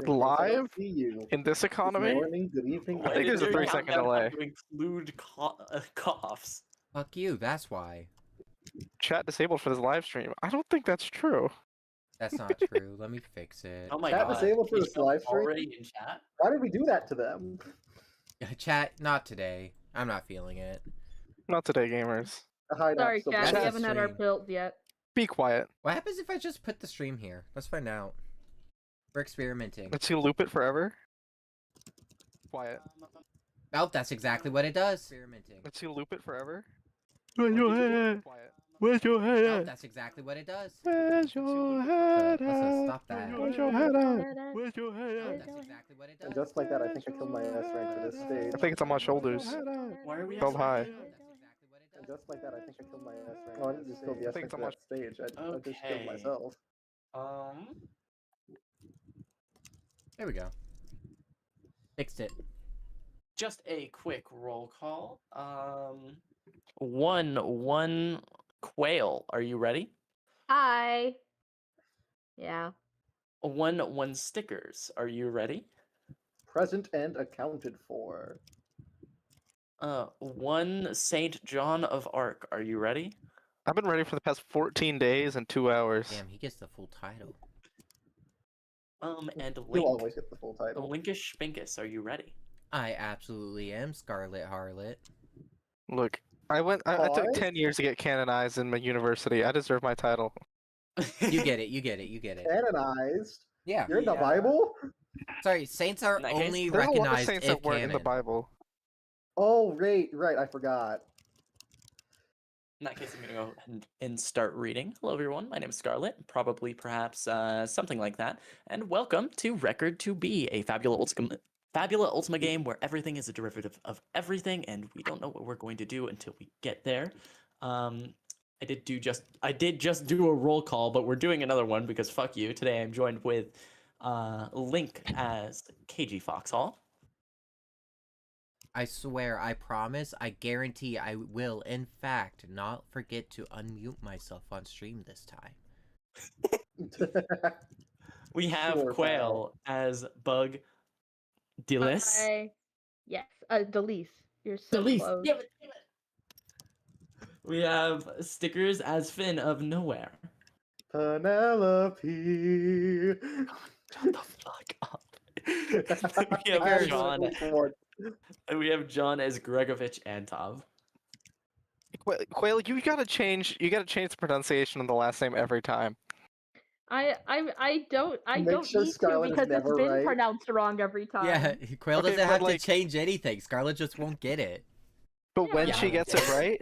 Live See you. in this economy? Good morning, good evening. I think there's a 3-second delay. To include coughs. Fuck you, that's why. Chat disabled for this live stream. I don't think that's true. That's not true. Let me fix it. Oh my Chat god. disabled for Is this live stream? already in chat? Why did we do that to them? Chat, not today. I'm not feeling it. Not today, gamers. Sorry, chat. That's We a haven't had our stream. build yet. Be quiet. What happens if I just put the stream here? Let's find out. We're experimenting. Let's see, loop it forever. Quiet. Oh, that's exactly what it does. Experimenting. Let's see, loop it forever. Where's your head at? Quiet. Where's your head Oh, at? that's exactly what it does. Where's your head Let's at? stop that. Where's your head at? Where's your Oh, head that's exactly what it does. And just like that, I think I killed my S rank for this stage. I think it's on my shoulders. Why are we Held high. Oh, that's exactly what it And does. just like that, I think I killed my S rank. Oh, I didn't just kill the I S think rank it's for on that stage. I just killed Okay. myself. There we go. Fixed it. Just a quick roll call. One quail. Are you ready? Hi. Yeah. One stickers. Are you ready? Present and accounted for. One Saint John of Arc. Are you ready? I've been ready for the past 14 days and 2 hours. Damn, he gets the full title. And You'll Link. always get the full title. Linkish Spinkus. Are you ready? I absolutely am Scarlet Harlot. Look, I took 10 years to get canonized in my university. I deserve my title. You get it, you get it, you get it. Canonized? Yeah. You're in the Yeah. Bible? Sorry, saints are In that case, only There's a lot of recognized saints if that weren't in the canon. Bible. Oh, right, I forgot. In that case, I'm going to go ahead and start reading. Hello, everyone. My name is Scarlet. Probably, perhaps, something like that. And welcome to Record to Be, a fabulous Ultima game where everything is a derivative of everything, and we don't know what we're going to do until we get there. I did just do a roll call, but we're doing another one because fuck you. Today I'm joined with Link as KG Foxhall. I swear, I promise, I guarantee I will, in fact, not forget to unmute myself on stream this time. We have Sure, Quail as Bug Delis. Hi. Yes. Delise. You're so Delis. close. Damn it. We have Stickers as Finn of Nowhere. Penelope. Shut the fuck up. we have I John. was bored. We have John as Gregovich Antov. Quail, you gotta change the pronunciation of the last name every time. I don't Make sure need Scarlet to is because it's never been right. pronounced wrong every time. Yeah, Quail Okay, doesn't but, have like- to change anything. Scarlet just won't get it. But when Yeah. she gets it right,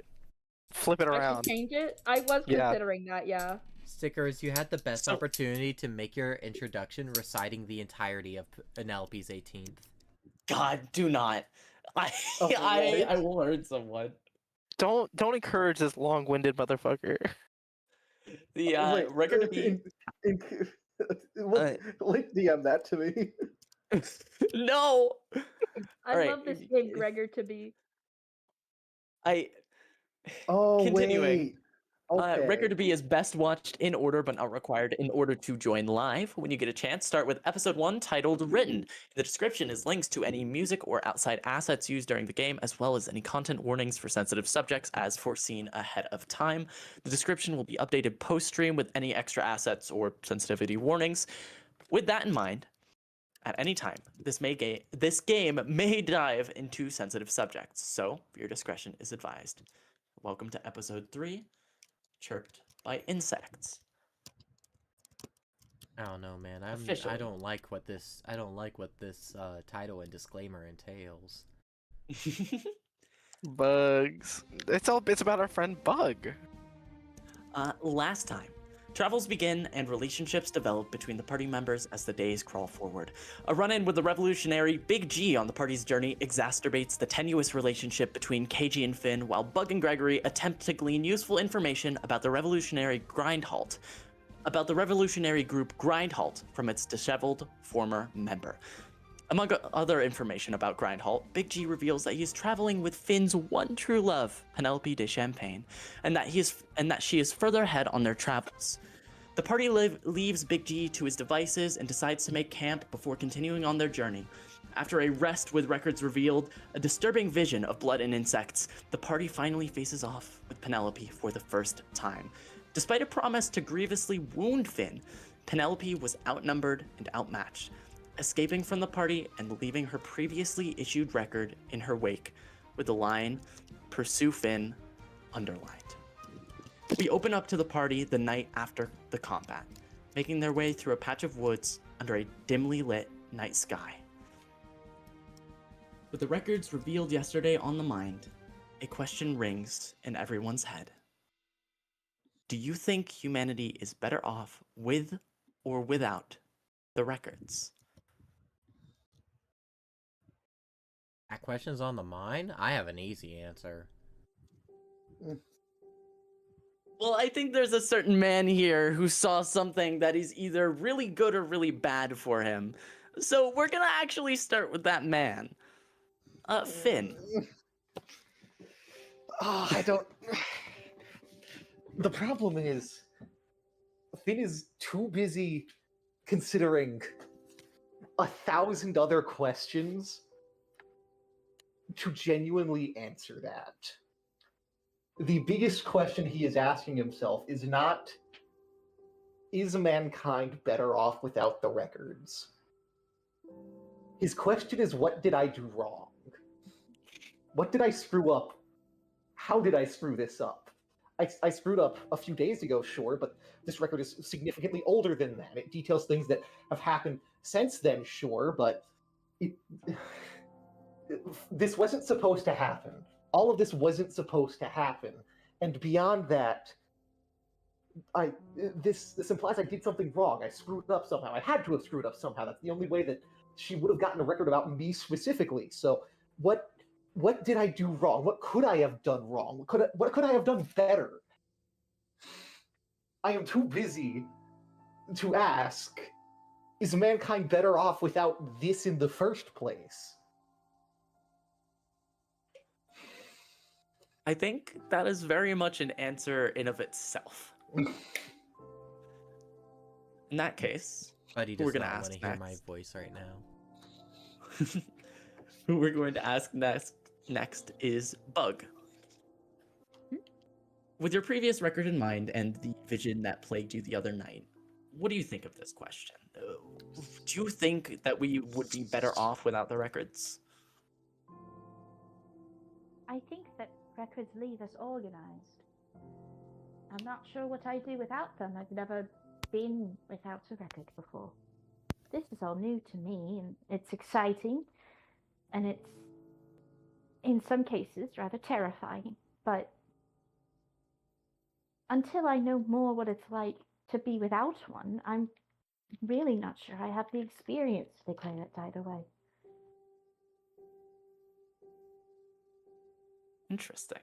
flip it I should around. change it. I was Yeah. considering that, yeah. Stickers, you had the best So- opportunity to make your introduction reciting the entirety of Penelope's 18th. God, do not. I Oh, really? I will hurt someone. Don't encourage this long-winded motherfucker. The Wait, record to be Link DM that to me. no. I Alright, love this game, Gregor to be. Oh, Continuing. wait. Okay. Record to be is best watched in order but not required in order to join live. When you get a chance, start with episode 1 titled Written. In the description is links to any music or outside assets used during the game, as well as any content warnings for sensitive subjects as foreseen ahead of time. The description will be updated post-stream with any extra assets or sensitivity warnings. With that in mind, at any time, this game may dive into sensitive subjects, so your discretion is advised. Welcome to episode 3. Chirped by insects. I don't know, man. I Officially. don't like what this title and disclaimer entails. Bugs. It's about our friend Bug. Last time, travels begin and relationships develop between the party members as the days crawl forward. A run-in with the revolutionary Big G on the party's journey exacerbates the tenuous relationship between KG and Finn, while Bug and Gregory attempt to glean useful information about the revolutionary group Grindhalt from its disheveled former member. Among other information about Grindhalt, Big G reveals that he is traveling with Finn's one true love, Penelope de Champagne, and that she is further ahead on their travels. The party leaves Big G to his devices and decides to make camp before continuing on their journey. After a rest with records revealed, a disturbing vision of blood and insects, the party finally faces off with Penelope for the first time. Despite a promise to grievously wound Finn, Penelope was outnumbered and outmatched, escaping from the party and leaving her previously issued record in her wake with the line, "Pursue Finn," underlined. We open up to the party the night after the combat, making their way through a patch of woods under a dimly lit night sky. With the records revealed yesterday on the mind, a question rings in everyone's head. Do you think humanity is better off with or without the records? That question's on the mind? I have an easy answer. Well, I think there's a certain man here who saw something that is either really good or really bad for him. So we're gonna actually start with that man. Finn. Oh, I don't. The problem is, Finn is too busy considering 1,000 other questions to genuinely answer that. The biggest question he is asking himself is not, is mankind better off without the records? His question is, what did I do wrong? What did I screw up? How did I screw this up? I screwed up a few days ago, sure, but this record is significantly older than that. It details things that have happened since then, sure, but this wasn't supposed to happen. All of this wasn't supposed to happen. And beyond that, this implies I did something wrong. I screwed up somehow. I had to have screwed up somehow. That's the only way that she would have gotten a record about me specifically. So what did I do wrong? What could I have done wrong? What could I have done better? I am too busy to ask, is mankind better off without this in the first place? I think that is very much an answer in of itself. In that case, Buddy who does we're gonna not ask want to hear my next? voice right now. Who we're going to ask next is Bug. With your previous record in mind and the vision that plagued you the other night, what do you think of this question? Do you think that we would be better off without the records? I think that records leave us organized. I'm not sure what I'd do without them. I've never been without a record before. This is all new to me, and it's exciting, and it's, in some cases, rather terrifying. But until I know more what it's like to be without one, I'm really not sure I have the experience to declare it either way. Interesting.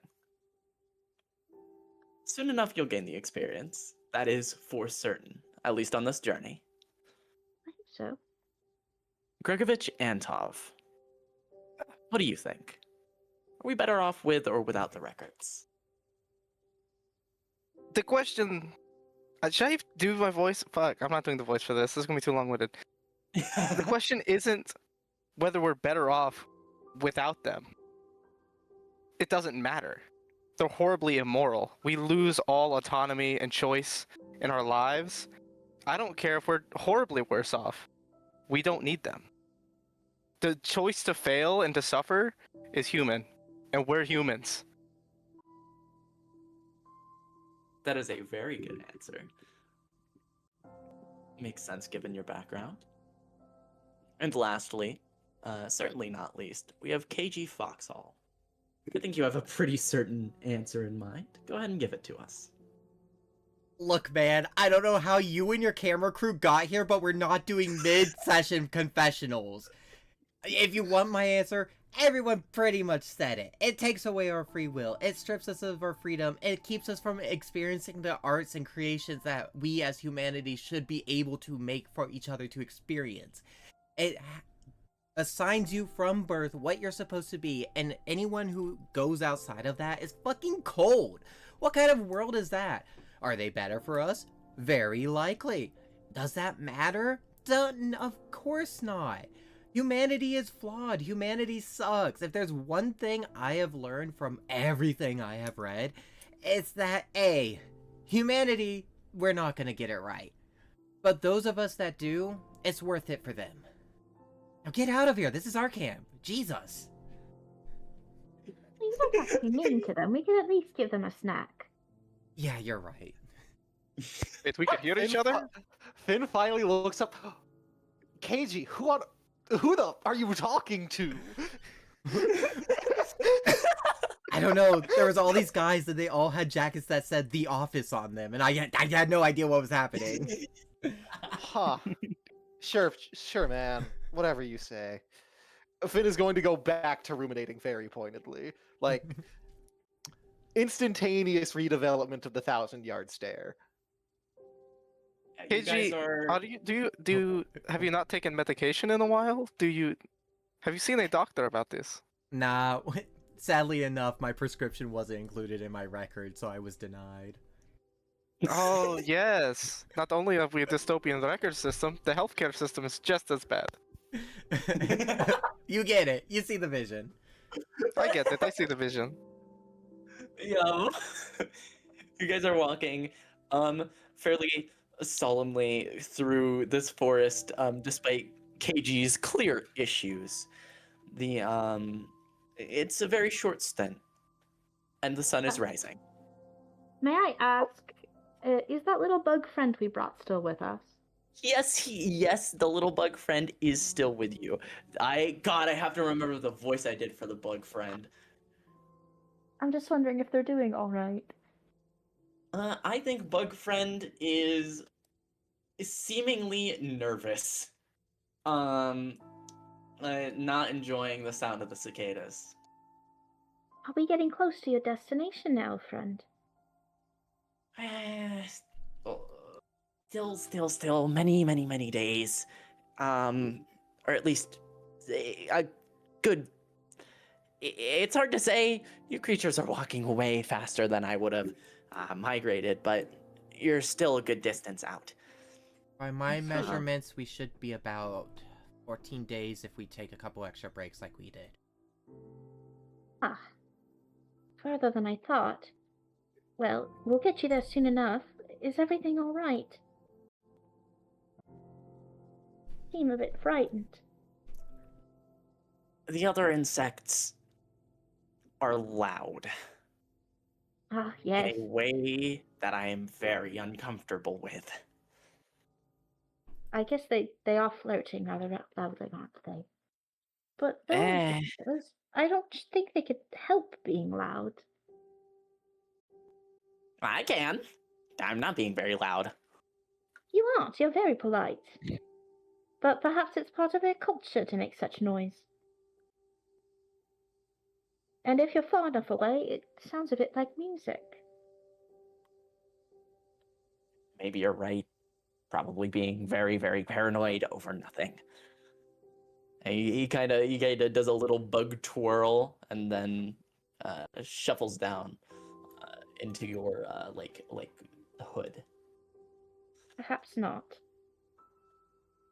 Soon enough, you'll gain the experience. That is for certain, at least on this journey. I think so. Gregovich Antov, what do you think? Are we better off with or without the records? The question. Should I do my voice? Fuck, I'm not doing the voice for this. This is gonna be too long-winded. The question isn't whether we're better off without them. It doesn't matter. They're horribly immoral. We lose all autonomy and choice in our lives. I don't care if we're horribly worse off. We don't need them. The choice to fail and to suffer is human, and we're humans. That is a very good answer. Makes sense given your background. And lastly, certainly not least, we have KG Foxhall. I think you have a pretty certain answer in mind. Go ahead and give it to us. Look, man, I don't know how you and your camera crew got here, but we're not doing mid-session confessionals. If you want my answer, everyone pretty much said it. It takes away our free will. It strips us of our freedom. It keeps us from experiencing the arts and creations that we as humanity should be able to make for each other to experience. It assigns you from birth what you're supposed to be, and anyone who goes outside of that is fucking cold. What kind of world is that? Are they better for us? Very likely. Does that matter? Of course not. Humanity is flawed. Humanity sucks. If there's one thing I have learned from everything I have read, it's that A, humanity, we're not gonna get it right. But those of us that do, it's worth it for them. Now get out of here. This is our camp. Jesus. You don't have to be mean to them. We can at least give them a snack. Yeah, you're right. If we could hear each other? Finn finally looks up. KG, who the are you talking to? I don't know. There was all these guys and they all had jackets that said The Office on them, and I had no idea what was happening. Huh. Sure, man. Whatever you say. Finn is going to go back to ruminating very pointedly. Like, instantaneous redevelopment of the 1,000-yard stare. You guys KG, are... have you not taken medication in a while? Have you seen a doctor about this? Nah, sadly enough, my prescription wasn't included in my record, so I was denied. Oh, yes. Not only have we a dystopian record system, the healthcare system is just as bad. You get it. You see the vision. I get it. I see the vision. Yo. You guys are walking fairly solemnly through this forest despite KG's clear issues. It's a very short stint and the sun is rising. May I ask, is that little bug friend we brought still with us? Yes, the little bug friend is still with you. I have to remember the voice I did for the bug friend. I'm just wondering if they're doing all right. I think bug friend is seemingly nervous. Not enjoying the sound of the cicadas. Are we getting close to your destination now, friend? Still many days. Or at least a good It's hard to say. You creatures are walking away faster than I would have migrated, but you're still a good distance out. By my measurements, we should be about 14 days if we take a couple extra breaks like we did. Ah, further than I thought. Well, we'll get you there soon enough. Is everything all right? Seem a bit frightened. The other insects are loud Ah, in yes. a way that I am very uncomfortable with. I guess they are flirting rather loudly, aren't they? But Eh. those, I don't think they could help being loud. I can. I'm not being very loud. You aren't. You're very polite. But perhaps it's part of their culture to make such noise. And if you're far enough away, it sounds a bit like music. Maybe you're right. Probably being very, very paranoid over nothing. And he kind of does a little bug twirl and then shuffles down into your like hood. Perhaps not.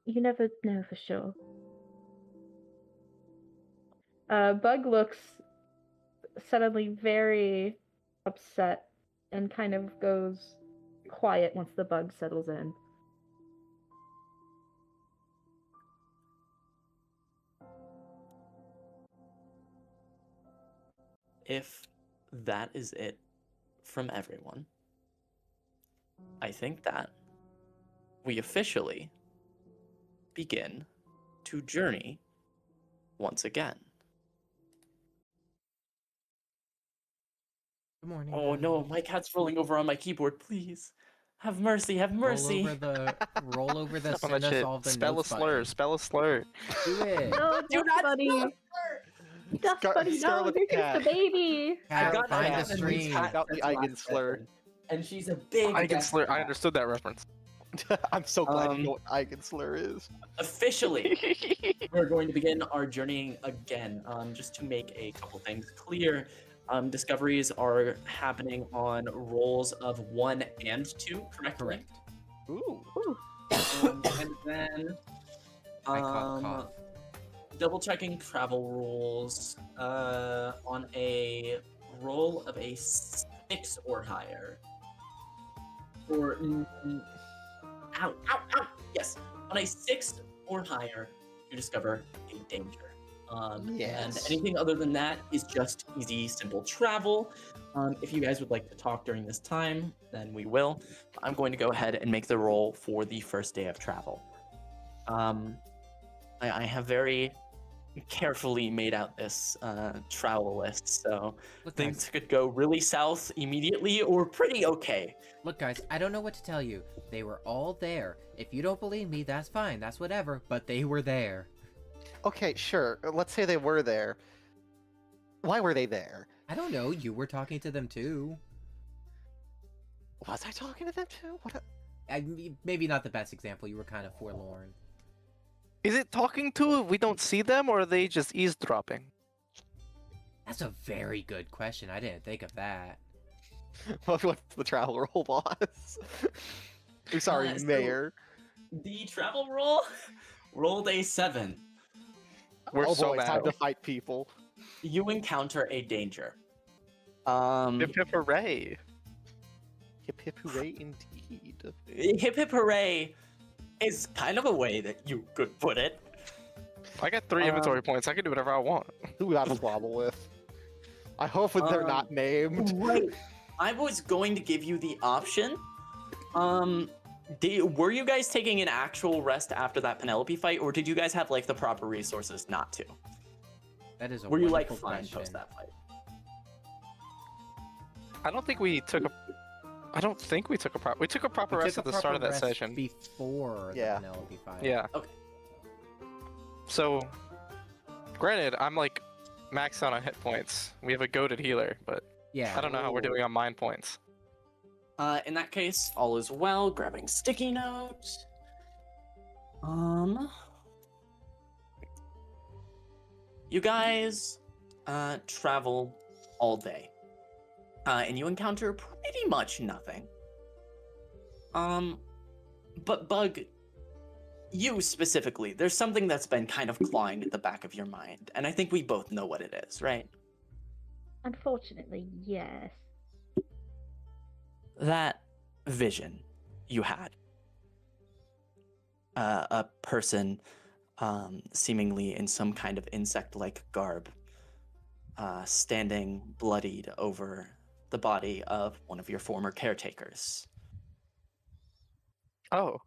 You never know for sure. Bug looks suddenly very upset and kind of goes quiet once the bug settles in. If that is it from everyone, I think that we officially begin to journey once again. Good morning. Oh no, my cat's rolling over on my keyboard. Please, have mercy, have mercy. Roll over the Step on send that us shit. all the Spell a notes slur. button. Spell a slur. Do it. No, Do Dust not Buddy! spell Dust Buddy, no! Scarlet There goes cat. the baby! Cat, got find a the cat stream. Out the Eigen slur. and she's a big. Eigen slur. I cat. understood that reference. I'm so glad you know Um, what Eigen slur is. Officially, we're going to begin our journeying again. Just to make a couple things clear, discoveries are happening on rolls of 1 and 2, correctly? Correct. Ooh. And then I cough. double checking travel rules on a roll of a 6 or higher. Or ow. Yes, on a 6 or higher, you discover a danger. And Yes. anything other than that is just easy, simple travel. If you guys would like to talk during this time, then we will. I'm going to go ahead and make the roll for the first day of travel. I have very carefully made out this travel list, so Look, things guys, could go really south immediately or pretty okay. look, guys, I don't know what to tell you. They were all there. If you don't believe me, that's fine. That's whatever. But they were there. Okay, sure. Let's say they were there. Why were they there? I don't know. You were talking to them too. Was I talking to them too? What? Maybe not the best example. You were kind of forlorn. Is it talking to if we don't see them, or are they just eavesdropping? That's a very good question. I didn't think of that. What's the travel roll, boss? I'm sorry, So- Mayor. The travel roll rolled a 7. We're oh so boy, it's bad. time to fight people. You encounter a danger. Hip hip hooray! Hip hip hooray indeed. Hip hip hooray is kind of a way that you could put it. I got 3 inventory points. I can do whatever I want. Who got a squabble with? I hope that they're not named. Right. I was going to give you the option. Were you guys taking an actual rest after that Penelope fight, or did you guys have like the proper resources not to? That is a Were you like wonderful fine question. post that fight? I don't think we took a. I don't think we took a proper. We took a proper We rest took at a the start of proper that rest session. before Yeah. the Penelope fight. Yeah. Okay. So, granted, I'm like maxed out on hit points. We have a goated healer, but Yeah. I don't know how we're doing on mind points. In that case, all is well. Grabbing sticky notes. You guys travel all day. And you encounter pretty much nothing. But Bug, you specifically, there's something that's been kind of clawing at the back of your mind, and I think we both know what it is, right? Unfortunately, yes. That vision you had. A person seemingly in some kind of insect-like garb, standing bloodied over the body of one of your former caretakers. Oh.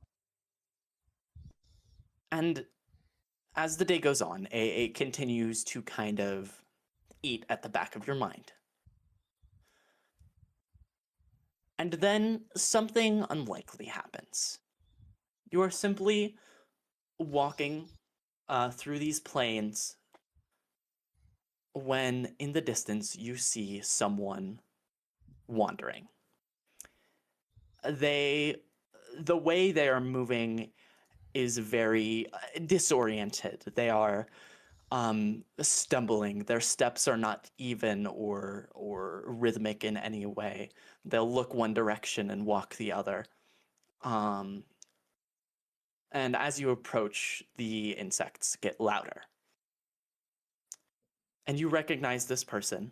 And as the day goes on, it continues to kind of eat at the back of your mind. And then something unlikely happens. You are simply walking through these plains when in the distance you see someone wandering. The way they are moving is very disoriented. They are stumbling. Their steps are not even or rhythmic in any way. They'll look one direction and walk the other. And as you approach, the insects get louder. And you recognize this person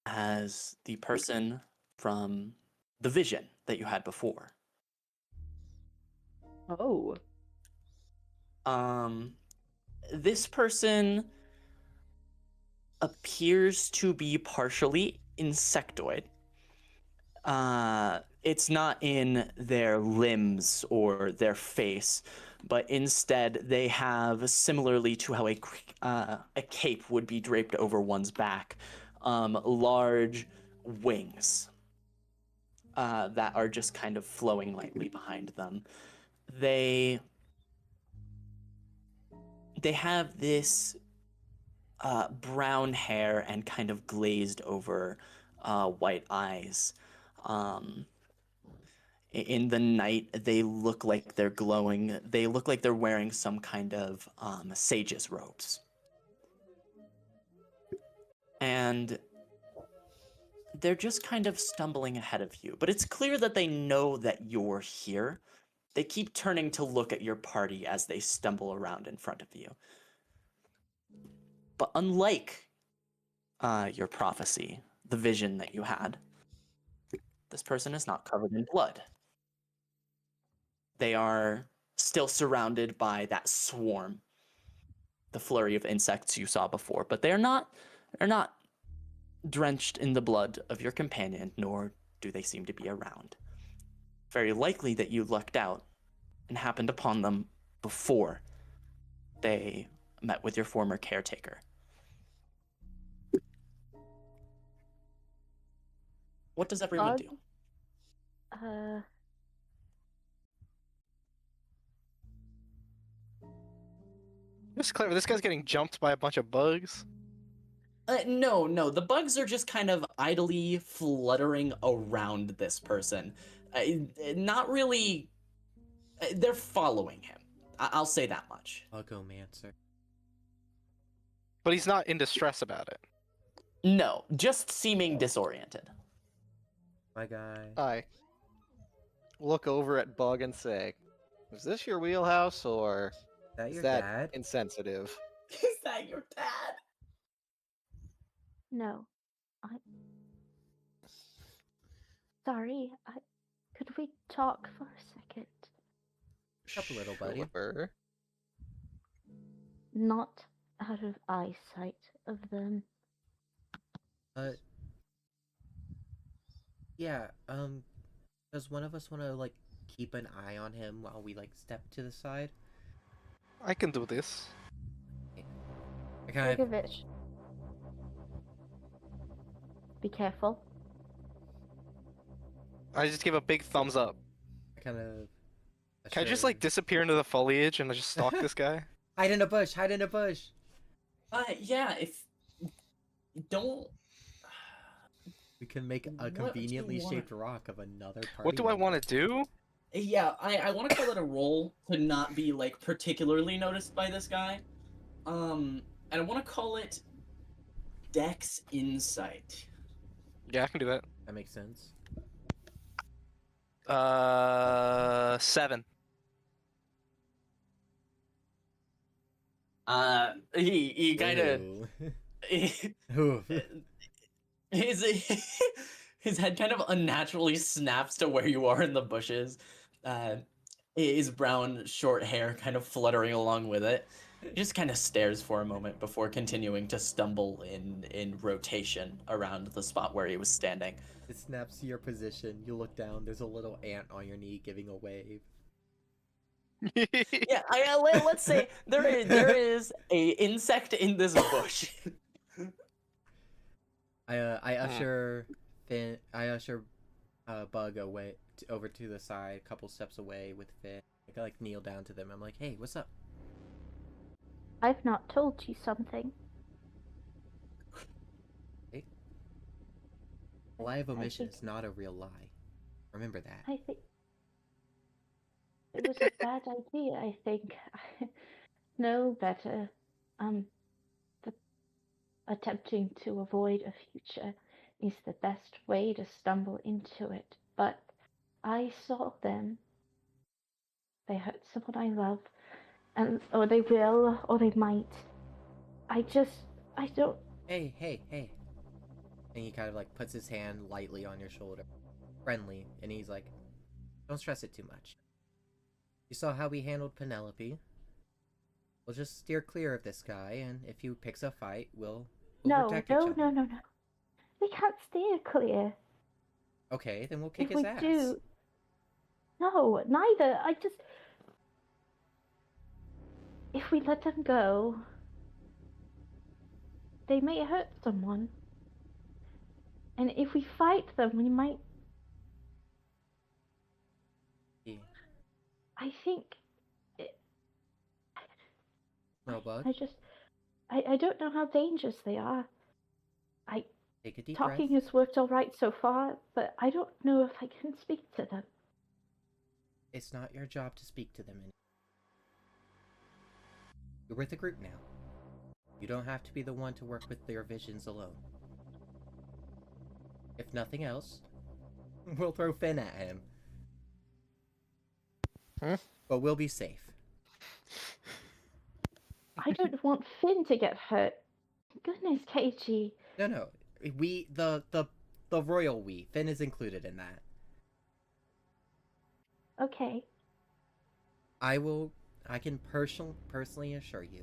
as the person from the vision that you had before. Oh. This person appears to be partially insectoid. It's not in their limbs or their face, but instead they have, similarly to how a cape would be draped over one's back, large wings that are just kind of flowing lightly behind them. They have this brown hair and kind of glazed over white eyes. In the night, they look like they're glowing. They look like they're wearing some kind of sage's robes. And they're just kind of stumbling ahead of you. But it's clear that they know that you're here. They keep turning to look at your party as they stumble around in front of you. But unlike your prophecy, the vision that you had, this person is not covered in blood. They are still surrounded by that swarm, the flurry of insects you saw before, but they're not drenched in the blood of your companion, nor do they seem to be around. Very likely that you lucked out and happened upon them before they met with your former caretaker. What does everyone do? Just clever. This guy's getting jumped by a bunch of bugs. No. The bugs are just kind of idly fluttering around this person. Not really. They're following him. I'll say that much. Bugomancer. But he's not in distress about it. No, just seeming disoriented. My guy. I look over at Bug and say, "Is this your wheelhouse, or Is that is your that dad? insensitive?" Is that your dad? No. Sorry, could we talk for a second? Up a little, buddy. Sure. Not out of eyesight of them. Yeah, does one of us want to, like, keep an eye on him while we, like, step to the side? I can do this. I kind of... Begovic. Be careful. I just give a big thumbs up. Can I just like disappear into the foliage and I just stalk this guy? Hide in a bush, hide in a bush! Yeah, if... Don't... We can make a conveniently shaped rock of another party. What do I want to do? Yeah, I want to call it a roll to not be, like, particularly noticed by this guy. And I want to call it Dex Insight. Yeah, I can do that. That makes sense. 7. He kind of Ooh. his Ooh. his head kind of unnaturally snaps to where you are in the bushes. His brown short hair kind of fluttering along with it. He just kind of stares for a moment before continuing to stumble in rotation around the spot where he was standing. It snaps to your position. You look down. There's a little ant on your knee giving a wave. Yeah, let's say there is a insect in this bush. I usher Finn. I usher Bug away over to the side, a couple steps away with Finn. I like kneel down to them. I'm like, hey, what's up? I've not told you something. Hey. A lie of I omission think- is not a real lie. Remember that. I think it was a bad idea. I think no better. The attempting to avoid a future is the best way to stumble into it. But I saw them. They hurt someone I love, and or they will, or they might. I don't. Hey, hey, hey. And he kind of like puts his hand lightly on your shoulder. Friendly. And he's like, don't stress it too much. You saw how we handled Penelope. We'll just steer clear of this guy, and if he picks a fight, we'll No, protect no, each other. no, no, no. We can't steer clear. Okay, then we'll kick If his we ass. do, no, neither. If we let them go, they may hurt someone. And if we fight them, we might. Yeah. I think. No, Bug. I don't know how dangerous they are. Take a deep Talking breath. has worked all right so far, but I don't know if I can speak to them. It's not your job to speak to them anymore. You're with the group now. You don't have to be the one to work with their visions alone. If nothing else, we'll throw Finn at him. Huh? But we'll be safe. I don't want Finn to get hurt. Goodness, KG. No. We the royal we. Finn is included in that. Okay. I can personally assure you.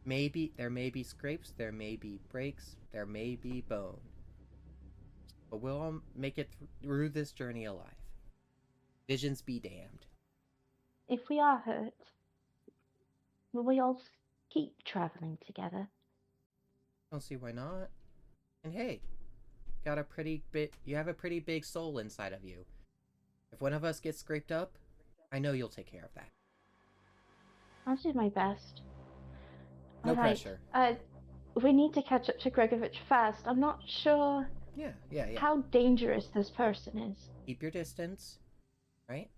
There may be scrapes, there may be breaks, there may be bone. But we'll all make it through this journey alive. Visions be damned. If we are hurt, will we all keep traveling together? Don't see why not. And hey, you have a pretty big soul inside of you. If one of us gets scraped up, I know you'll take care of that. I'll do my best. No Alright, pressure. We need to catch up to Gregovich fast. I'm not sure Yeah. how dangerous this person is. Keep your distance, right?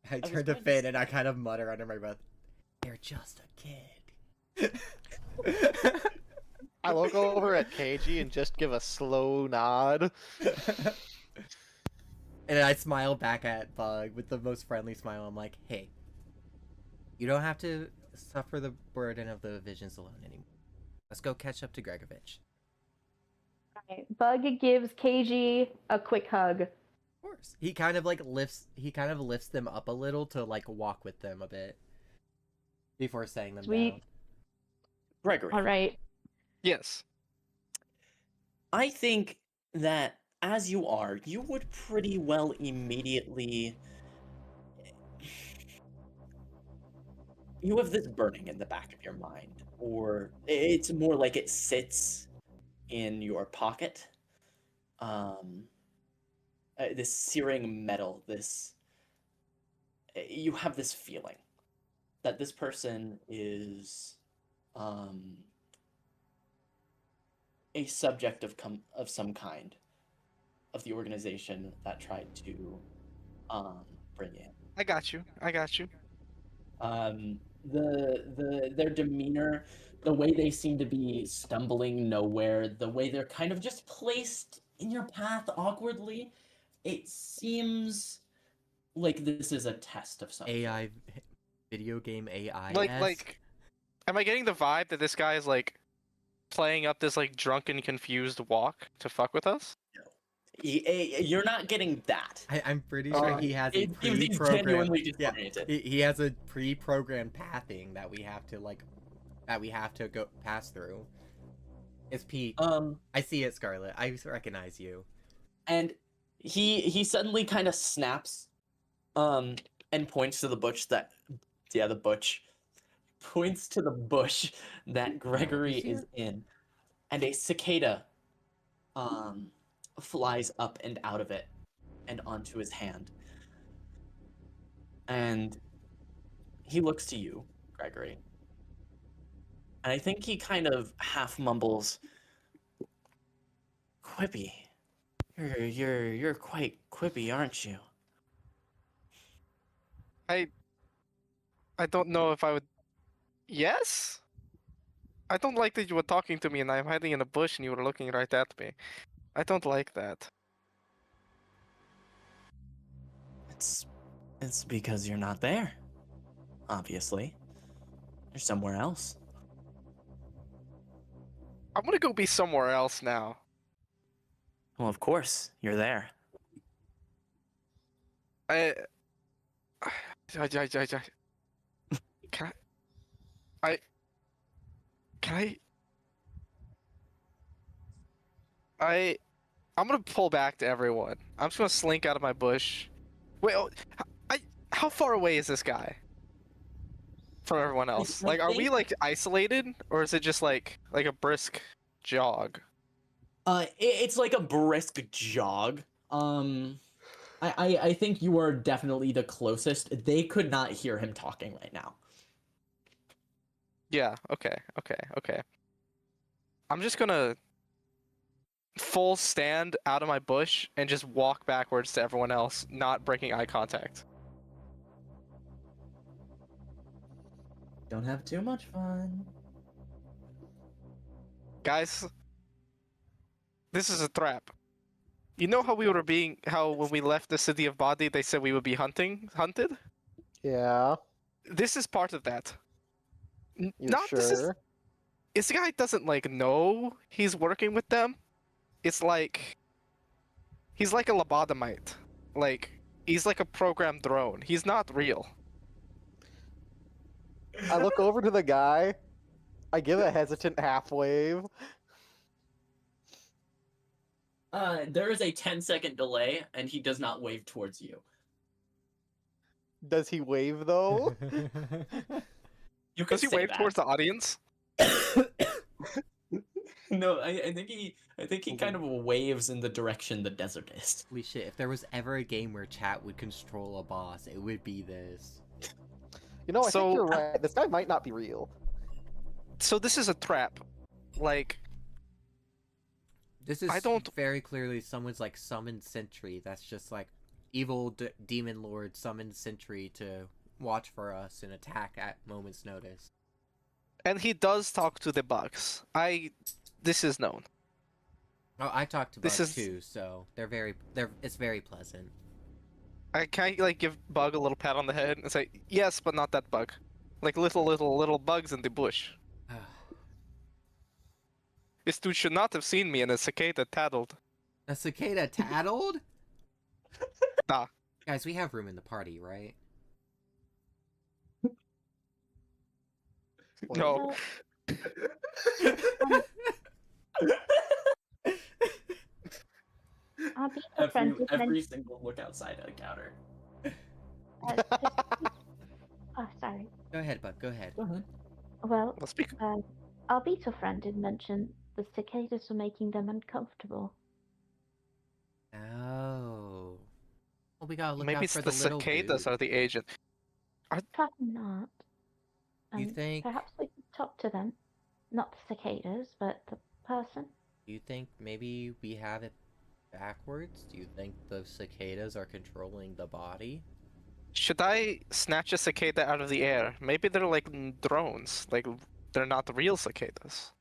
I turn to Finn and I kind of mutter under my breath, "They're just a kid." I look over at KG and just give a slow nod. And I smile back at Bug with the most friendly smile. I'm like, hey, you don't have to suffer the burden of the visions alone anymore. Let's go catch up to Gregovich. Bug gives KG a quick hug. Of course. He kind of lifts them up a little to like walk with them a bit before setting them Sweet. down. Gregory. Alright. Yes. I think that as you are, you would pretty well immediately. You have this burning in the back of your mind, or it's more like it sits in your pocket. This searing metal, you have this feeling that this person is a subject of some kind of the organization that tried to bring in. I got you. their demeanor, the way they seem to be stumbling nowhere, the way they're kind of just placed in your path awkwardly, it seems like this is a test of some sort. AI, video game AI. Like, am I getting the vibe that this guy is like playing up this like drunken, confused walk to fuck with us? You're not getting that. I'm pretty sure he has a It seems he's pre-programmed. genuinely Yeah, disoriented. he has a pre-programmed pathing that we have to go pass through. It's Pete. I see it, Scarlet. I recognize you. And he suddenly kind of snaps, and points to the bush points to the bush that Gregory is in, and a cicada, flies up and out of it, and onto his hand. And he looks to you, Gregory. And I think he kind of half mumbles, "Quippy. You're quite quippy, aren't you?" I don't know if I would. Yes? I don't like that you were talking to me and I'm hiding in a bush and you were looking right at me. I don't like that. It's because you're not there. Obviously. You're somewhere else. I'm gonna go be somewhere else now. Well, of course, you're there. I can I'm gonna pull back to everyone. I'm just gonna slink out of my bush. Wait, how far away is this guy from everyone else? I Like, are we think- like isolated, or is it just like a brisk jog? It's like a brisk jog. I think you are definitely the closest. They could not hear him talking right now. Yeah. Okay. I'm just gonna full stand out of my bush and just walk backwards to everyone else, not breaking eye contact. Don't have too much fun. Guys, this is a trap. You know how we were how when we left the city of Body, they said we would be hunted? Yeah, This is part of that. you Not sure? this guy doesn't like know he's working with them. It's like he's like a lobotomite. Like he's like a programmed drone. He's not real. I look over to the guy. I give a hesitant half wave. There is a 10-second delay, and he does not wave towards you. Does he wave though? You could Does he say wave that. towards the audience? No, I think he kind of waves in the direction the desert is. Holy shit, if there was ever a game where chat would control a boss, it would be this. You know, I So- think you're right. This guy might not be real. So this is a trap. Like This is I don't- very clearly someone's like summoned sentry that's just like evil demon lord summoned sentry to watch for us and attack at moment's notice. and he does talk to the bugs. This is known. Oh, I talked to This Bug is- too, so it's very pleasant. I can't like give Bug a little pat on the head and say, yes, but not that bug. Like little bugs in the bush. This dude should not have seen me in a cicada tattled. A cicada tattled? Nah. Guys, we have room in the party, right? No. I'll be your friend. Every single look outside encounter. Oh, sorry. Go ahead, Bug, go ahead. Well, Let's speak. our beta friend did mention the cicadas were making them uncomfortable. Oh. Well, we gotta look Maybe out it's for the the little cicadas dude. are the agent. Probably not. You think- Perhaps we could talk to them. Not the cicadas, but the person. Do you think maybe we have it backwards? Do you think the cicadas are controlling the body? Should I snatch a cicada out of the air? Maybe they're like drones. Like they're not the real cicadas.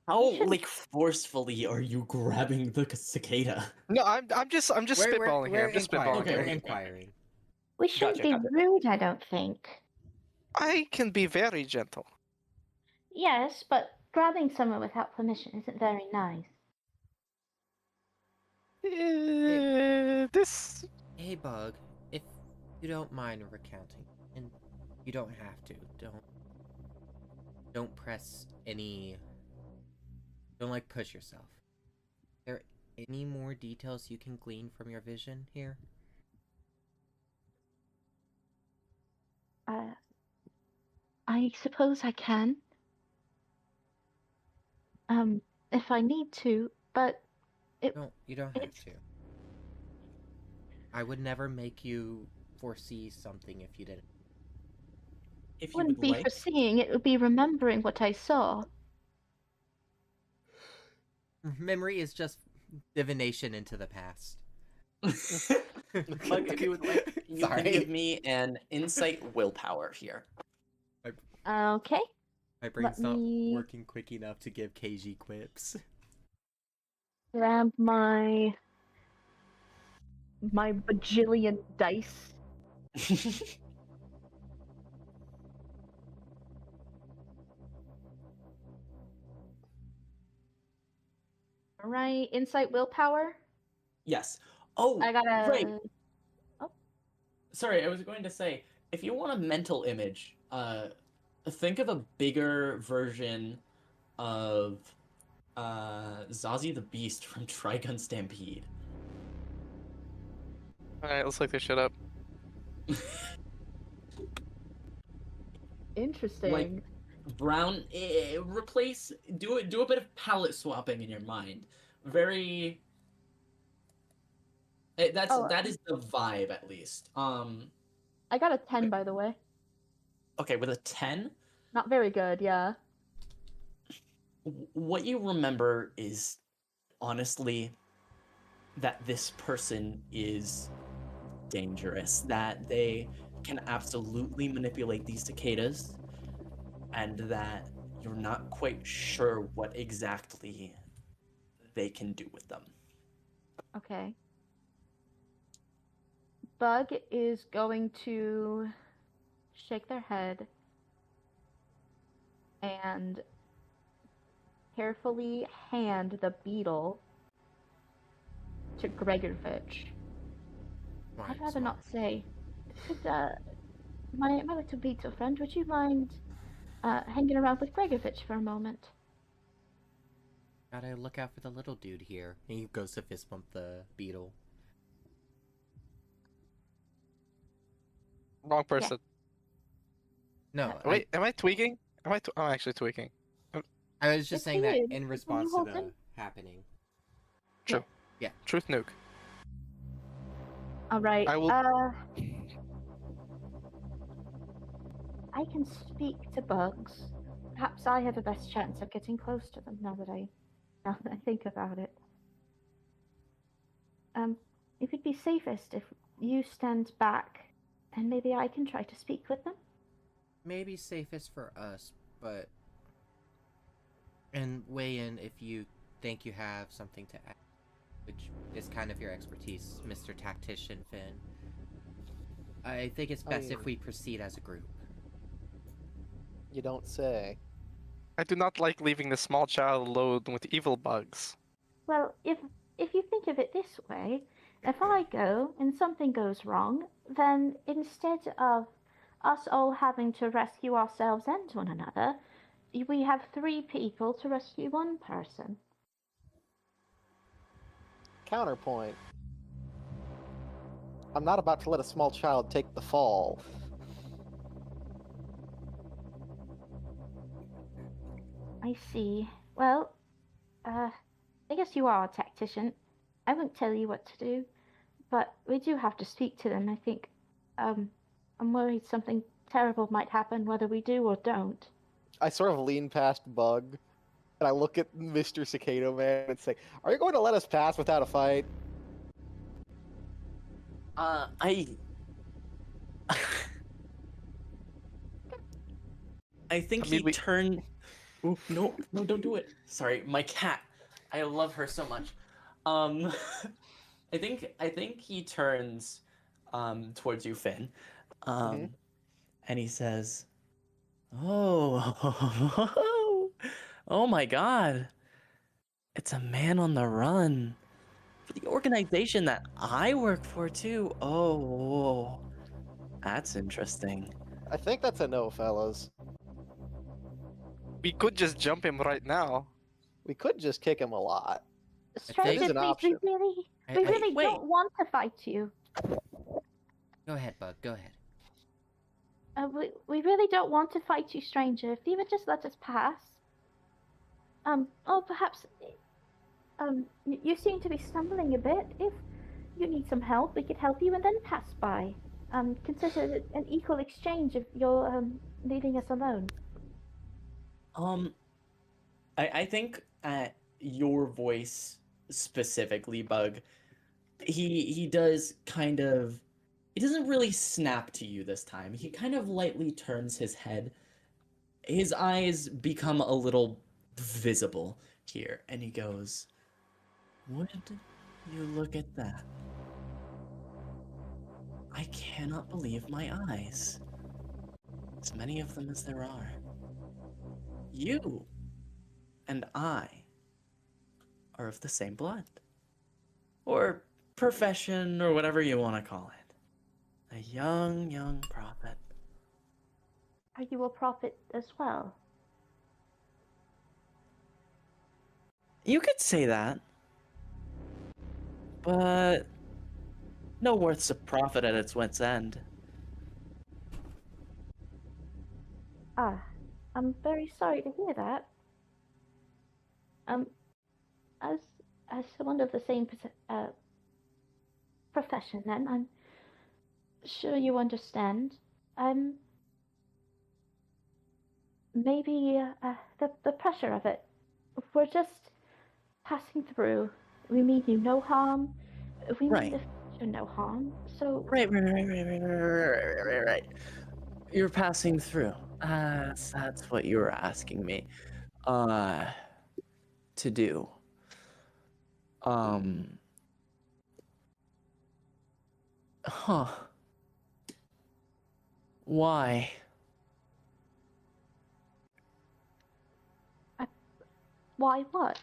How should- like forcefully are you grabbing the cicada? No, I'm just spitballing here. I'm just spitballing. Okay, We're here. inquiring. We shouldn't Gotcha, be gotcha. rude, I don't think. I can be very gentle. Yes, but grabbing someone without permission isn't very nice. This. Hey, Bug, if you don't mind recounting, and you don't have to, don't press any. Don't like push yourself. Are there any more details you can glean from your vision here? I suppose I can. If I need to, but No, you don't have it's- to. I would never make you foresee something if you didn't. If you wouldn't would be like, foreseeing, it would be remembering what I saw. Memory is just divination into the past. Mike, if you would like, you Sorry. can give me an insight willpower here. Okay. My brain's not me- working quick enough to give KG quips. Grab my bajillion dice. Alright, insight willpower. Yes. Oh, I got a right. Sorry, I was going to say, if you want a mental image, think of a bigger version of Zazie the Beast from Trigun Stampede. Alright, let's look this shit up. interesting. Brown, replace, do a bit of palette swapping in your mind. Very. That is the vibe, at least. I got a 10 by the way. Okay, with a 10, Not very good, yeah. what you remember is honestly that this person is dangerous, that they can absolutely manipulate these cicadas, and that you're not quite sure what exactly they can do with them. Okay. Bug is going to shake their head and carefully hand the beetle to Gregorovich. I'd rather not say. Could, my little beetle friend, would you mind hanging around with Gregorovich for a moment? Gotta look out for the little dude here. And he goes to fist bump the beetle. Wrong person. No, Wait, am I tweaking? I'm actually tweaking. I was just It's saying that weird. in When response you to hold the him- happening. Truth nuke. Alright, I will- I can speak to bugs. Perhaps I have the best chance of getting close to them now that I think about it. It would be safest if you stand back and maybe I can try to speak with them. Maybe safest for us, but... And weigh in if you think you have something to add, which is kind of your expertise, Mr. Tactician Finn. I think it's best if we proceed as a group. You don't say. I do not like leaving the small child alone with evil bugs. Well, if you think of it this way, if I go and something goes wrong, then instead of us all having to rescue ourselves and one another, we have 3 people to rescue 1 person. Counterpoint. I'm not about to let a small child take the fall. I see. Well, I guess you are a tactician. I won't tell you what to do, but we do have to speak to them. I think, I'm worried something terrible might happen whether we do or don't. I sort of lean past Bug, and I look at Mr. Cicado Man and say, "Are you going to let us pass without a fight?" I think I mean, he turned. Ooh, no, no, don't do it. Sorry, my cat. I love her so much. I think he turns towards you, Finn. And he says, "Oh, oh my God. It's a man on the run. For the organization that I work for too. Oh, that's interesting." I think that's a no, fellas. We could just jump him right now. We could just kick him a lot. Stranger, an please, option. we really wait. don't want to fight you. Go ahead, Bug. Go ahead. We really don't want to fight you, stranger. If you would just let us pass. Or perhaps, you seem to be stumbling a bit. If you need some help, we could help you and then pass by. Consider it an equal exchange if you're, leaving us alone. I think at your voice specifically, Bug, he does kind of, he doesn't really snap to you this time. He kind of lightly turns his head. His eyes become a little visible here, and he goes, "Would you look at that? I cannot believe my eyes. As many of them as there are. You and I are of the same blood. Or profession, or whatever you want to call it. A young prophet." Are you a prophet as well? You could say that. But no worth's a prophet at its wit's end. Ah, I'm very sorry to hear that. As someone of the same profession, then I'm sure you understand. Maybe the pressure of it. We're just passing through. We mean you no harm. We Right. mean the future no harm. So Right. You're passing through. That's what you were asking me. To do. Huh. Why? why what?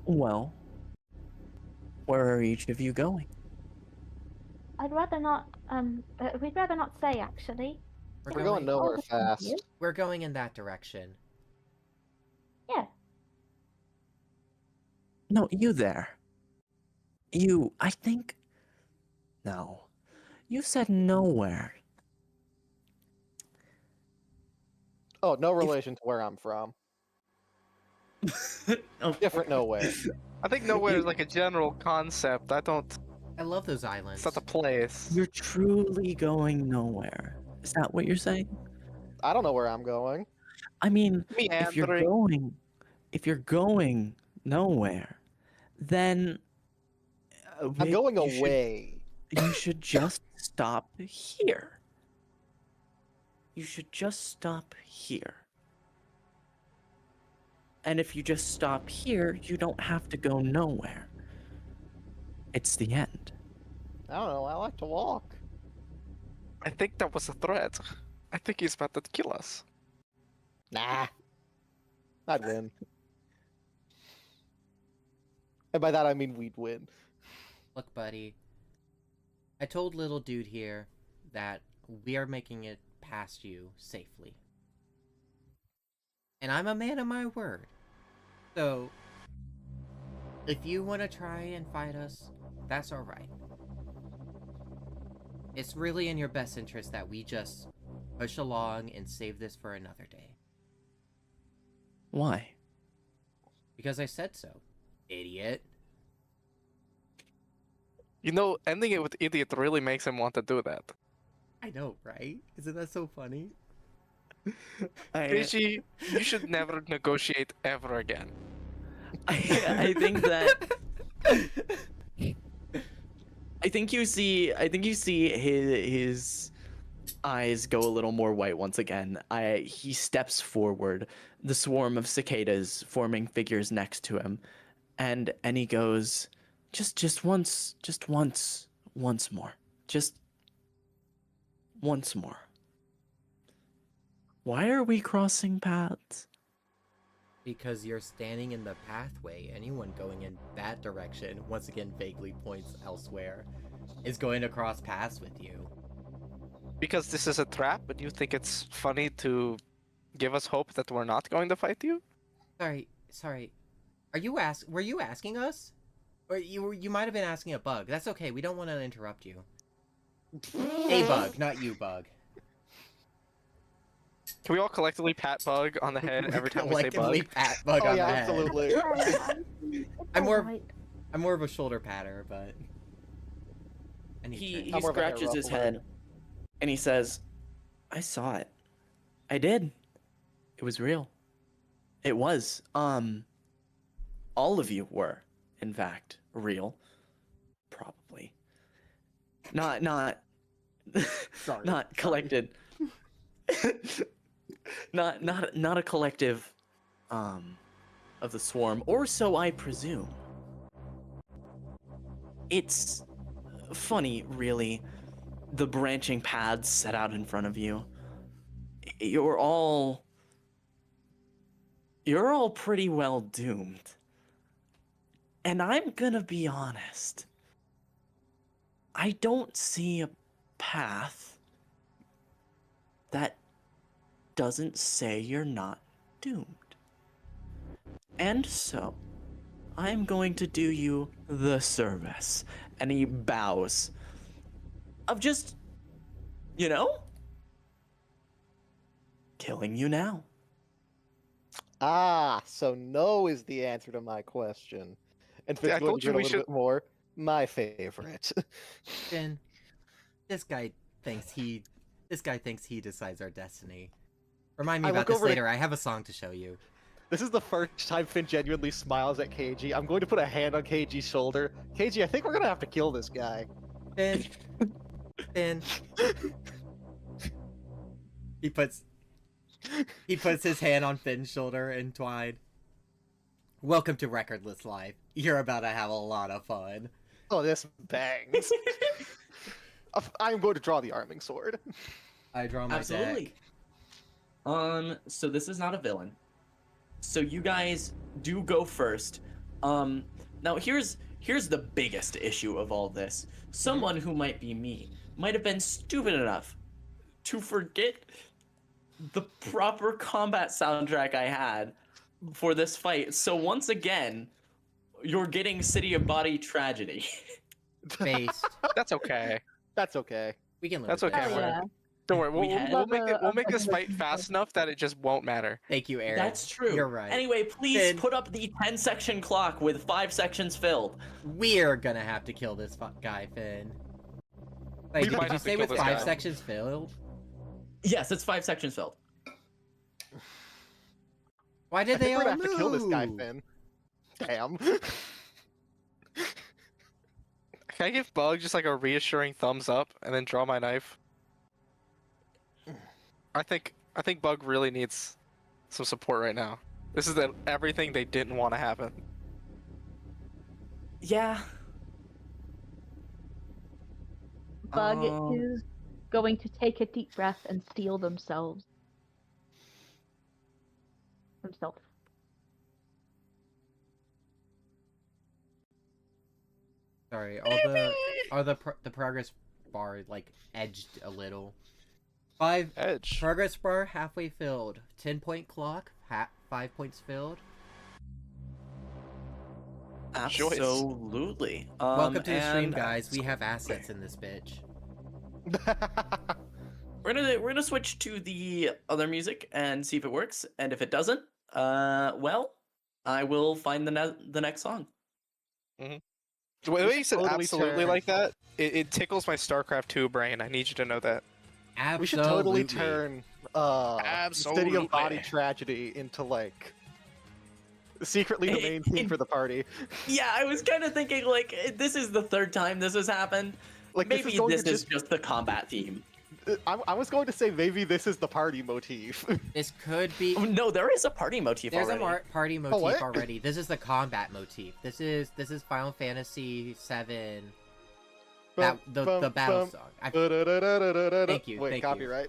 Well, where are each of you going? I'd rather not. We'd rather not say actually. We're going nowhere Oh, fast. We're going in that direction. Yeah. No, you there. You, I think. No. You said nowhere. Oh, no relation to where I'm from. Oh, Different nowhere. I think nowhere is like a general concept. I don't. I love those islands. It's not the place. you're truly going nowhere. Is that what you're saying? I don't know where I'm going. I mean, if you're going nowhere, then I'm maybe going you should- away. You should just stop here. You should just stop here. And if you just stop here, you don't have to go nowhere. It's the end. I don't know. I like to walk. I think that was a threat. I think he's about to kill us. Nah. I'd win. And by that I mean we'd win. Look, buddy. I told little dude here that we are making it past you safely. And I'm a man of my word. So, if you want to try and fight us, that's alright. It's really in your best interest that we just push along and save this for another day. Why? Because I said so, idiot. You know, ending it with idiot really makes him want to do that. I know, right? Isn't that so funny? Rishi, you should never negotiate ever again. I think that I think you see his eyes go a little more white once again. He steps forward, the swarm of cicadas forming figures next to him, and he goes, just once more. Just once more. Why are we crossing paths? Because you're standing in the pathway. Anyone going in that direction, once again vaguely points elsewhere, is going to cross paths with you. Because this is a trap, but you think it's funny to give us hope that we're not going to fight you? Sorry. Were you asking us? Or you might have been asking a bug. That's okay. We don't want to interrupt you. A bug, not you, bug. Can we all collectively pat Bug on the head every time we say Collectively Bug? pat bug Oh on yeah, the head. absolutely. I'm more- Alright. I'm more of a shoulder patter, but He I'm more of a hair scratches his ruffler. head and he says, I saw it. I did. It was real. It was. All of you were, in fact, real. Probably. Not Sorry. not collected. not a collective of the swarm, or so I presume. It's funny, really, the branching paths set out in front of you. You're all pretty well doomed. And I'm gonna be honest. I don't see a path that doesn't say you're not doomed. And so, I'm going to do you the service. And he bows. Of just, killing you now. Ah, so no is the answer to my question. And Yeah, I Fitz's told you a we little should- bit more. My favorite. Finn, this guy thinks he decides our destiny. Remind me I about look this over to- later. I have a song to show you. This is the first time Finn genuinely smiles at KG. I'm going to put a hand on KG's shoulder. KG, I think we're gonna have to kill this guy. Finn. He puts his hand on Finn's shoulder entwined. Welcome to Recordless Life. You're about to have a lot of fun. Oh, this bangs. I'm going to draw the arming sword. I draw my Absolutely. deck. So this is not a villain. So you guys do go first. Now here's the biggest issue of all this. Someone who might be me might have been stupid enough to forget the proper combat soundtrack I had for this fight. So once again, you're getting City of Body Tragedy. Based. That's okay. That's okay. We can live That's with okay. that. Hell yeah. Don't worry, We had- we'll make this fight fast enough that it just won't matter. Thank you, Aaron. That's true. You're right. Anyway, please Finn. put up the 10-section clock with 5 sections filled. We're gonna have to kill this guy, Finn. Wait, We did might you have to say kill with this 5 guy. sections filled? Yes, it's 5 sections filled. Why I did think they we're all gonna have to kill this guy, move? Finn. Damn. Can I give Bug just like a reassuring thumbs up and then draw my knife? I think Bug really needs some support right now. This is everything they didn't want to happen. Yeah. Bug Um, is going to take a deep breath and steel himself. Sorry, the progress bar like edged a little. 5 Edge. progress bar halfway filled. 10-point clock, 5 points filled. Choice. Absolutely. Welcome to the stream, and guys. We have assets in this bitch. We're gonna switch to the other music and see if it works. And if it doesn't, well, I will find the next song. The way you said Totally absolutely turn. like that, it tickles my StarCraft 2 brain. I need you to know that. Absolutely. We should totally turn City of Body Absolutely. Tragedy into like Secretly the main theme for the party. Yeah, I was kind of thinking like this is the third time this has happened. Like Maybe this this is just the combat theme. I was going to say maybe this is the party motif. This could be. Oh, no, there is a party motif There's already. a party motif what? already. This is the combat motif. This is Final Fantasy VII. That the battle song. Thank you. Wait, thank copyright.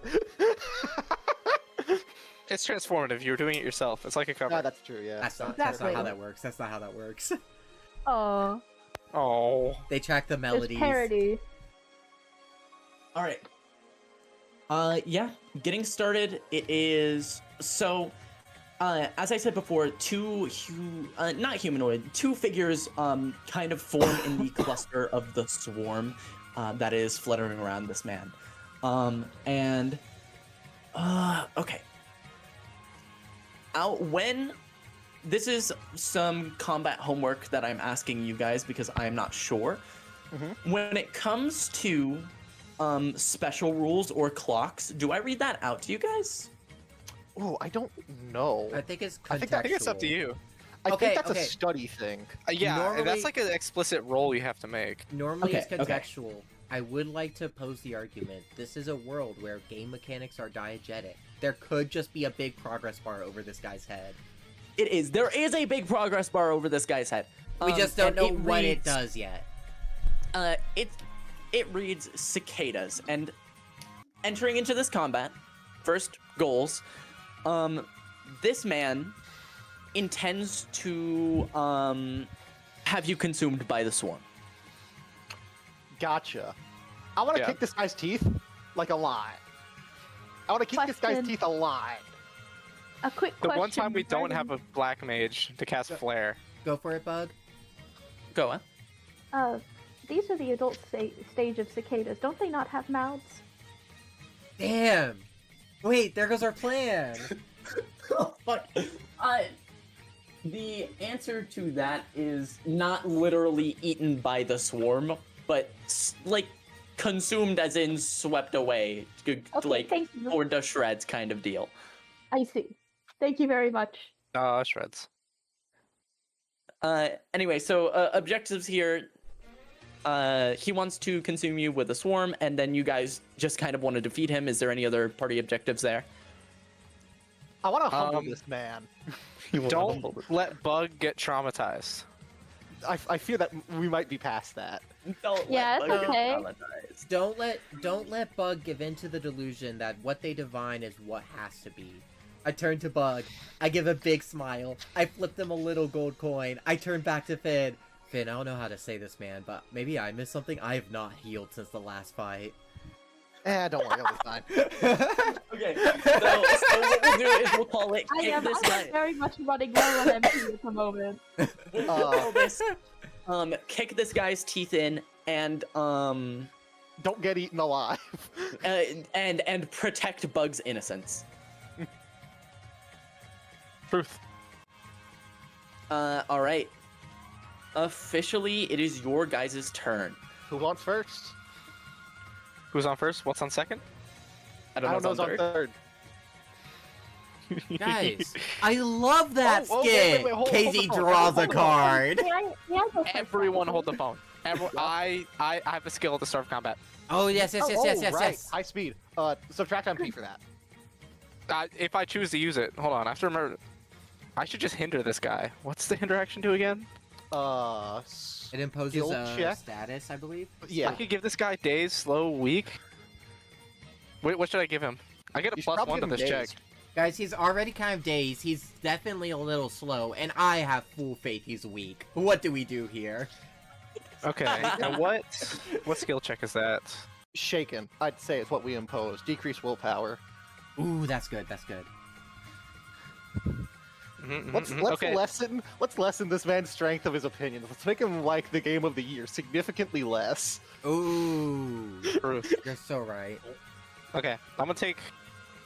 It's transformative. You're doing it yourself. It's like a cover. Yeah, that's true. Yeah. That's not Exactly. how that works. That's not how that works. Oh, Oh. They track the it's melodies. parody. All right. Yeah, getting started. It is so. As I said before, two figures kind of form in the cluster of the swarm that is fluttering around this man. Okay. When this is some combat homework that I'm asking you guys because I'm not sure. Mm-hmm. When it comes to special rules or clocks, do I read that out to you guys? Oh, I don't know. I think it's contextual. I think it's up to you. I Okay, think that's okay. a study thing. Yeah, Normally- that's like an explicit role you have to make. Normally it's Okay, okay. contextual. I would like to pose the argument. This is a world where game mechanics are diegetic. There could just be a big progress bar over this guy's head. It is. There is a big progress bar over this guy's head. We just don't and know what it reads- does yet. It reads cicadas, and entering into this combat, first goals, this man intends to have you consumed by the swarm. Gotcha. I want to Yeah. kick this guy's teeth like a lot. I want to kick this guy's Question. teeth a lot. A quick The question. one time we don't regarding- have a black mage to cast flare. Go for it, Bug. Go on. These are the adult stage of cicadas. Don't they not have mouths? Damn! Wait, there goes our plan! Oh, fuck. The answer to that is not literally eaten by the swarm, but like consumed as in swept away, like thank you. torn to shreds kind of deal. I see. Thank you very much. Shreds. Anyway, so objectives here. He wants to consume you with a swarm, and then you guys just kind of want to defeat him. Is there any other party objectives there? I want to humble this man. Don't let Bug get traumatized. I fear that we might be past that. Don't Yeah, let it's Bug okay. get traumatized. Don't let Bug give into the delusion that what they divine is what has to be. I turn to Bug. I give a big smile. I flip them a little gold coin. I turn back to Finn. Finn, I don't know how to say this, man, but maybe I missed something. I have not healed since the last fight. Don't worry, I'll be fine. Okay, so what we'll do is we'll call it I kick am this guy. very much running low on MP at the moment. We'll call this kick this guy's teeth in and Don't get eaten alive. and protect Bug's innocence. Truth. All right. Officially, it is your guys' turn. Who wants first? Who's on first? What's on second? I don't know who's who's on third. Guys, I love that Oh, skin! wait, hold KZ the phone, draws hold a the phone. card! May I go first? Everyone hold the phone. I have a skill at the start of combat. Oh, yes, yes, yes, yes, yes, right. yes. High speed. Subtract MP for that. If I choose to use it, hold on. I have to remember. I should just hinder this guy. What's the hinder action do again? It imposes Skill a check? status, I believe. Yeah. I could give this guy days, slow, weak. Wait, what should I give him? I get a You should plus probably 1 to give him this days. check. Guys, he's already kind of dazed. He's definitely a little slow, and I have full faith he's weak. What do we do here? Okay. And what skill check is that? Shaken, I'd say, is what we impose. Decrease willpower. Ooh, that's good, that's good. Let's okay. lessen this man's strength of his opinions. Let's make him like the game of the year significantly less. Ooh, Truth. you're so right. Okay, I'm gonna take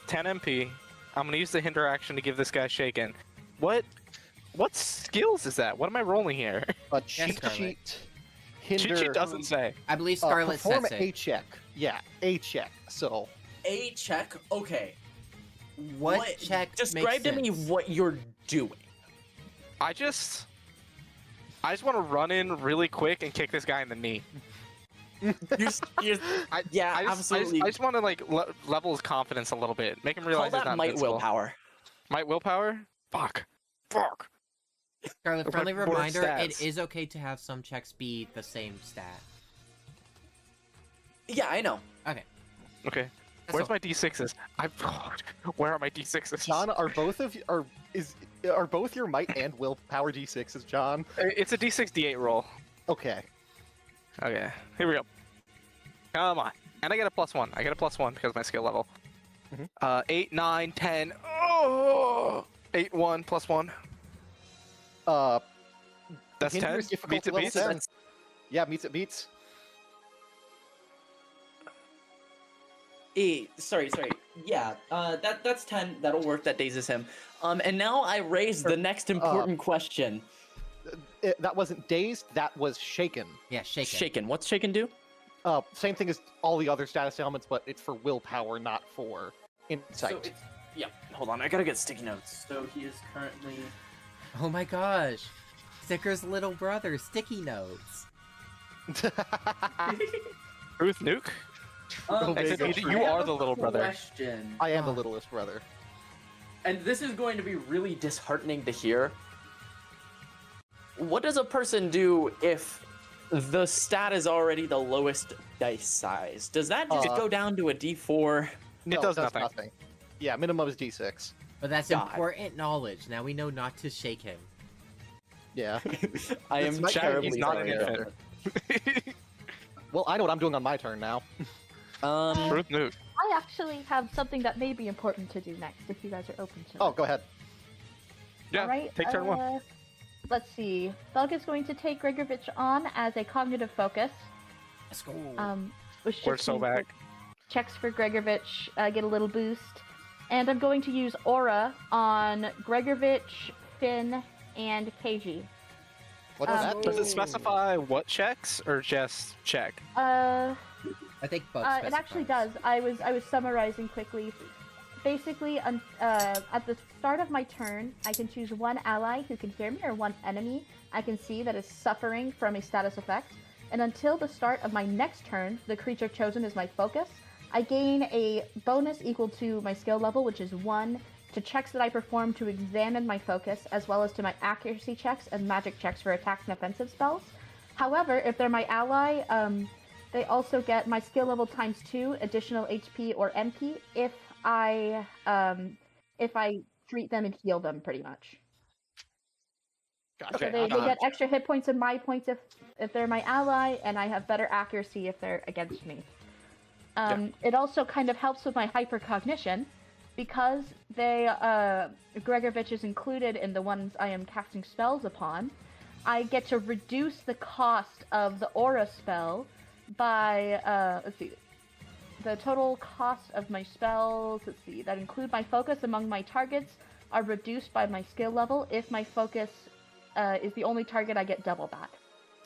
10 MP. I'm gonna use the hinder action to give this guy shaken. What skills is that? What am I rolling here? A cheat Scarlet. sheet. Cheat Hinder. sheet doesn't say. I believe Scarlet perform says a it. check. Yeah, a check. So A check. Okay. What check Describe makes to me sense? what you're doing. I just want to run in really quick and kick this guy in the knee. Yeah, absolutely. I just want to like level his confidence a little bit, make him realize Call he's that not might invincible. willpower. Might willpower? Fuck. Scarlet, friendly More reminder, it stats. is okay to have some checks be the same stat. Yeah, I know. Okay. That's Where's all. my d6s? Where are my d6s? John, are both of you are both your might and willpower d6s, John? It's a d6 d8 roll. Okay. Okay, here we go. Come on. And I get a +1. I get a +1 because of my skill level. 8, 9, 10. Oh! 8, 1, +1. That's 10. Hinder's Beats difficulty it level beats. 10. Yeah, meets it beats. Sorry. Yeah, that's 10. That'll work. That dazes him. And now I raise the next important question. That wasn't dazed, that was shaken. Yeah, shaken. Shaken. What's shaken do? Same thing as all the other status elements, but it's for willpower, not for insight. So it's, yeah, hold on. I gotta get sticky notes. So he is currently... Oh my gosh. Sticker's little brother, sticky notes. Truth Nuke? Exceede, so you I are have the a little brother. Question. I am the littlest brother. And this is going to be really disheartening to hear. What does a person do if the stat is already the lowest dice size? Does that just go down to a D4? No, It does nothing. Yeah, minimum is d6. But that's God. important knowledge. Now we know not to shake him. Yeah. I am That's terribly he's not sorry an about infant. Well, I know what I'm doing on my turn now. that. Truth Nuke. I actually have something that may be important to do next, if you guys are open to Oh, it. go ahead. Yeah, Alright, take turn 1. Let's see. Thug is going to take Gregovich on as a cognitive focus. Let's go. Which We're just so means back. that checks for Gregovich get a little boost. And I'm going to use Aura on Gregovich, Finn, and KG. What does that Does do? it specify what checks or just check? I think Bugs It actually does. I was summarizing quickly. Basically, at the start of my turn, I can choose one ally who can hear me or one enemy I can see that is suffering from a status effect. And until the start of my next turn, the creature chosen is my focus. I gain a bonus equal to my skill level, which is 1, to checks that I perform to examine my focus, as well as to my accuracy checks and magic checks for attacks and offensive spells. However, if they're my ally, they also get my skill level times 2 additional HP or MP if I treat them and heal them, pretty much. Gotcha. So they get extra hit points and my points if they're my ally, and I have better accuracy if they're against me. It also kind of helps with my hypercognition, because Gregovich is included in the ones I am casting spells upon. I get to reduce the cost of the aura spell by, let's see, the total cost of my spells, that include my focus among my targets, are reduced by my skill level. If my focus is the only target, I get double that.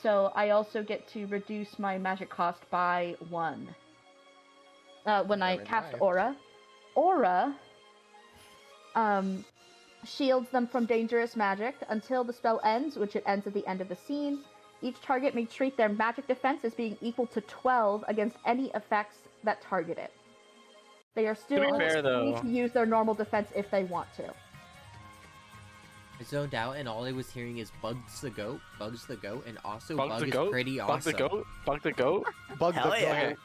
So I also get to reduce my magic cost by 1. When I Very cast nice. Aura. Aura shields them from dangerous magic until the spell ends, which it ends at the end of the scene. Each target may treat their magic defense as being equal to 12 against any effects that target it. They are still fair, free though- to use their normal defense if they want to. I zoned out and all I was hearing is Bugs the goat, and also Bug Bug the is goat? pretty Bug awesome. the goat? Bug the goat? Bug Hell the yeah. goat.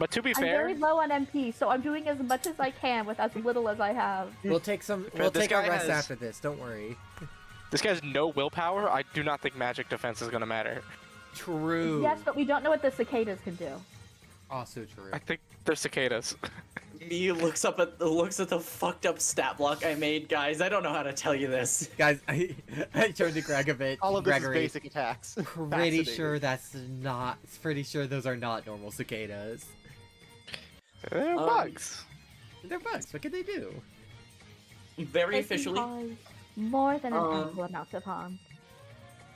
But to be I'm fair, very low on MP, so I'm doing as much as I can with as little as I have. We'll take some. This We'll take a guy rest has- after this. Don't worry. this guy has no willpower. I do not think magic defense is going to matter. True. Yes, but we don't know what the cicadas can do. Also true. I think they're cicadas. Me looks at the fucked up stat block I made, guys. I don't know how to tell you this. Guys, I turned to Gregovich. All of this Gregory. is basic attacks. Pretty Fascinating. sure that's not. Pretty sure those are not normal cicadas. They're bugs. They're bugs. What can they do? Very They can officially, cause more than an Um, ample amount of harm.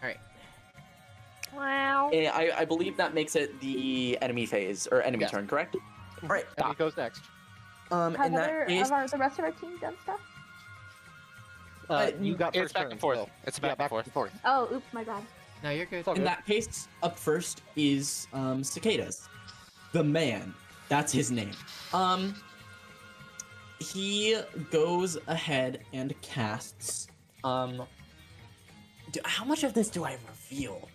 All right. Wow. I believe that makes it the enemy phase or enemy Yes. turn, correct? Right. And it goes next. Have In that case, the rest of our team done stuff? You got It's first back turn, and forth. so- It's yeah, back and forth. Oh, oops, my bad. No, you're good. It's all In good. that case, up first is Cicadas. The man. That's his name. He goes ahead and casts. How much of this do I reveal?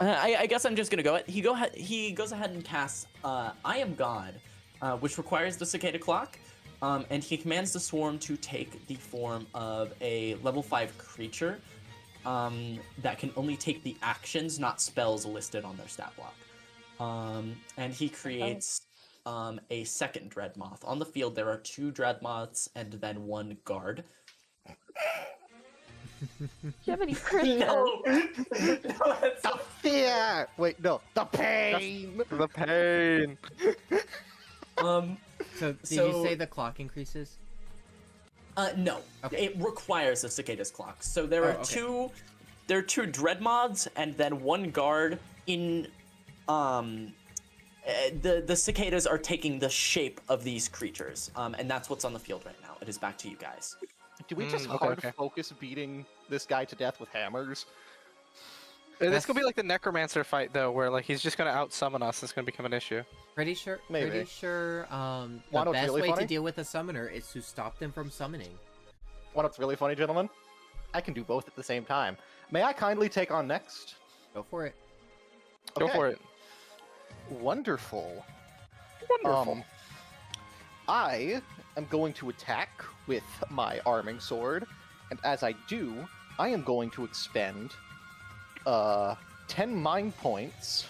I guess I'm just gonna go. He goes ahead and casts I Am God, which requires the cicada clock, and he commands the swarm to take the form of a level 5 creature that can only take the actions, not spells, listed on their stat block. And he creates a second Dreadmoth. On the field, there are 2 Dreadmoths and then 1 guard. Do you have any crystals? No! The fear! Wait, no. The pain! The pain. So, did you say the clock increases? No. Okay. It requires a Cicada's clock. So there are okay. there are 2 Dreadmoths and then 1 guard in the cicadas are taking the shape of these creatures. And that's what's on the field right now. It is back to you guys. Do we just hard focus beating this guy to death with hammers? This could be like the Necromancer fight, though, where like he's just gonna out-summon us. It's gonna become an issue. Pretty sure. Maybe. Pretty sure. The Wanna know what's best really way funny? to deal with a summoner is to stop them from summoning. What's what's really funny, gentlemen? I can do both at the same time. May I kindly take on next? Go for it. Go for it. Wonderful. Wonderful. I am going to attack with my arming sword, and as I do, I am going to expend 10 mind points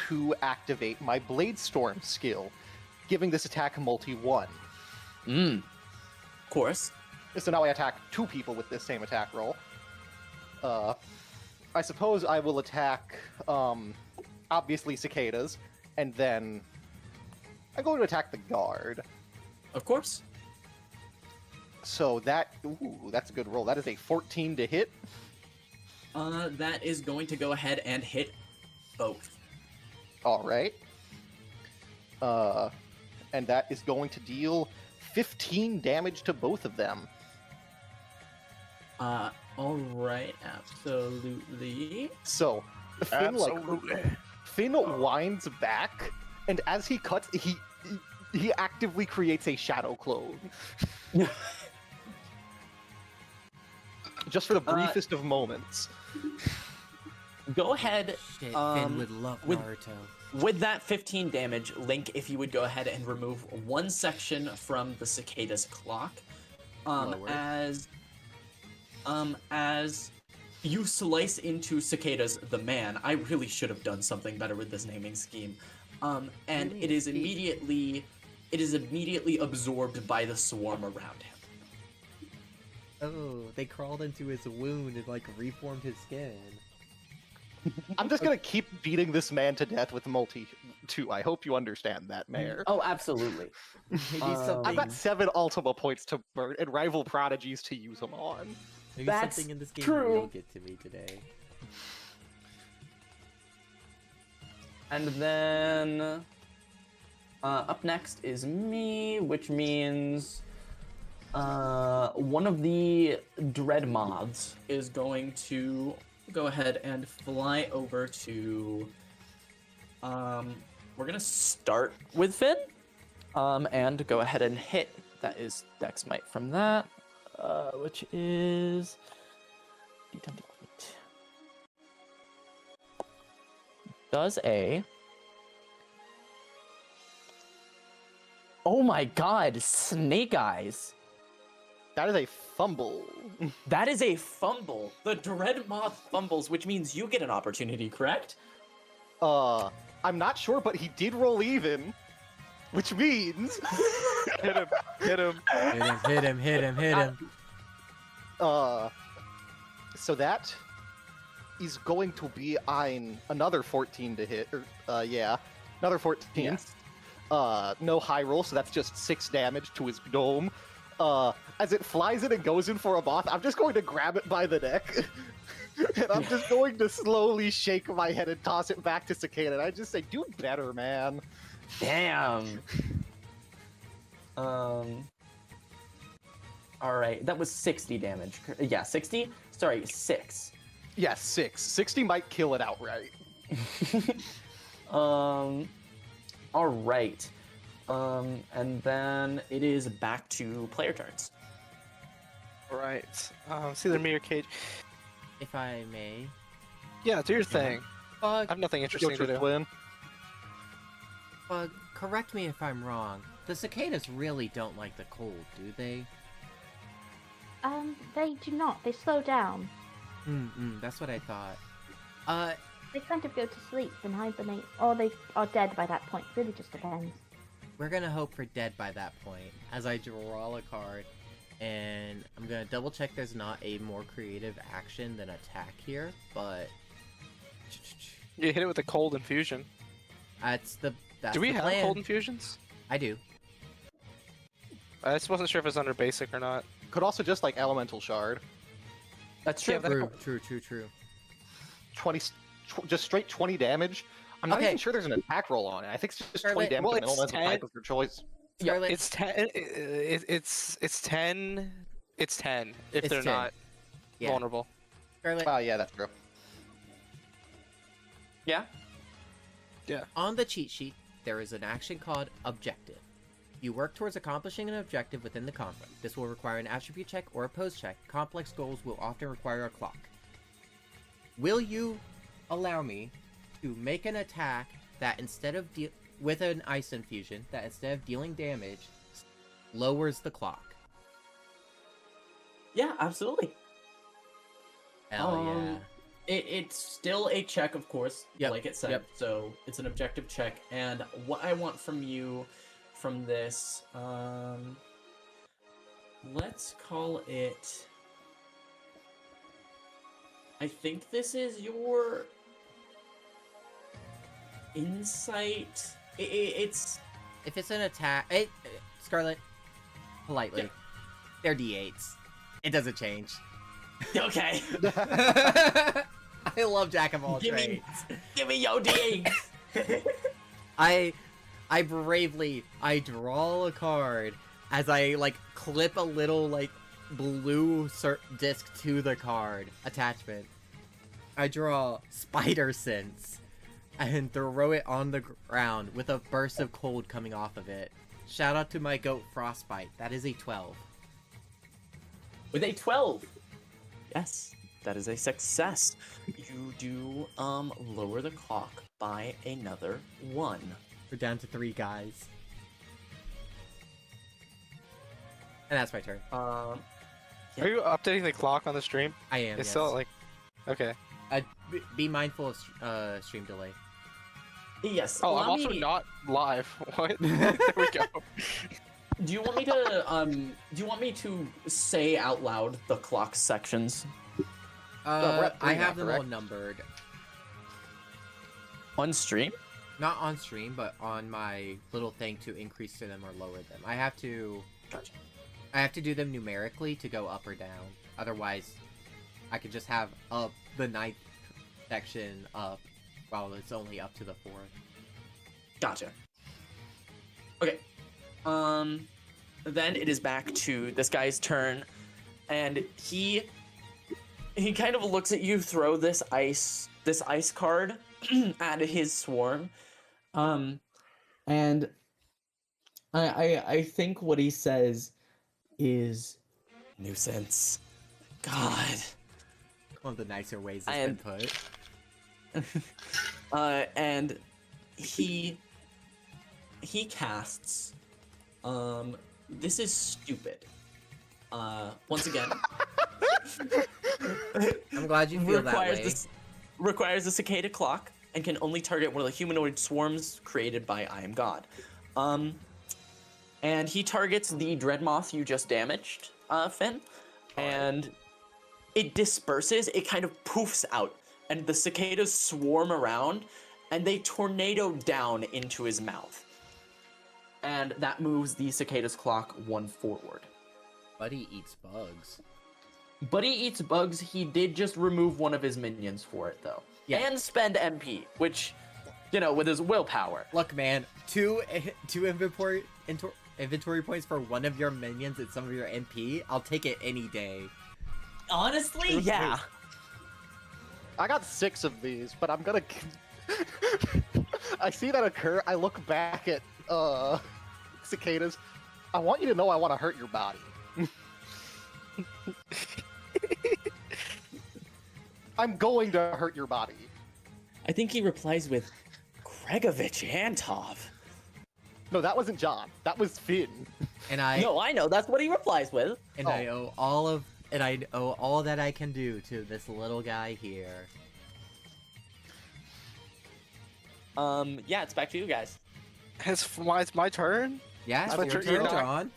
to activate my Blade Storm skill, giving this attack multi-1. Of course. So now I attack 2 people with this same attack roll. I suppose I will attack, obviously cicadas, and then I'm going to attack the guard. Of course. So that, ooh, that's a good roll. That is a 14 to hit. That is going to go ahead and hit both. All right. And that is going to deal 15 damage to both of them. All right, absolutely. So Finn Finn winds back, and as he cuts, he actively creates a shadow clone. Just for the briefest of moments. Go ahead. Shit, Finn would love Naruto. With that 15 damage, Link, if you would go ahead and remove 1 section from the cicada's clock, as you slice into Cicadas the man. I really should have done something better with this naming scheme. And it is immediately absorbed by the swarm around him. Oh, they crawled into his wound and like reformed his skin. I'm just gonna keep beating this man to death with multi-2. I hope you understand that, Mayor. Oh, absolutely. Maybe something. I've got 7 Ultima points to burn and rival prodigies to use them on. Maybe That's something in this game true. will get to me today. And then up next is me, which means one of the dread moths is going to go ahead and fly over to we're gonna start with Finn and go ahead and hit. That is Dex Might from that, which is D10 D8. Does a oh my god, Snake Eyes. That is a fumble. That is a fumble. The Dread Moth fumbles, which means you get an opportunity, correct? I'm not sure, but he did roll even, which means hit him. Hit him. So that is going to be another 14 to hit. Yeah, another 14. Yes. No high roll, so that's just 6 damage to his dome. As it flies in and goes in for a moth, I'm just going to grab it by the neck. And I'm just going to slowly shake my head and toss it back to Cicada. And I just say, do better, man. Damn. All right, that was 60 damage. Yeah, 60. Sorry, 6. Yes, 6. 60 might kill it outright. All right. And then it is back to player turns. Right. It's either me or Cage. If I may. Yeah, do your thing. I have nothing interesting to do. Twin. Correct me if I'm wrong. The cicadas really don't like the cold, do they? They do not. They slow down. That's what I thought. They kind of go to sleep and hibernate, or they are dead by that point. Really just depends. We're gonna hope for dead by that point, as I draw a card, and I'm gonna double check there's not a more creative action than attack here, but... You hit it with a cold infusion. That's Do the we have plan. cold infusions? I do. I just wasn't sure if it's under basic or not. Could also just like elemental shard. That's true. Yeah, True. 20, just straight 20 damage. I'm not Okay. even sure there's an attack roll on it. I think it's just 20 Scarlet- damage well, with an it's elemental 10. type of your choice. Yeah, Scarlet, It's 10. It's 10. It's 10 if It's they're 10. not yeah. vulnerable. Scarlet, Yeah, that's true. Yeah. on the cheat sheet, there is an action called Objective. You work towards accomplishing an objective within the conflict. This will require an attribute check or a pose check. Complex goals will often require a clock. Will you allow me to make an attack that instead of with an ice infusion, that instead of dealing damage, lowers the clock? Yeah, absolutely. Hell yeah. It's still a check, of course, Yep, like it said. yep. So it's an objective check, and what I want from you, from this, let's call it. I think this is your insight. It's If it's an attack, Scarlet, politely, Yeah. they're d8s. It doesn't change. okay. I love Jack of all Give me- trades. Give me your D8. I bravely draw a card as I like clip a little like blue disc to the card attachment. I draw Spider Sense and throw it on the ground with a burst of cold coming off of it. Shout out to my goat Frostbite. That is a 12. With a 12. Yes, that is a success. You do lower the clock by another 1. We're down to 3 guys. And that's my turn. Are you updating the clock on the stream? I am. It's yes. still like. Okay. Be mindful of stream delay. Yes. Oh, I'm allow also me- not live. What? There we go. Do you want me to do you want me to say out loud the clock sections we're at 3 I now, have them all correct? numbered. on stream? Not on stream, but on my little thing to increase to them or lower them. I have to do them numerically to go up or down. Otherwise, I could just have the 9th section up while it's only up to the 4th. Gotcha. Okay. Then it is back to this guy's turn, and he kind of looks at you throw this ice card at his swarm, and I think what he says is nuisance. God. One of the nicer ways it's been put. And he casts. This is stupid. Once again, I'm glad you feel that way. requires a cicada clock and can only target one of the humanoid swarms created by I Am God. And he targets the Dreadmoth you just damaged, Finn, and it disperses. It kind of poofs out, and the cicadas swarm around, and they tornado down into his mouth. And that moves the cicada's clock 1 forward. Buddy eats bugs. But he eats bugs. He did just remove one of his minions for it, though. Yeah. And spend MP, which, with his willpower. Look, man, two inventory points for one of your minions and some of your MP, I'll take it any day. Honestly, yeah. I got 6 of these, but I'm gonna. I see that occur. I look back at cicadas. I want you to know I want to hurt your body. I'm going to hurt your body. I think he replies with Gregovich Antov. No, that wasn't John. That was Finn. And I No, I know. That's what he replies with. and I owe all that I can do to this little guy here. Yeah, it's back to you guys. It's my turn? Yeah, That's it's what your you're turn, not- John.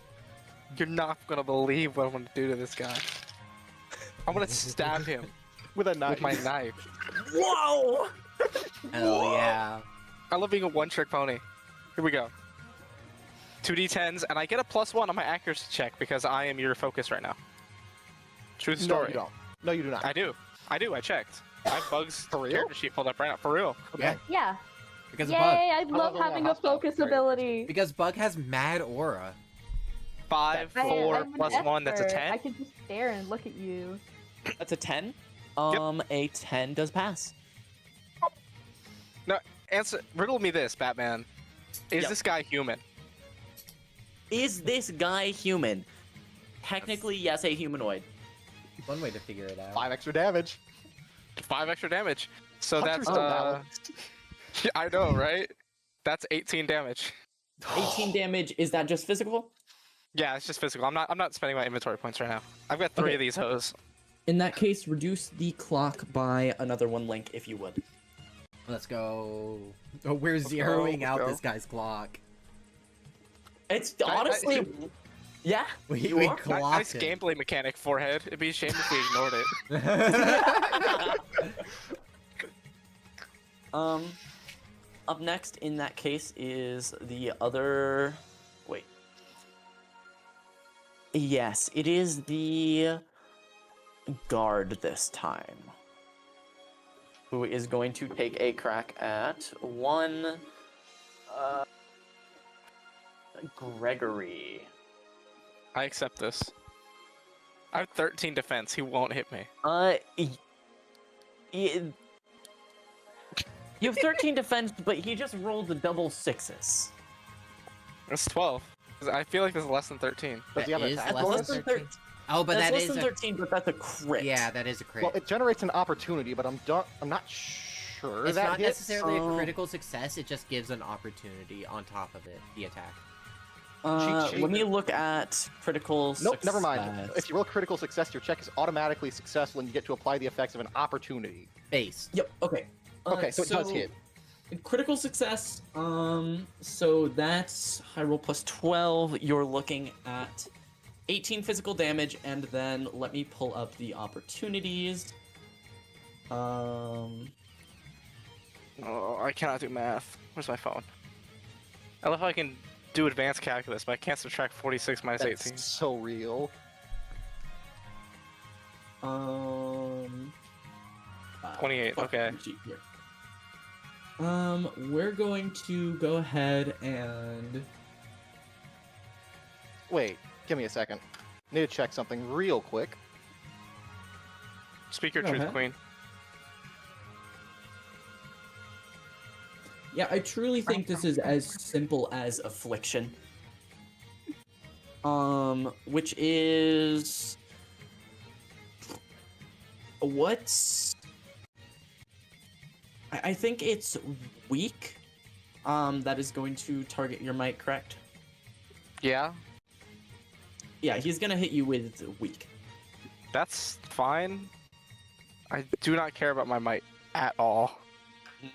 You're not gonna believe what I'm gonna do to this guy. I'm gonna stab him With a knife. with my knife. Whoa! Oh yeah. I love being a one-trick pony. Here we go. 2d10s, and I get a +1 on my accuracy check because I am your focus right now. True No, story. you don't. No, you do not. I do. I checked. I have Bug's For real? character sheet pulled up right now. For real. Okay. Yeah. Because Yay! Bug. I love level having one a hostile, focus right. ability. Because Bug has mad aura. 5, I- 4, I'm an +1, that's a expert. 10. I can just stare and look at you. That's a 10. A 10 does pass. Riddle me this, Batman. Is Yep. this guy human? Is this guy human? Technically, yes, a humanoid. One way to figure it out. 5 extra damage. 5 extra damage. So Hunter's that's unbalanced. I know, right? That's 18 damage. 18 damage. Is that just physical? Yeah, it's just physical. I'm not spending my inventory points right now. I've got 3 Okay. of these hoes. In that case, reduce the clock by another 1 link, if you would. Let's go. Oh, we're go, zeroing let's out go. this guy's clock. It's I- honestly, yeah. We You we are? clocked Nice it. gameplay mechanic, forehead. It'd be a shame if we ignored it. Up next in that case is the other. Wait. Yes, it is the guard this time, who is going to take a crack at one. Gregory. I accept this. I have 13 defense. He won't hit me. You have 13 defense, but he just rolled the double 6s. That's 12. 'Cause I feel like this is less than 13. Does he have an That is attack less bonus? than than 13. Oh, but That's that less is than a... 13, but that's a crit. Yeah, that is a crit. Well, it generates an opportunity, but I'm not sure It's that not hits. necessarily Oh. a critical success, it just gives an opportunity on top of it, the attack. Let sheet. me look at critical Nope, never mind. success. If you roll critical success, your check is automatically successful and you get to apply the effects of an opportunity. Base. Yep, okay. Okay, so it does hit. Critical success, so that's high roll plus 12. You're looking at 18 physical damage, and then let me pull up the opportunities. Oh, I cannot do math. Where's my phone? I love how I can do advanced calculus, but I can't subtract 46 minus That's 18. so real. Uh, 28, fuck, okay. sheet here. We're going to go ahead and Wait, give me a second. Need to check something real quick. Speak your Go truth, ahead. Queen. yeah, I truly think this is as simple as affliction. Which is what's I think it's weak. That is going to target your might, correct? Yeah, Yeah, he's gonna hit you with weak. that's fine. I do not care about my might at all.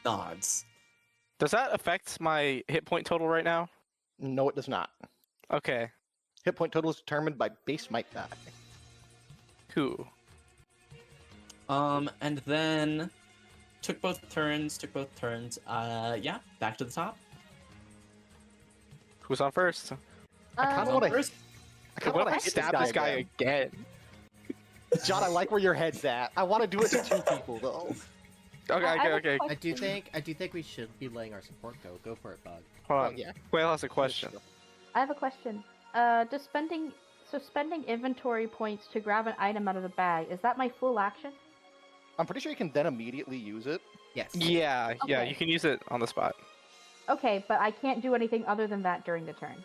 Nods. Does that affect my hit point total right now? No, it does not. Okay, Hit point total is determined by base might die. cool. And then took both turns. Yeah, back to the top. Who's on first? I kind of Um, want to. First, I kind of What want if to I hit stab this guy again. again? John, I like where your head's at. I want to do it to 2 people though. Okay, I have a okay. I do question. think we should be letting our support go. Go for it, Bug. Hold Oh, on. yeah. Quail has a question. I have a question. Does spending inventory points to grab an item out of the bag, is that my full action? I'm pretty sure you can then immediately use it. Yes. Yeah, Okay. you can use it on the spot. Okay, but I can't do anything other than that during the turn.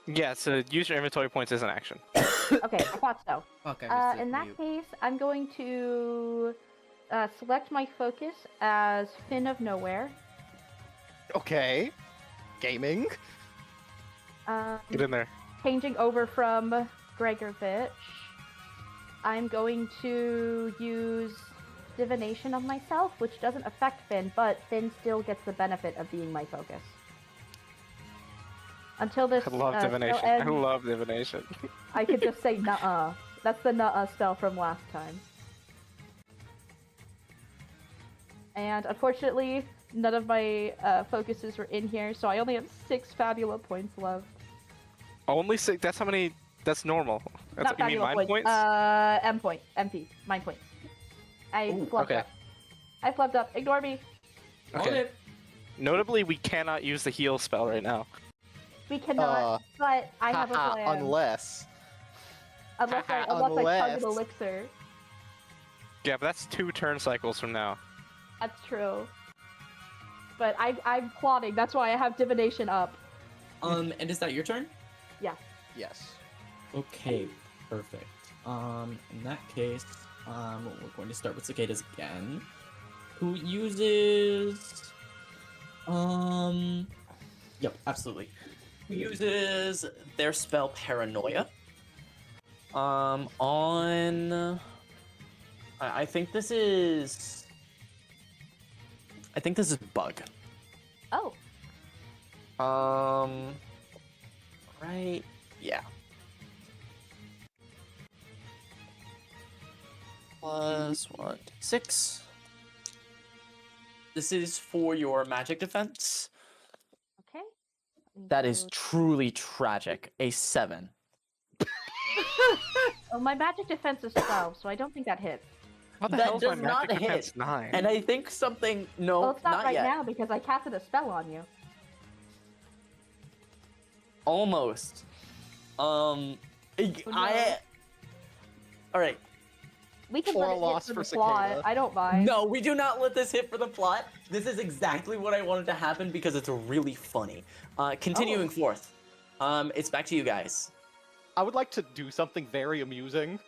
Yeah, so use your inventory points as an action. Okay, I thought so. Fuck, I missed In it. that Mute. case, I'm going to select my focus as Fin of Nowhere. Okay. Gaming. Get in there. Changing over from Gregorovich, I'm going to use Divination on myself, which doesn't affect Finn, but Finn still gets the benefit of being my focus. Until this I love spell divination. I ends, love divination. I could just say nuh-uh. That's the nuh-uh spell from last time. And unfortunately, none of my focuses were in here, so I only have 6 Fabula points left. Only 6. That's how many. That's normal. That's, Not you mean Fabula mind points. points? MP, mind points. I Ooh, flubbed okay. up. I flubbed up. Ignore me. Okay. Notably, we cannot use the heal spell right now. We cannot, but I have a Haha, plan. unless. Unless I chug unless- an elixir. Yeah, but that's 2 turn cycles from now. That's true. But I'm plotting. That's why I have divination up. And is that your turn? Yes. Okay, perfect. In that case, we're going to start with cicadas again, who uses, yep, absolutely. Who uses their spell Paranoia. On, I think this is Bug. Oh, Right, yeah. Plus 1, 6. This is for your magic defense. okay. That is truly tragic. A 7. Oh, my magic defense is 12, so I don't think that hits. What the That hell is my does not magic hit. defense 9? And I think something. No, Well, it's not right yet. now because I casted a spell on you. Almost. I. All right. We can Or let a it loss hit for the for plot. Cicada. I don't mind. No, we do not let this hit for the plot. This is exactly what I wanted to happen because it's really funny. Continuing forth. It's back to you guys. I would like to do something very amusing.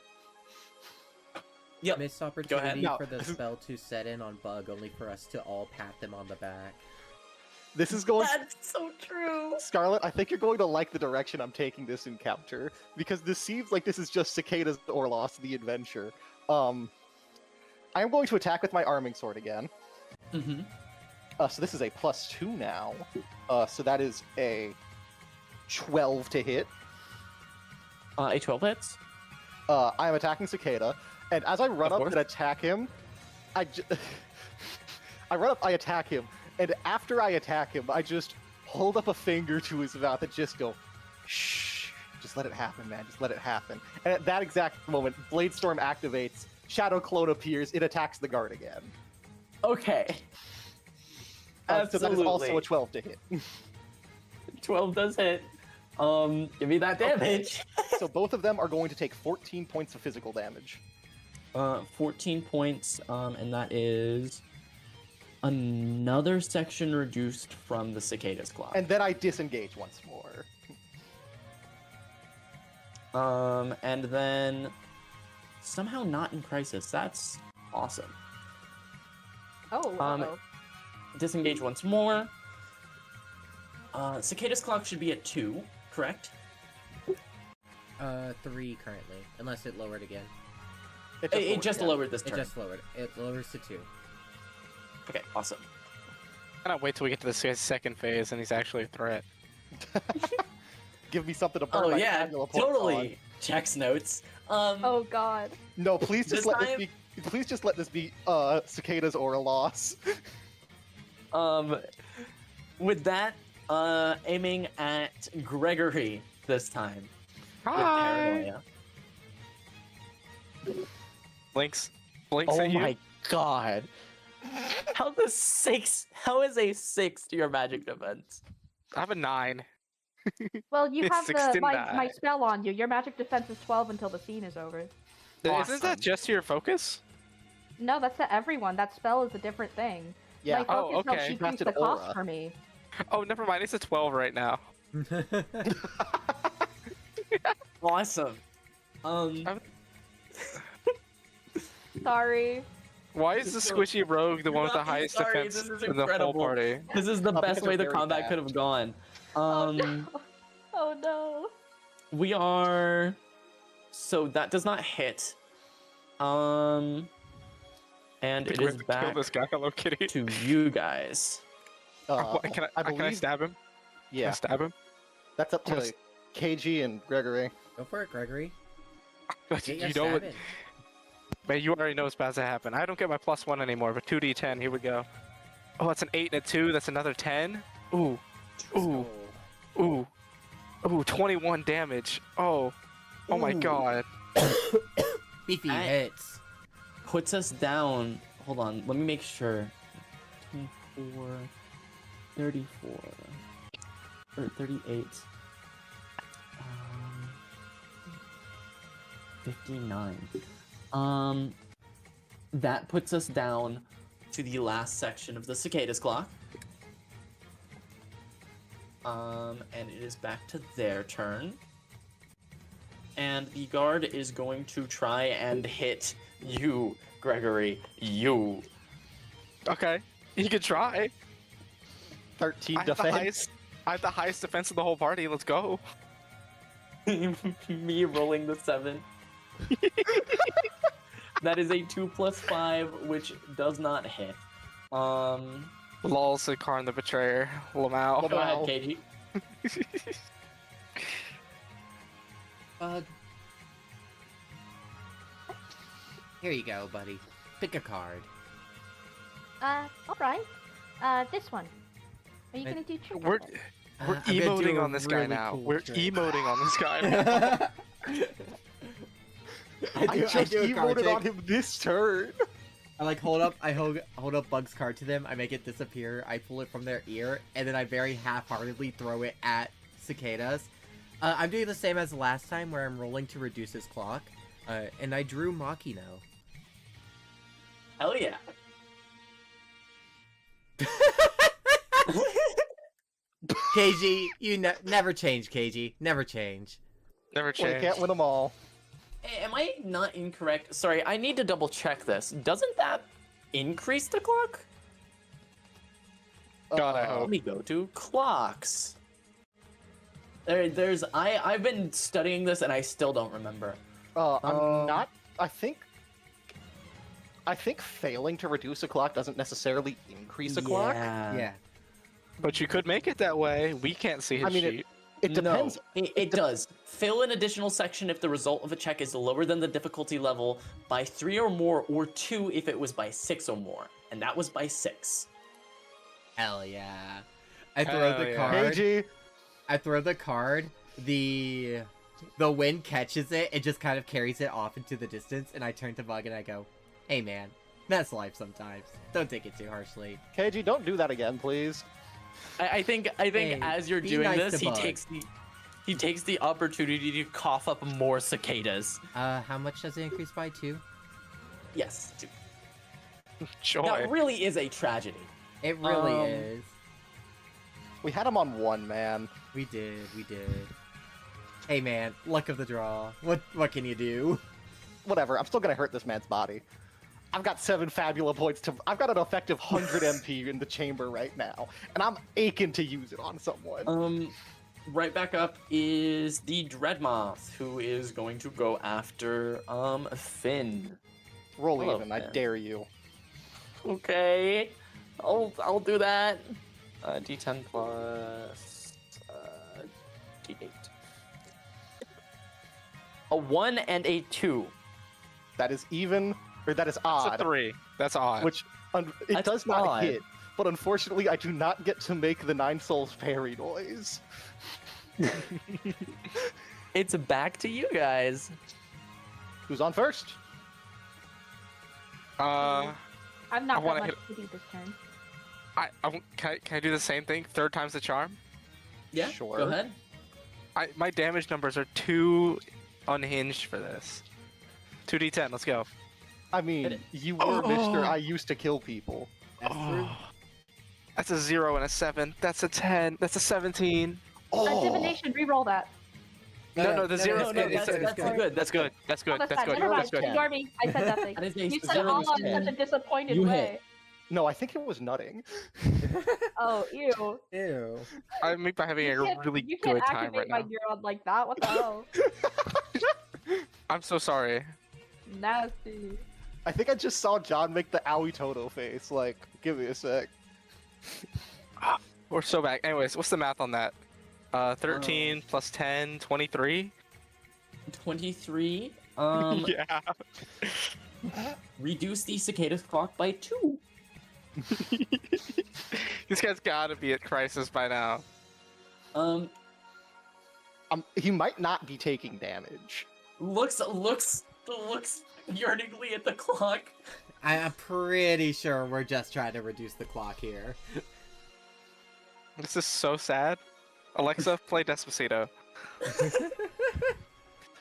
Yep. Missed ahead. opportunity No. for the spell to set in on Bug, only for us to all pat them on the back. This is going. That's so true. Scarlet, I think you're going to like the direction I'm taking this encounter, because this seems like this is just Cicadas or Lost the Adventure. I am going to attack with my arming sword again. Mm-hmm. So this is a +2 now. So that is a 12 to hit. A 12 hits. I am attacking Cicada, and as I run Of up course. and attack him, I run up, I attack him, and after I attack him, I just hold up a finger to his mouth and just go, shh, just let it happen, man, just let it happen. And at that exact moment, Blade Storm activates, Shadow Clone appears, it attacks the guard again. Okay. So that is also Absolutely. a 12 to hit. 12 does hit. Give me that damage. So both of them are going to take 14 points of physical damage. 14 points, and that is another section reduced from the cicadas clock. And then I disengage once more. And then somehow not in crisis. That's awesome. Oh, uh-oh. Disengage once more. Cicadas clock should be at 2, correct? 3 currently, unless it lowered again. It just lowered this It turn. just lowered. It lowers to 2. Okay, awesome. I cannot wait till we get to the second phase and he's actually a threat. Give me something to burn Oh my yeah, fabula points totally. on. Checks notes. Oh god. No, please just This let time- this be. Please just let this be Cicadas or a loss. With that, aiming at Gregory this time. With Hi! paranoia. Blinks Oh at you. my god. How is a 6 to your magic defense? I have a 9. Well, you have my 69. spell on you. Your magic defense is 12 until the scene is over. Isn't Awesome. that just your focus? No, that's to everyone. That spell is a different thing. Yeah. My focus helps okay. decrease Casted the cost aura. for me. Oh, never mind. It's a 12 right now. Awesome. Sorry. Why is the squishy rogue the one with the Nothing, highest sorry, defense this is in the whole incredible. party? This is the Oh, best because way they're the very combat fast. could have gone. Oh no. Oh no. We are. So that does not hit. And it We is have to kill back this guy, Hello Kitty. to you guys. Can I believe. stab him? Can I Yeah, stab him? that's up to Yes. KG and Gregory. Go for it, Gregory. Get your You know what? stab in. Man, you already know what's about to happen. I don't get my +1 anymore, but 2d10. Here we go. Oh, that's an 8 and a 2. That's another 10. Ooh, ooh, ooh, ooh. 21 damage. Oh, oh my Ooh. god. Beefy I- hits. Puts us down. Hold on, let me make sure. 24, 34, or 38. 59. That puts us down to the last section of the cicadas clock. And it is back to their turn. And the guard is going to try and hit you, Gregory. You. Okay, you can try. 13 I have, the defense. highest, I have the highest defense of the whole party. Let's go. Me rolling the 7. That is a 2 + 5, which does not hit. Lol, said Karn the Betrayer. Lamau. Go ahead, Wow. KG. Here you go, buddy. Pick a card. Alright. This one. Are you I- gonna do trick? We're I'm gonna do emoting a on this guy really now. cool We're trick. emoting on this guy now. I just do a card emoted trick. on him this turn. I like hold up Bug's card to them, I make it disappear, I pull it from their ear, and then I very half-heartedly throw it at cicadas. I'm doing the same as last time where I'm rolling to reduce his clock. And I drew Makino. Hell yeah. KG, you never change, KG. Never change. Never Well, you change. can't win them all. Am I not incorrect? Sorry, I need to double check this. Doesn't that increase the clock? God, I Uh, hope. Let me go to clocks. I've been studying this and I still don't remember. I'm not. I think failing to reduce a clock doesn't necessarily increase a clock. Yeah. But you could make it that way. We can't see his I mean, sheet. It depends. No, it does. Fill an additional section if the result of a check is lower than the difficulty level by 3 or more, or 2 if it was by 6 or more. And that was by 6. Hell yeah. I throw Hell the yeah. card. KG, I throw the card. The wind catches it and just kind of carries it off into the distance. And I turn to Bug and I go, "Hey man, that's life sometimes. Don't take it too harshly." KG, don't do that again, please. I think Hey, as you're be doing nice this, to Bug. he takes the opportunity to cough up more cicadas. How much does it increase by? 2? Yes. Joy. That really is a tragedy. It really Um, is. We had him on 1, man. We did. Hey man, luck of the draw. What can you do? Whatever. I'm still gonna hurt this man's body. I've got 7 fabula points to. I've got an effective 100 MP in the chamber right now, and I'm aching to use it on someone. Right back up is the Dreadmoth, who is going to go after Finn. Roll hello, even. I man. dare you. Okay, I'll do that. D10 plus D8. A 1 and a 2. That is even, or that is That's odd. a 3. That's odd. Which it That's does not odd. hit. But unfortunately, I do not get to make the 9 souls fairy noise. It's back to you guys. Who's on first? I'm I not wanna that much hit- to do this turn. can I do the same thing? 3rd time's the charm? Yeah, Sure. go ahead. My damage numbers are too unhinged for this. 2d10, let's go. I mean, you were Mr. I used to kill people. That's true. That's a 0 and a 7. That's a 10. That's a 17. Divination, re-roll that. No, the 0 no, is no, good. that's good. That's good. That's good. Oh, That's fine. good. Never mind. That's good. Ignore me. I said nothing. That is a You said zero all in ten. such a disappointed You hit. way. No, I think it was nutting. Oh, ew. Ew. I make by having a really You can't good time activate right my now. neuron like that. What the hell? I'm so sorry. Nasty. I think I just saw John make the owie Toto face. Like, give me a sec. We're so back. Anyways, what's the math on that? 13 plus 10, 23? 23. Yeah. Reduce the cicadas clock by 2. This guy's gotta be at crisis by now. He might not be taking damage. Looks yearningly at the clock. I'm pretty sure we're just trying to reduce the clock here. This is so sad. Alexa, play Despacito.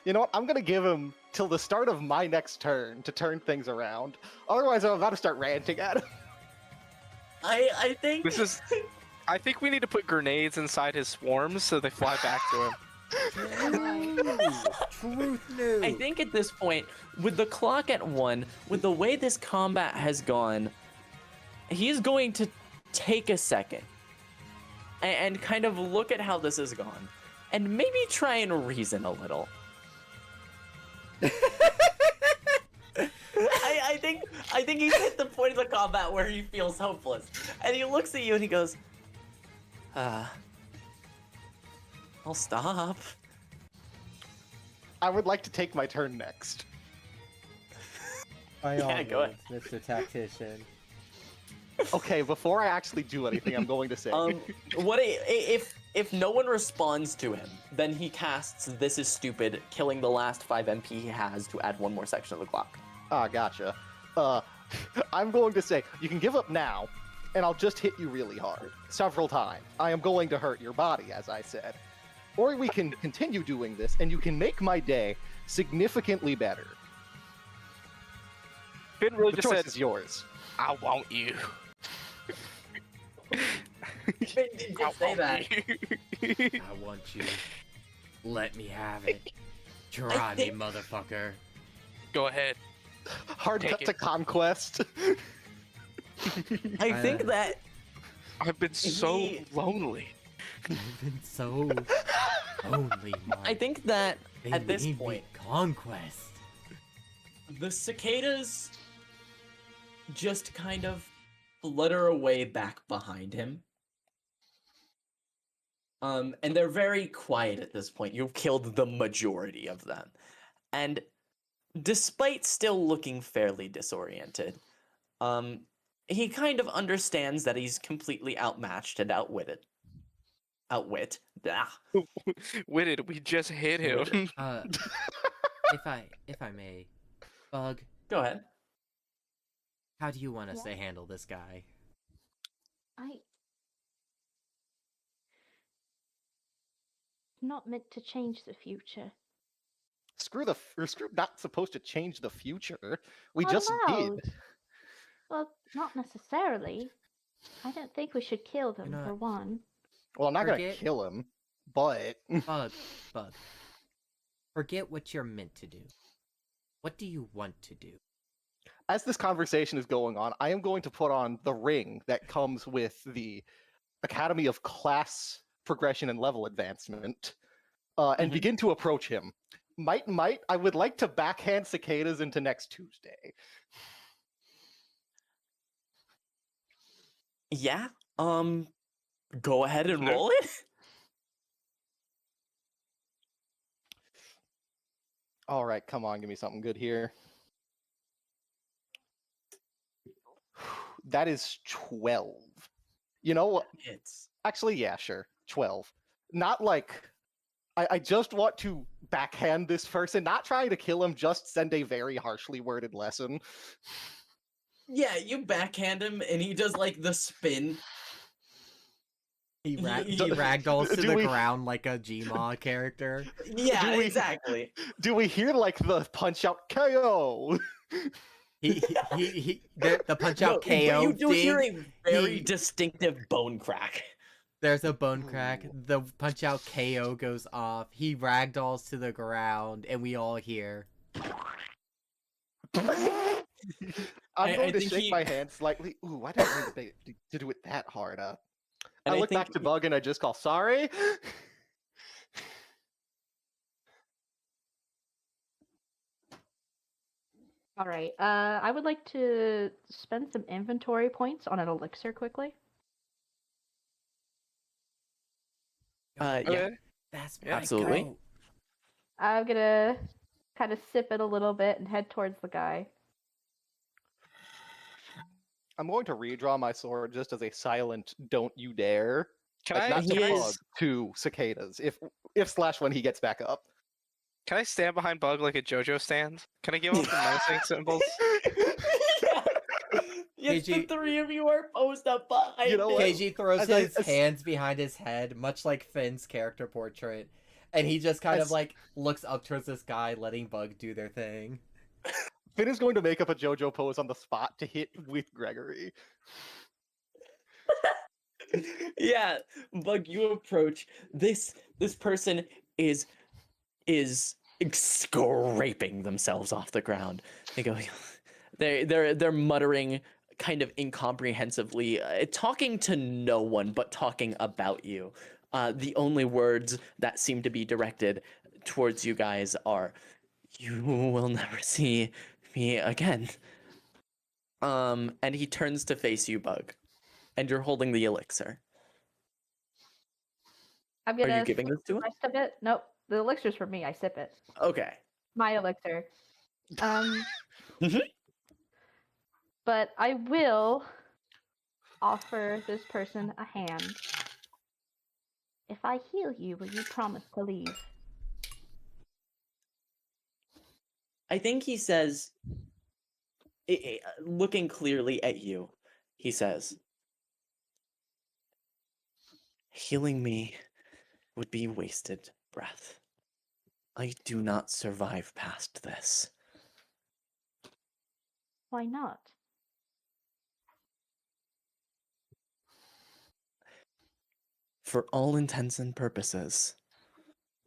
You know what? I'm gonna give him till the start of my next turn to turn things around. Otherwise, I'm about to start ranting at him. I think This is. I think we need to put grenades inside his swarms so they fly back to him. Truth news. I think at this point, with the clock at 1, with the way this combat has gone, he's going to take a second and kind of look at how this has gone, and maybe try and reason a little. I think he's hit the point of the combat where he feels hopeless, and he looks at you and he goes, I'll stop. I would like to take my turn next. By Yeah, go ahead. Mr. Tactician. Okay, before I actually do anything, I'm going to say. If no one responds to him, then he casts This Is Stupid, killing the last 5 MP he has to add 1 more section of the clock. Ah, gotcha. I'm going to say, you can give up now, and I'll just hit you really hard. Several times. I am going to hurt your body, as I said. Or we can continue doing this, and you can make my day significantly better. Finn really The just choice said, is yours. I want you. Finn did just say that. I want you. Let me have it. Try me, think- motherfucker. Go ahead. Hard Take cut it. to conquest. I think that I've been so He- lonely. I've been so lonely, Mike. I think that They at this need me point, conquest. the cicadas just kind of flutter away back behind him. And they're very quiet at this point. You've killed the majority of them. And despite still looking fairly disoriented, he kind of understands that he's completely outmatched and outwitted. Outwit. Ah. Witted, we just hit him. If I may, Bug, Go ahead. how do you want us Yeah. to handle this guy? I'm not meant to change the future. Screw not supposed to change the future. We Not just allowed. did. Well, not necessarily. I don't think we should kill them, You're not- for one. Well, I'm not gonna Forget- kill him, but Bug. Forget what you're meant to do. What do you want to do? as this conversation is going on, I am going to put on the ring that comes with the Academy of Class Progression and Level Advancement, and Mhm. begin to approach him. Might, I would like to backhand cicadas into next Tuesday. Yeah. Go ahead and Sure. roll it. All right, come on, give me something good here. That is 12. You know what? It's Actually, yeah, sure. 12. Not like I just want to backhand this person, not trying to kill him, just send a very harshly worded lesson. yeah. You backhand him, and he does like the spin. He Do- ragdolls to do the we- ground like a Gmaw character. Yeah, Do we- exactly. Do we hear like the punch out KO? The punch No, out but KO you do hear ding. a very he- distinctive bone crack. There's a bone crack. Ooh. The punch out KO goes off. He ragdolls to the ground, and we all hear. I'm I going to think shake he- my hand slightly. Ooh, I didn't mean to do it that hard. And I I look think back to Bug and I just call sorry. All right. I would like to spend some inventory points on an elixir quickly. Yeah. Okay. That's Yeah, absolutely. Go. I'm gonna kind of sip it a little bit and head towards the guy. I'm going to redraw my sword just as a silent "Don't you dare!" Can Like, I? not to Can I, Bug, to cicadas. If / when he gets back up. can I stand behind Bug like a JoJo stand? Can I give off the menacing symbols? Yes, the KG three of you are posed up behind You know what? him. KG throws As his hands behind his head, much like Finn's character portrait, and he just kind of As- like looks up towards this guy, letting Bug do their thing. Finn is going to make up a JoJo pose on the spot to hit with Gregory. Yeah, Bug, you approach this person is scraping themselves off the ground. They go, they're muttering kind of incomprehensively, talking to no one but talking about you. The only words that seem to be directed towards you guys are, "You will never see me again." And he turns to face you, Bug, and you're holding the elixir. I'm Are gonna you giving sip this to the him? rest of it. Nope, the elixir's for me. I sip it. Okay. My elixir. Mhm. But I will offer this person a hand. If I heal you, will you promise to leave? I think he says, looking clearly at you, he says, "Healing me would be wasted breath. I do not survive past this." Why not? For all intents and purposes.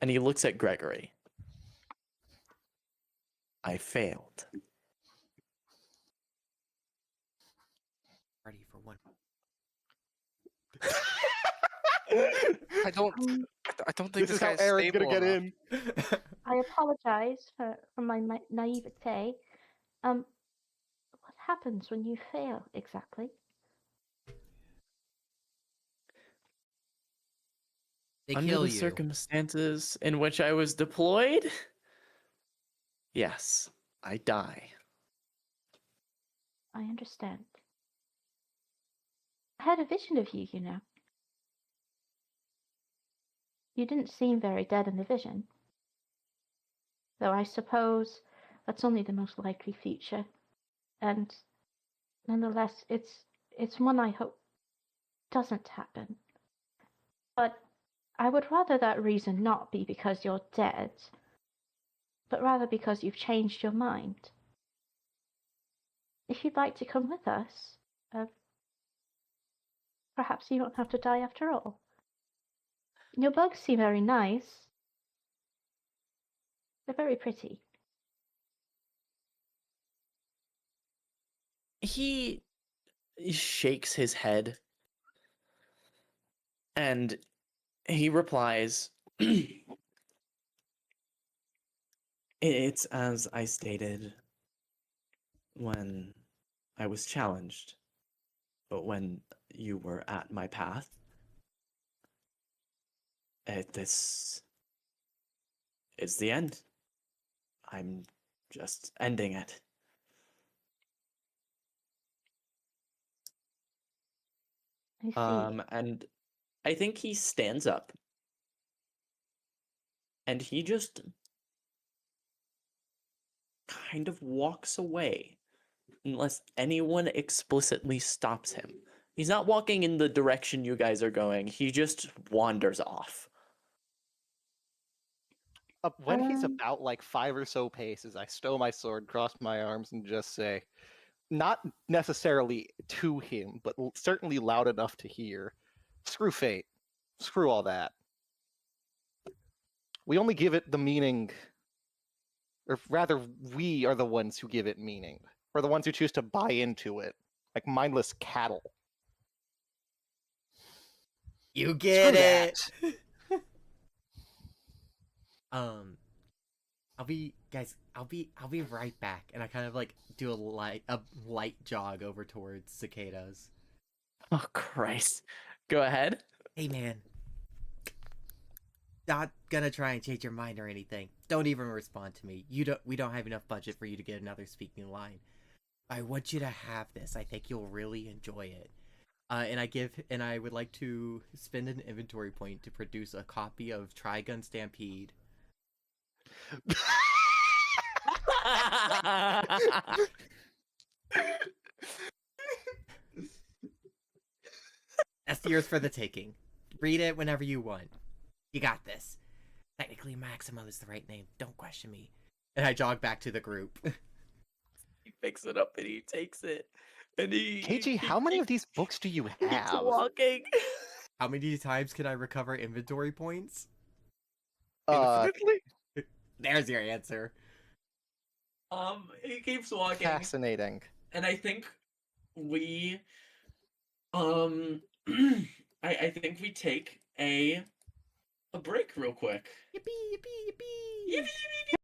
And he looks at Gregory. I failed. Ready for one. I don't. I don't think This this, is how guy's Aaron's gonna stable get enough. in. I apologize for my naivete. What happens when you fail exactly? They Under kill the you. circumstances in which I was deployed, yes, I die. I understand. I had a vision of you, you know. You didn't seem very dead in the vision. Though I suppose that's only the most likely future. And nonetheless, it's one I hope doesn't happen. But I would rather that reason not be because you're dead, but rather because you've changed your mind. If you'd like to come with us, perhaps you won't have to die after all. Your bugs seem very nice. They're very pretty. He shakes his head and he replies, "It's as I stated when I was challenged, but when you were at my path, this is the end. I'm just ending it." I see. And I think he stands up and he just kind of walks away unless anyone explicitly stops him. He's not walking in the direction you guys are going. He just wanders off. When he's Um, about like 5 or so paces, I stow my sword, cross my arms, and just say, not necessarily to him, but certainly loud enough to hear, screw fate. Screw all that. We only give it the meaning, or rather, we are the ones who give it meaning. We're the ones who choose to buy into it, like mindless cattle. You get Screw it. I'll be right back. And I kind of like do a light jog over towards cicadas. Oh, Christ. Go ahead. Hey, man. Not gonna try and change your mind or anything. Don't even respond to me. We don't have enough budget for you to get another speaking line. I want you to have this. I think you'll really enjoy it. And I would like to spend an inventory point to produce a copy of Trigun Stampede. That's yours for the taking. Read it whenever you want. You got this. Technically, Maxima is the right name. Don't question me. And I jog back to the group. He picks it up and he takes it. And KG, how many of these books do you keeps have? walking. How many times can I recover inventory points? Infinitely? There's your answer. He keeps walking. Fascinating. And I think we I think we take a break real quick. Yippee, yippee, yippee! Yippee, yippee, yippee.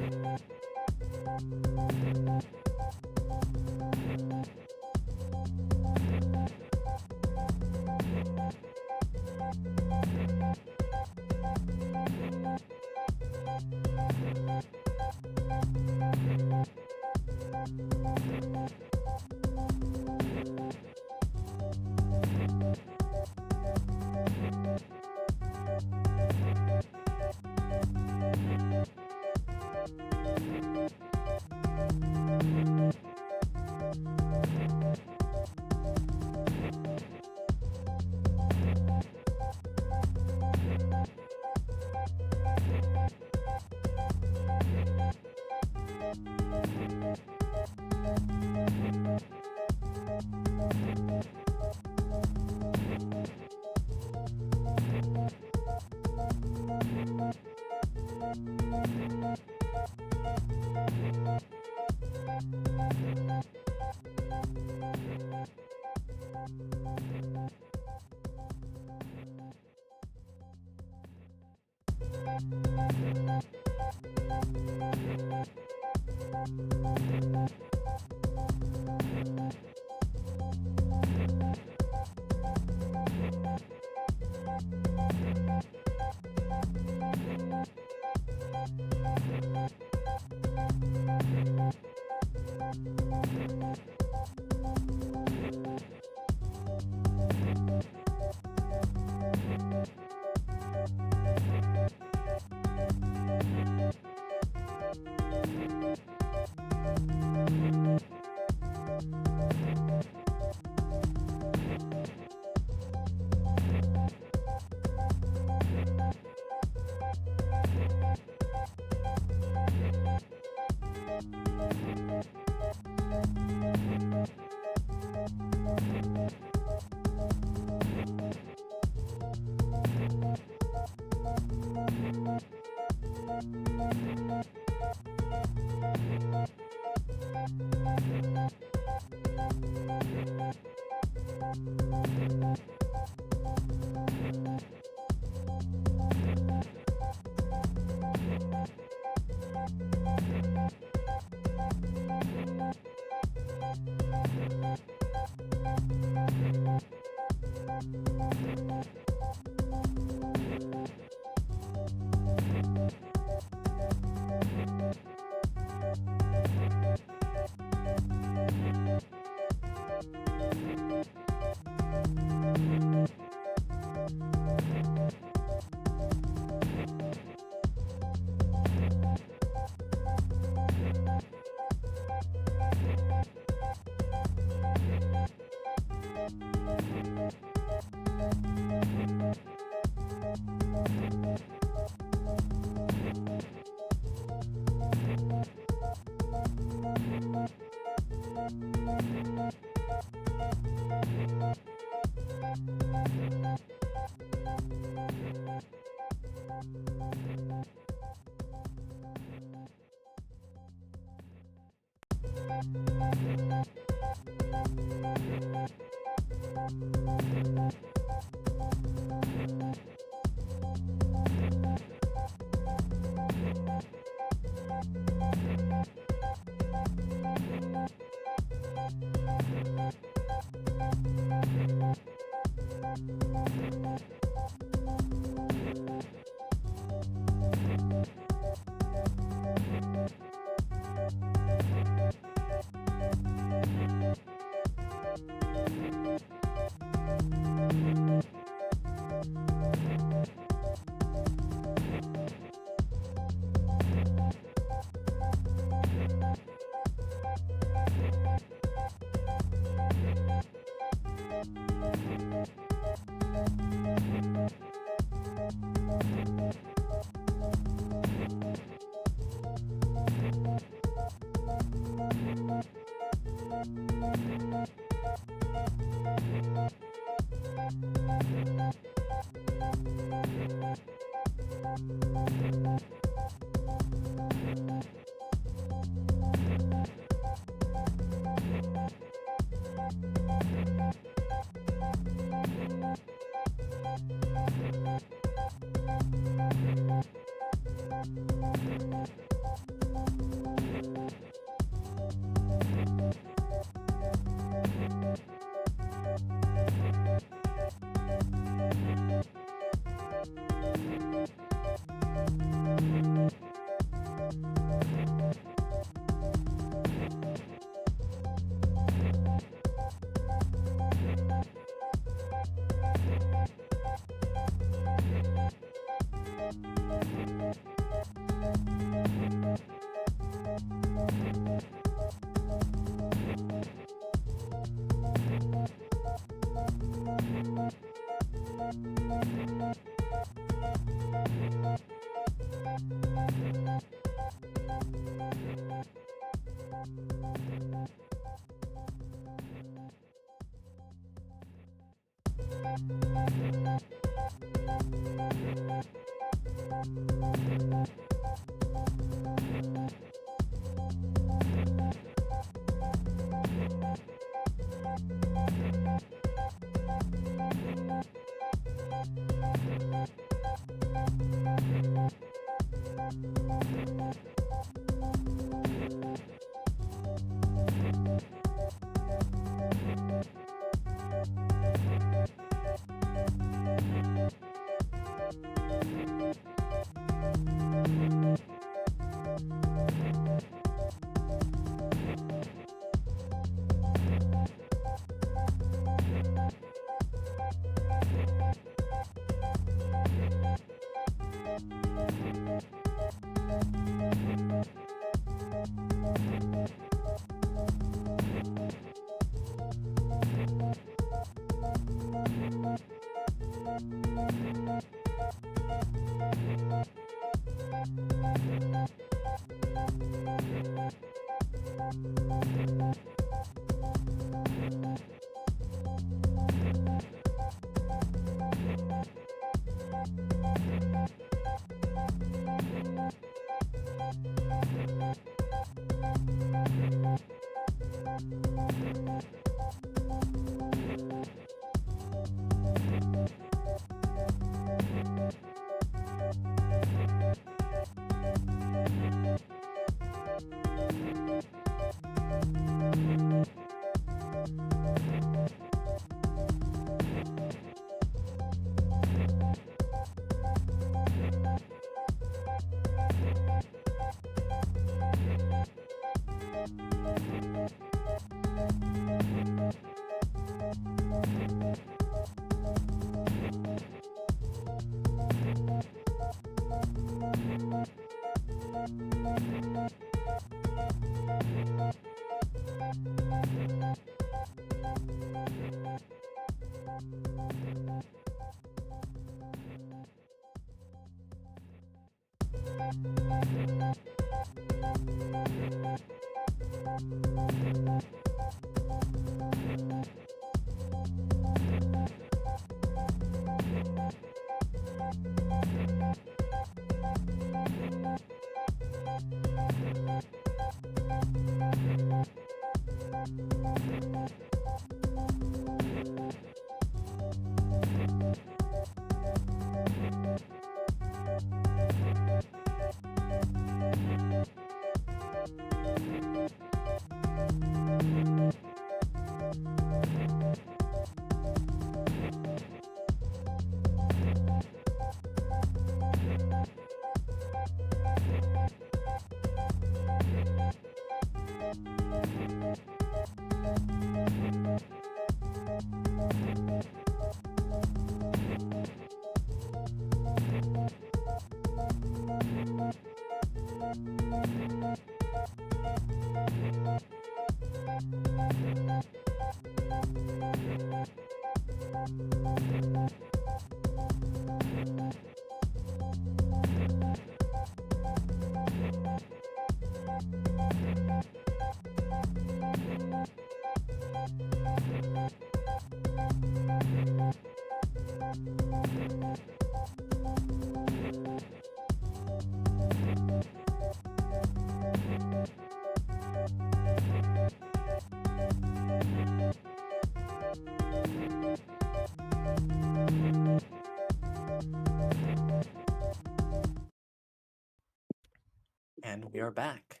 And we are back.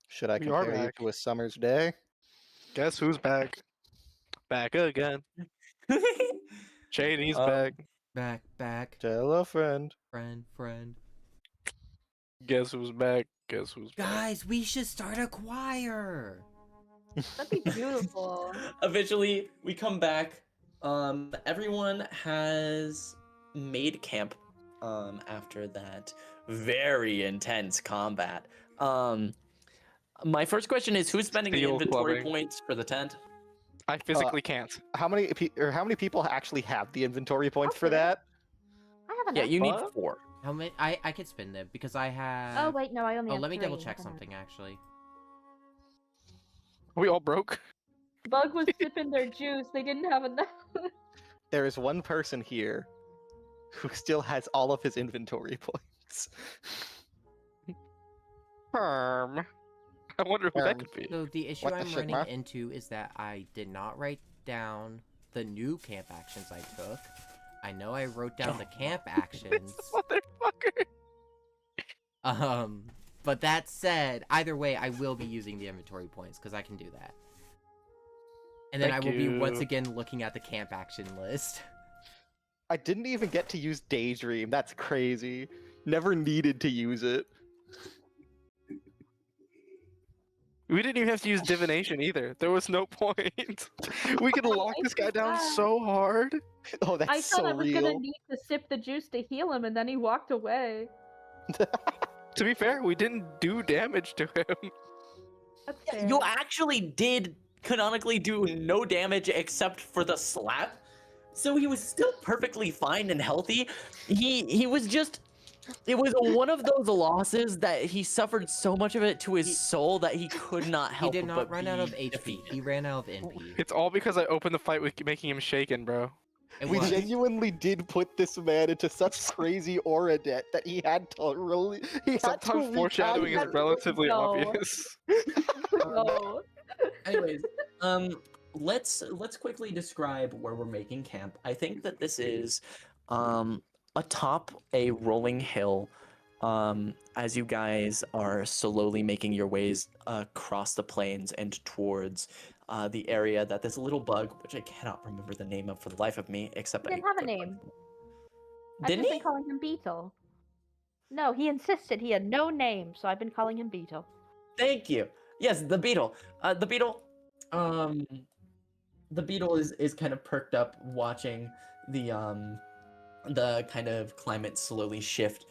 Should I We are compare you back. to a summer's day? Guess who's back? Back again. Shady's Um, back. Back, Tell a friend. friend. Guess who's back? Guess who's back? Guys, we should start a choir. That'd be beautiful. Officially, we come back. Everyone has made camp after that very intense combat. My first question is, who's spending the Steel inventory clubbing. points for the tent? I physically can't. How many people actually have the inventory points for Okay. that? I have Yeah, enough. you need What? 4. How many? I could spin them because I have. Oh wait, no, I only Oh, have let me 3. double check Never mind. something actually. Are we all broke? Bug was sipping their juice. They didn't have enough. There is one person here who still has all of his inventory points. I wonder who that could be. So the issue What the I'm shit, running Mark? into is that I did not write down the new camp actions I took. I know I wrote down the camp actions. Motherfucker. But that said, either way, I will be using the inventory points because I can do that. And then Thank I will be once you. again looking at the camp action list. I didn't even get to use Daydream. That's crazy. Never needed to use it. We didn't even have to use divination either. There was no point. We could lock this guy down so hard. Oh, that's I thought so I was real. gonna need to sip the juice to heal him, and then he walked away. To be fair, we didn't do damage to him. That's Yeah, fair. you actually did canonically do no damage except for the slap. So he was still perfectly fine and healthy. He was just... It was one of those losses that he suffered so much of it to his soul that he could not He help did not but run be out of HP. defeated. He ran out of NP. It's all because I opened the fight with making him shaken, bro. It We was. genuinely did put this man into such crazy aura debt that he had to really. He had Sometimes to foreshadowing is recalibrate. relatively No. obvious. No. Anyways, let's quickly describe where we're making camp. I think that this is atop a rolling hill. As you guys are slowly making your ways across the plains and towards the area that this little bug, which I cannot remember the name of for the life of me, except He didn't I have a could- name. I've Didn't just he? been calling him Beetle. No, he insisted he had no name, so I've been calling him Beetle. Thank you. Yes, the beetle. The beetle is kind of perked up watching the kind of climate slowly shift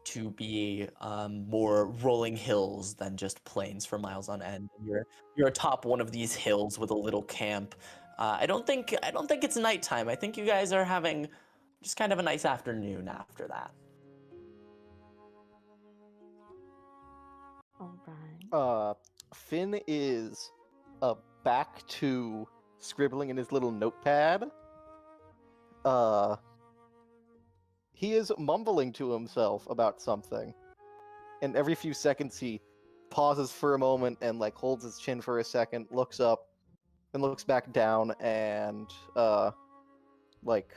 to be more rolling hills than just plains for miles on end. You're atop one of these hills with a little camp. I don't think it's nighttime. I think you guys are having just kind of a nice afternoon after that. Oh, Finn is back to scribbling in his little notepad. He is mumbling to himself about something, and every few seconds he pauses for a moment and like holds his chin for a second, looks up, and looks back down, and like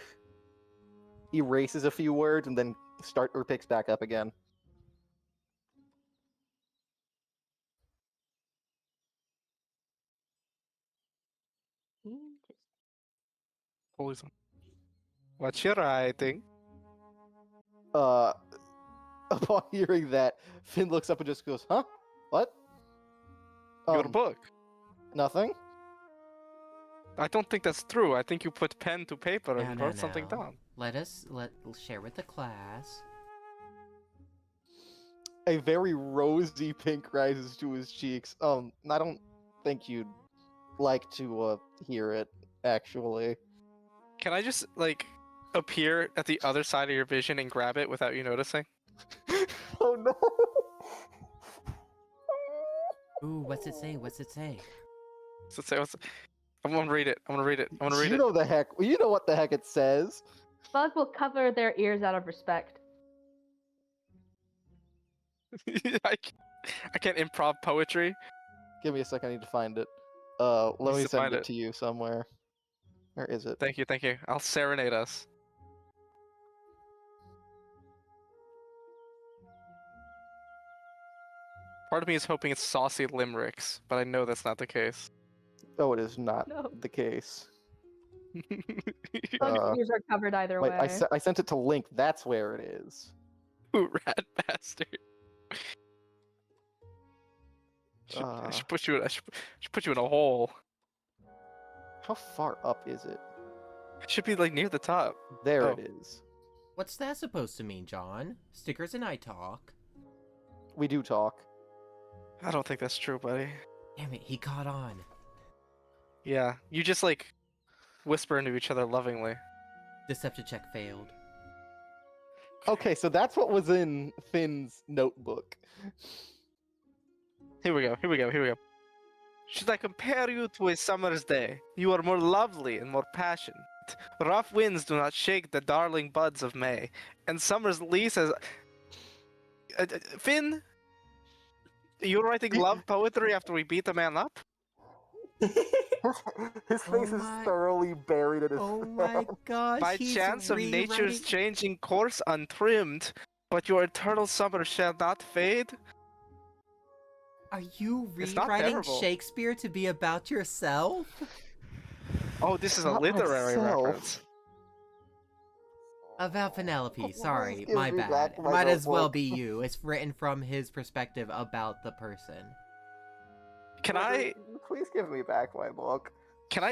erases a few words and then picks back up again. Poison. What you writing? Upon hearing that, Finn looks up and just goes, "Huh? What? Your book. Nothing." I don't think that's true. I think you put pen to paper and No, wrote something no. down. Let's share with the class. A very rosy pink rises to his cheeks. I don't think you'd like to hear it, actually. Can I just like appear at the other side of your vision and grab it without you noticing? Oh no! Ooh, what's it say? What's it say? I'm gonna read it. I'm gonna read it. I'm gonna read You know what the heck it says. Bug will cover their ears out of respect. it. I can't improv poetry. Give me a second, I need to find it. Let me Needs to send find it it. to you somewhere. Where is it? Thank you, thank you. I'll serenade us. Part of me is hoping it's saucy limericks, but I know that's not the case. Oh, it is not No. the case. Bug's ears are covered either Wait, way. I sent it to Link. That's where it is. You rat bastard. I should put you in a hole. How far up is it? It should be like near the top. There Oh. it is. What's that supposed to mean, John? Stickers and I talk. We do talk. I don't think that's true, buddy. Damn it, he caught on. Yeah, you just like whisper into each other lovingly. Deception check failed. Okay, so that's what was in Finn's notebook. Here we go. Should I compare you to a summer's day? You are more lovely and more passionate. Rough winds do not shake the darling buds of May, and summer's lease has. Finn, you're writing love poetry after we beat a man up? His face is my- thoroughly buried in his Oh my gosh, By he's chance of nature's rewriting- changing course untrimmed, but your eternal summer shall not fade? Are you It's not rewriting terrible. Shakespeare to be about yourself? Oh, this is a Not literary myself. reference. About Penelope, sorry, give my me bad. back my Might as well notebook. be you. It's written from his perspective about the person. Can I Please give me back my book.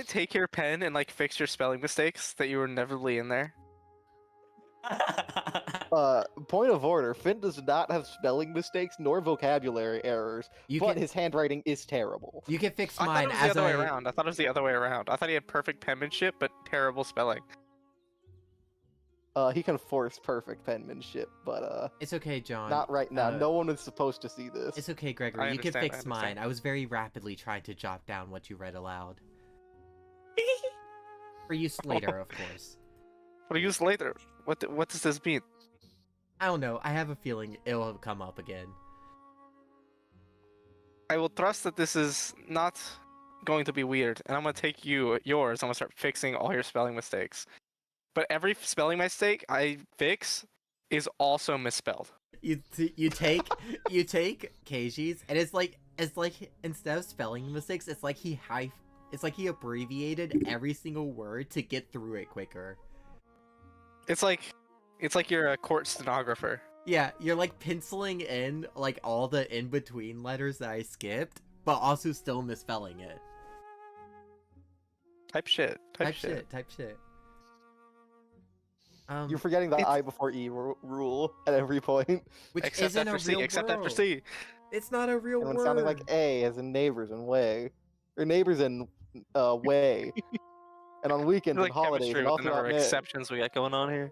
take your pen and like fix your spelling mistakes that you were neverly in there? Point of order. Finn does not have spelling mistakes nor vocabulary errors, You but can his handwriting is terrible. you can fix I thought mine it was as the other way a around. I thought it was the other way around. I thought he had perfect penmanship but terrible spelling. He can force perfect penmanship, but It's okay, John. not right now. Uh, No one is supposed to see this. It's okay, Gregory. I You can understand, I fix understand. mine. I was very rapidly trying to jot down what you read aloud. For use later, of course. But use later. What does this mean? I don't know. I have a feeling it'll come up again. I will trust that this is not going to be weird, and I'm gonna take yours. I'm gonna start fixing all your spelling mistakes. But every spelling mistake I fix is also misspelled. You take Keiji's, and it's like instead of spelling mistakes, it's like he abbreviated every single word to get through it quicker. It's like you're a court stenographer. Yeah, you're like penciling in like all the in between letters that I skipped, but also still misspelling it. Type shit. Type shit. You're forgetting the It's- I before E rule at every point. Which Except isn't after a C. real Except word. after C. It's not a real And when word. sounding like A as in neighbors and way. Or neighbors and way. And on weekends Like and holidays chemistry and all with the number throughout of May. exceptions we got going on here.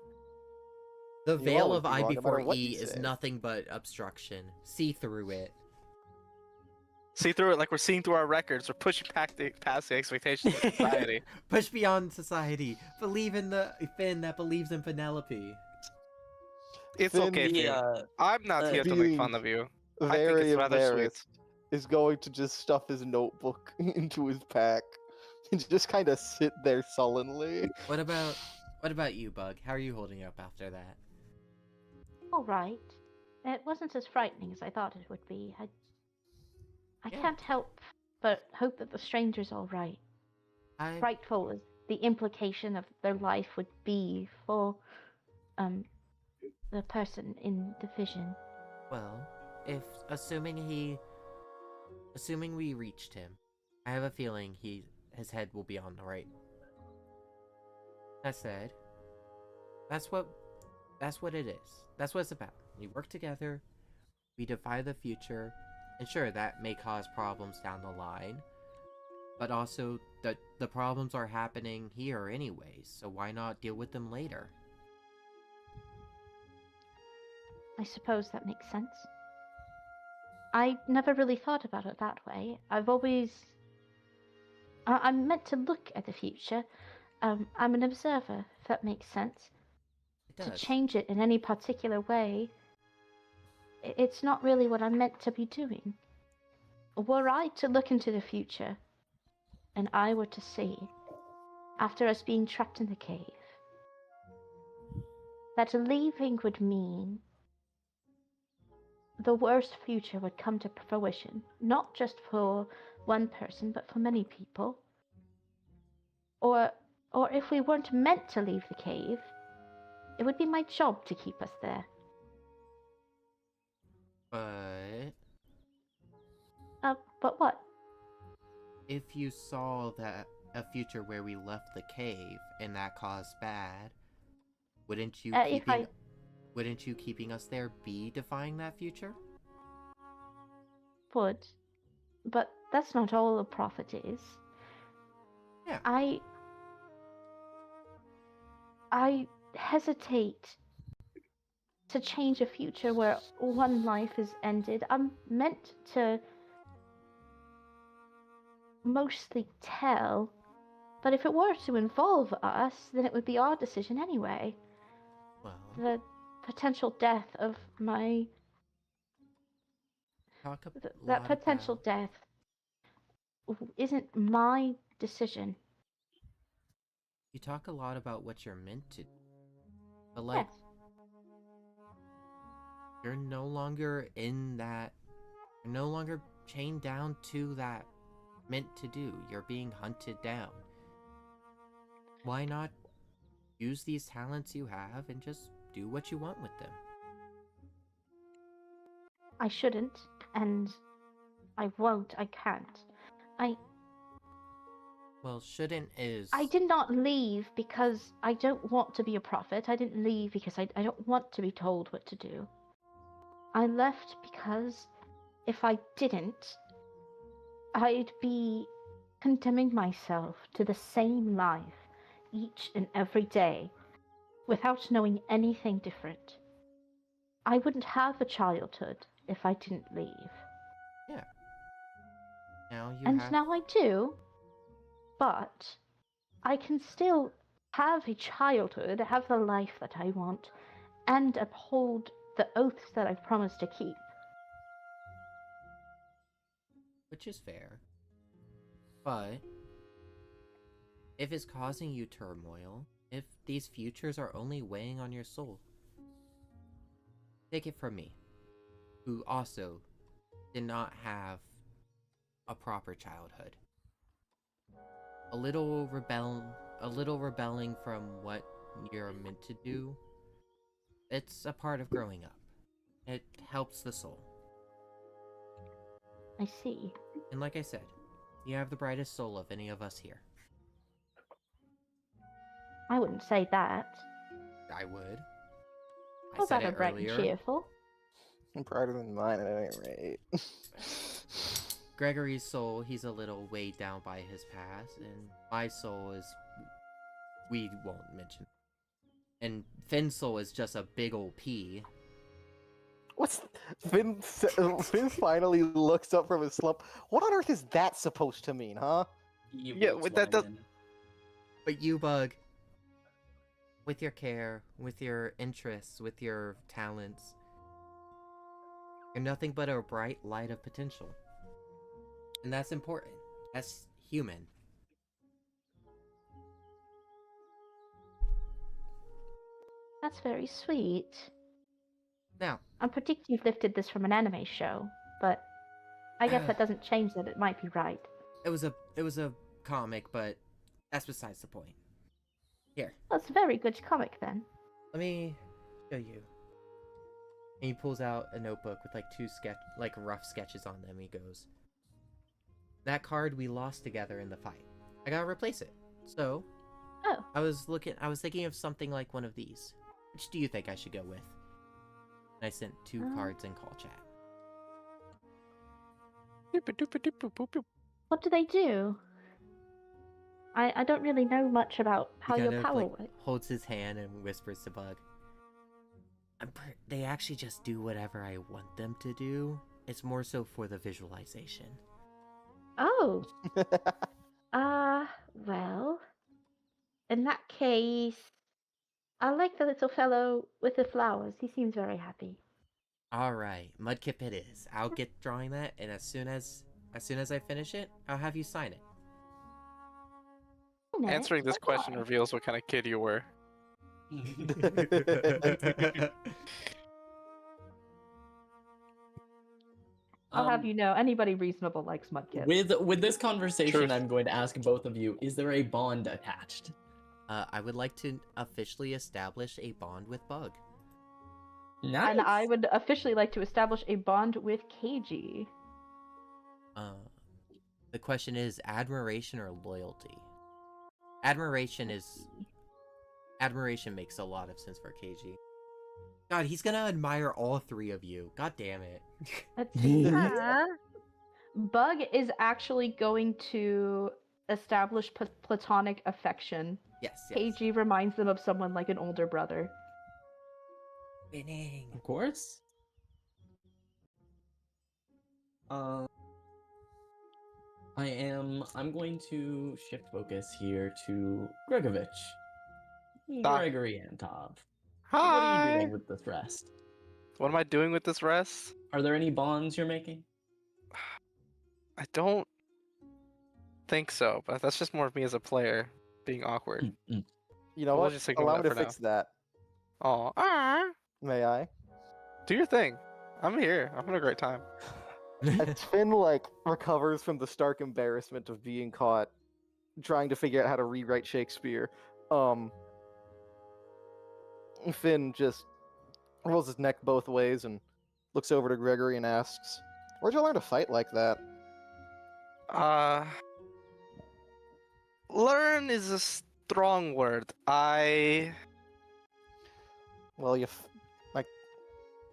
The You'll veil always of be I wrong no before matter what E you is say. nothing but obstruction. See through it. See through it like we're seeing through our records. We're pushing past the expectations of society. Push beyond society. Believe in the Finn that believes in Penelope. It's Finn okay, Finn. I'm not here to make being fun of you. I think very it's rather sweet. embarrassed, is going to just stuff his notebook into his pack and just kind of sit there sullenly. What about you, Bug? How are you holding up after that? All right. It wasn't as frightening as I thought it would be. I Yeah. can't help but hope that the stranger's all right. Frightful as the implication of their life would be for the person in the vision. Well, if assuming we reached him, I have a feeling his head will be on the right. That said, that's what it is. That's what it's about. We work together, we defy the future, and sure, that may cause problems down the line, but also the problems are happening here anyways, so why not deal with them later? I suppose that makes sense. I never really thought about it that way. I've always... I'm meant to look at the future. I'm an observer, if that makes sense. It does. To change it in any particular way, it's not really what I'm meant to be doing. Were I to look into the future, and I were to see, after us being trapped in the cave, that leaving would mean the worst future would come to fruition, not just for one person, but for many people. Or if we weren't meant to leave the cave, it would be my job to keep us there. But what? If you saw that a future where we left the cave and that caused bad, wouldn't you keeping us there be defying that future? Would. But that's not all a prophet is. Yeah. I hesitate to change a future where one life is ended. I'm meant to mostly tell, but if it were to involve us, then it would be our decision anyway. Well, The potential death of my... that potential death isn't my decision. You talk a lot about what you're meant to do, but like, Yes. you're no longer in that, you're no longer chained down to that meant to do. You're being hunted down. Why not use these talents you have and just do what you want with them? I shouldn't, and I won't, I can't. Well, shouldn't is... I did not leave because I don't want to be a prophet. I didn't leave because I don't want to be told what to do. I left because if I didn't, I'd be condemning myself to the same life each and every day without knowing anything different. I wouldn't have a childhood if I didn't leave. Yeah. Now I do, but I can still have a childhood, have the life that I want, and uphold the oaths that I've promised to keep. Which is fair. But if it's causing you turmoil, if these futures are only weighing on your soul, take it from me, who also did not have a proper childhood. A little rebelling from what you're meant to do, it's a part of growing up. It helps the soul. I see. And like I said, you have the brightest soul of any of us here. I wouldn't say that. I would. How about a bright and cheerful? Brighter than mine at any rate. Gregory's soul, he's a little weighed down by his past, and my soul is... we won't mention. And Finn's soul is just a big old P. What's Finn? Finn finally looks up from his slump. What on earth is that supposed to mean, huh? Yeah, with that does- Volkswagen. But you, Bug, with your care, with your interests, with your talents, you're nothing but a bright light of potential. And that's important. That's human. That's very sweet. Now, I'm predicting you've lifted this from an anime show, but I guess that doesn't change that it might be right. it was a comic, but that's besides the point. Here, Well, it's a very good comic then. let me show you. And he pulls out a notebook with like two rough sketches on them. He goes, "That card we lost together in the fight. I gotta replace it. So, Oh. I was thinking of something like one of these. Which do you think I should go with?" And I sent two cards in call chat. What do they do? I don't really know much about how He your kind of, power like, works. holds his hand and whispers to Bug. They actually just do whatever I want them to do. It's more so for the visualization. Oh. Well. In that case, I like the little fellow with the flowers. He seems very happy. Alright, Mudkip it is. I'll get drawing that, and as soon as I finish it, I'll have you sign it. Answering this question reveals what kind of kid you were. I'll have you know, anybody reasonable likes Mudkip. With this conversation, Truth. I'm going to ask both of you: is there a bond attached? I would like to officially establish a bond with Bug. Nice. And I would officially like to establish a bond with KG. The question is admiration or loyalty? Admiration makes a lot of sense for KG. God, he's gonna admire all three of you. God damn it. Let's see. Bug is actually going to establish platonic affection. Yes. KG reminds them of someone like an older brother. Winning. Of course. I'm going to shift focus here to Gregovich. Gregory Antov. What are you Hi. doing with this rest? What am I doing with this rest? Are there any bonds you're making? I don't think so, but that's just more of me as a player being awkward. Mm-mm. You know We'll what? just ignore Allow that me to for now. fix that. Oh, May I? do your thing. I'm here. I'm having a great time. As Finn like recovers from the stark embarrassment of being caught trying to figure out how to rewrite Shakespeare, Finn just rolls his neck both ways and looks over to Gregory and asks, "Where'd you learn to fight like that?" Learn is a strong word. Well, like,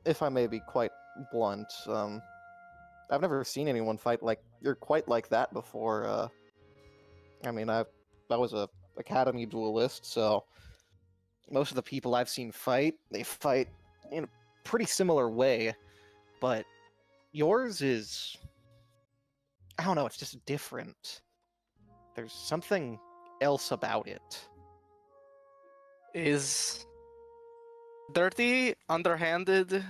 if I may be quite blunt, I've never seen anyone fight like you're quite like that before. I mean, I was a academy duelist, so most of the people I've seen fight, they fight in a pretty similar way, but yours is, I don't know, it's just different. There's something else about it. Is dirty, underhanded,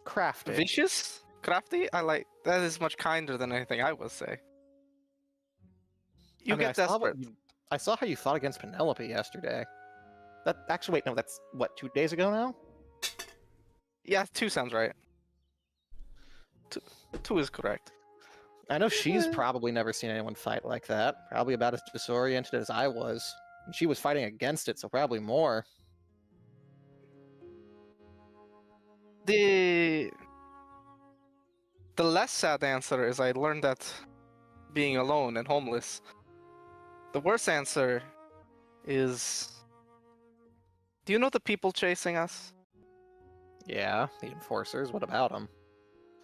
Crafty. vicious, crafty. I like that is much kinder than anything I will say. You I mean, get I saw desperate. I saw how you fought against Penelope yesterday. That actually, wait, no, that's what, 2 days ago now? Yeah, 2 sounds right. 2 is correct. I know she's probably never seen anyone fight like that. Probably about as disoriented as I was. And she was fighting against it, so probably more. The less sad answer is I learned that being alone and homeless. The worse answer is, do you know the people chasing us? Yeah, the enforcers. What about them?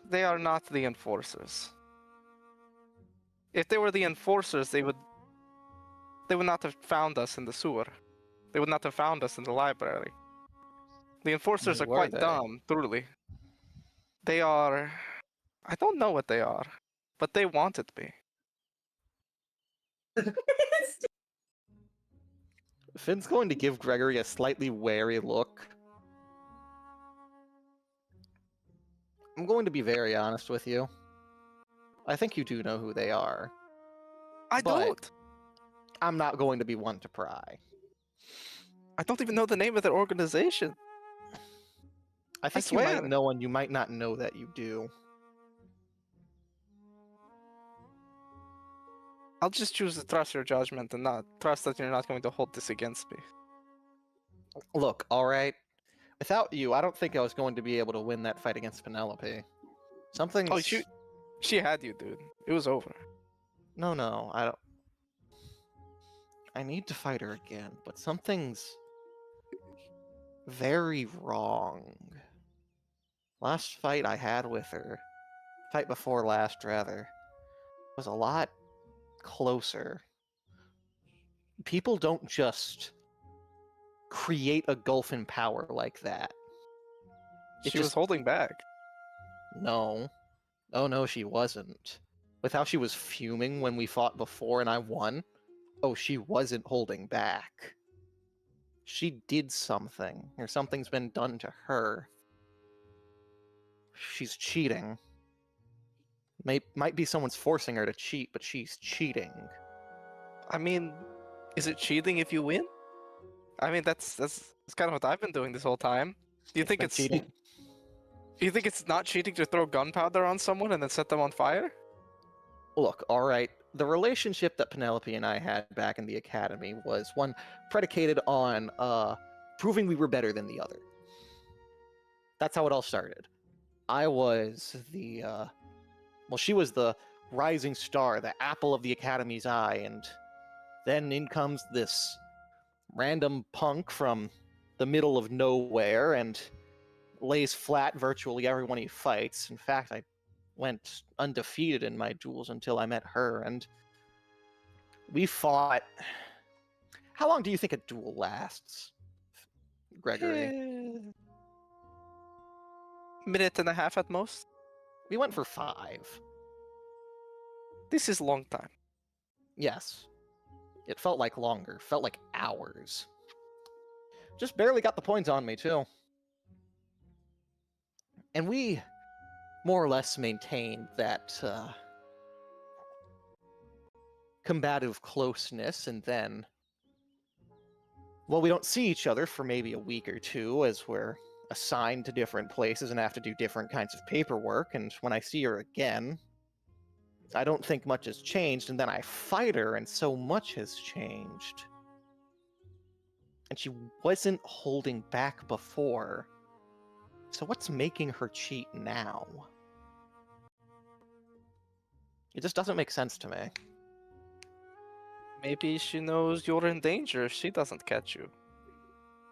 They are not the enforcers. If they were the enforcers, they would not have found us in the sewer. They would not have found us in the library. The enforcers Who are are quite they? dumb, truly. They are. I don't know what they are, but they wanted me. Finn's going to give Gregory a slightly wary look. I'm going to be very honest with you. I think you do know who they are. I But- don't. I'm not going to be one to pry. I don't even know the name of their organization. I think you might swear. know and you might not know that you do. I'll just choose to trust your judgment and not trust that you're not going to hold this against me. Look, alright. Without you, I don't think I was going to be able to win that fight against Penelope. Something's... Oh, she had you, dude. It was over. No, I don't... I need to fight her again, but something's... very wrong. Last fight I had with her, fight before last rather, was a lot closer. People don't just create a gulf in power like that. It She was just- holding back. No. Oh no, she wasn't. With how she was fuming when we fought before and I won, oh, she wasn't holding back. She did something, or something's been done to her. She's cheating. Might be someone's forcing her to cheat, but she's cheating. I mean, is it cheating if you win? I mean, that's kind of what I've been doing this whole time. Do you think been it's cheating? Do you think it's not cheating to throw gunpowder on someone and then set them on fire? Look, alright, the relationship that Penelope and I had back in the academy was one predicated on proving we were better than the other. That's how it all started. I was the well, she was the rising star, the apple of the academy's eye, and then in comes this random punk from the middle of nowhere and lays flat virtually everyone he fights. In fact, I went undefeated in my duels until I met her, and we fought... How long do you think a duel lasts, Gregory? Minute and a half at most. We went for 5. This is long time. Yes. It felt like longer. Felt like hours. Just barely got the points on me, too. And we more or less maintained that combative closeness, and then... Well, we don't see each other for maybe a week or two as we're assigned to different places and have to do different kinds of paperwork, and when I see her again, I don't think much has changed, and then I fight her and so much has changed. And she wasn't holding back before. So what's making her cheat now? It just doesn't make sense to me. Maybe she knows you're in danger if she doesn't catch you.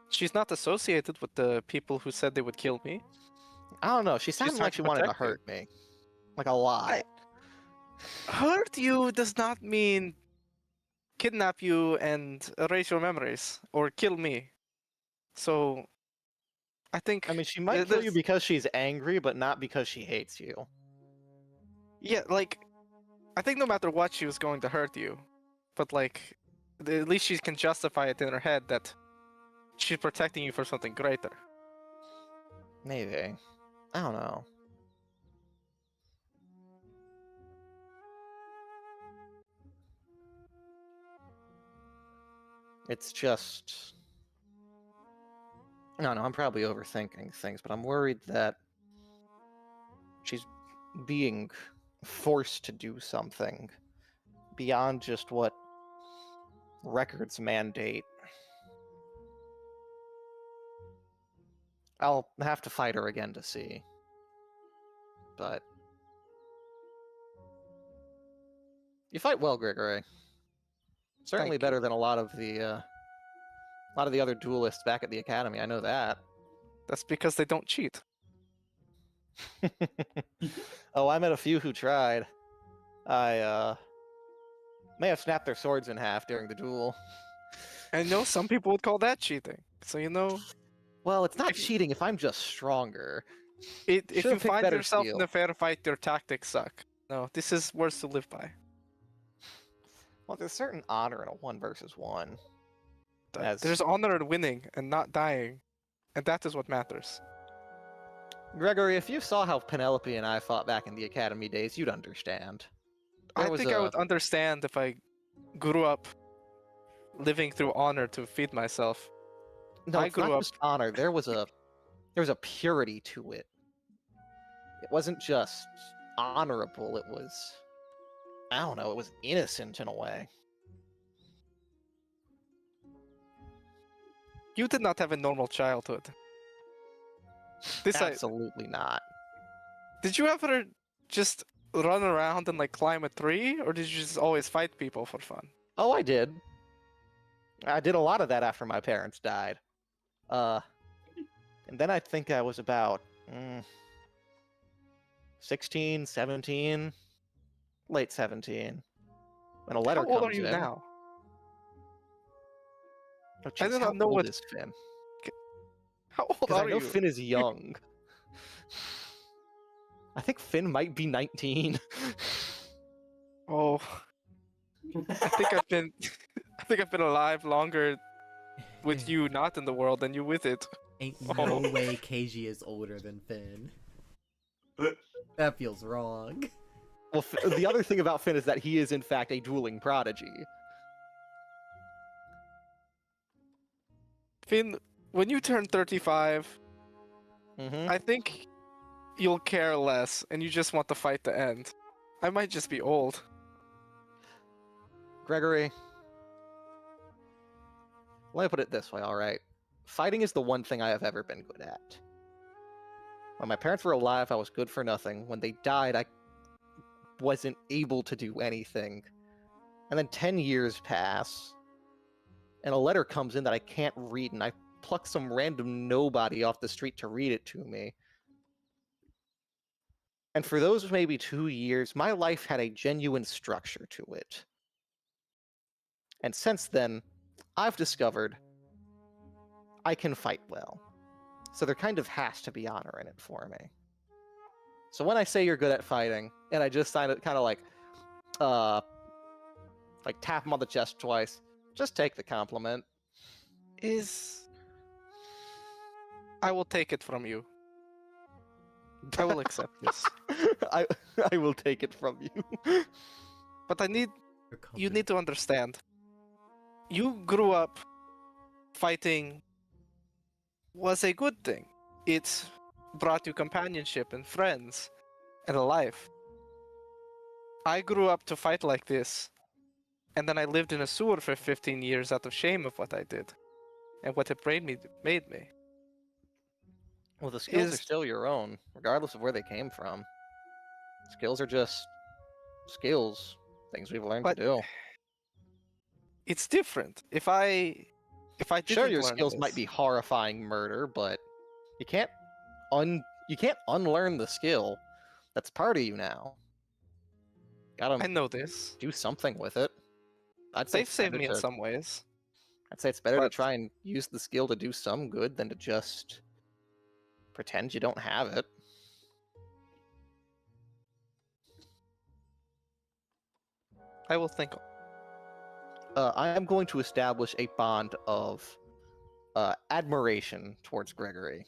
She's not associated with the people who said they would kill me. I don't know, she sounded trying like to she wanted to protect you. hurt me. Like a lot. Hurt you does not mean kidnap you and erase your memories or kill me. So, I think. I mean, she might kill you there's- because she's angry, but not because she hates you. Yeah, like, I think no matter what, she was going to hurt you. But, like, at least she can justify it in her head that she's protecting you for something greater. Maybe. I don't know. It's just... I don't know, I'm probably overthinking things, but I'm worried that she's being forced to do something beyond just what records mandate. I'll have to fight her again to see. But... You fight well, Gregory. Certainly Thank you. better than a lot of the other duelists back at the academy. I know that. That's because they don't cheat. Oh, I met a few who tried. I may have snapped their swords in half during the duel. I know some people would call that cheating. So, you know, Well, it's not If- cheating if I'm just stronger. If Should've you picked find better yourself in steel. a fair fight, your tactics suck. No, this is words to live by. Well, there's certain honor in a 1 versus 1. As There's honor in winning and not dying, and that is what matters. Gregory, if you saw how Penelope and I fought back in the academy days, you'd understand. I There was think I a- would understand if I grew up living through honor to feed myself. No, I it's not grew up- just honor. There was a purity to it. It wasn't just honorable. It was, I don't know. It was innocent in a way. You did not have a normal childhood. Absolutely not. Did you ever just run around and like climb a tree, or did you just always fight people for fun? Oh, I did. I did a lot of that after my parents died. And then I think I was about 16, 17, late 17, when a letter How old comes are you in. now? Oh, I jeez, do how not know old what- is Finn? How old Because I are know you? Finn is young. I think Finn might be 19. Oh, I think I've been, I think I've been alive longer with you not in the world than you with it. Ain't Oh. no way KG is older than Finn. That feels wrong. Well, the other thing about Finn is that he is in fact a dueling prodigy. Finn, when you turn 35, Mm-hmm. I think you'll care less and you just want the fight to end. I might just be old. Gregory, let me put it this way, alright? Fighting is the one thing I have ever been good at. When my parents were alive, I was good for nothing. When they died, I wasn't able to do anything. And then 10 years pass, and a letter comes in that I can't read, and I pluck some random nobody off the street to read it to me. And for those maybe 2 years, my life had a genuine structure to it. And since then, I've discovered I can fight well. So there kind of has to be honor in it for me. So when I say you're good at fighting, and I just kind of like tap him on the chest twice, just take the compliment. I will take it from you. I will accept this. I will take it from you. But you You're need to understand. You grew up fighting was a good thing. It brought you companionship and friends and a life. I grew up to fight like this, and then I lived in a sewer for 15 years out of shame of what I did and what it made me. Well, the skills are Is- still your own, regardless of where they came from. Skills are just skills, things we've learned But to do. It's different. If I didn't Sure, your learn skills might this- be horrifying murder, but you can't unlearn the skill. That's part of you now. I Gotta know this. do something with it. I'd say They've it's saved better me in to- some ways. I'd say it's better to but- try and use the skill to do some good than to just pretend you don't have it. I will think. I am going to establish a bond of admiration towards Gregory.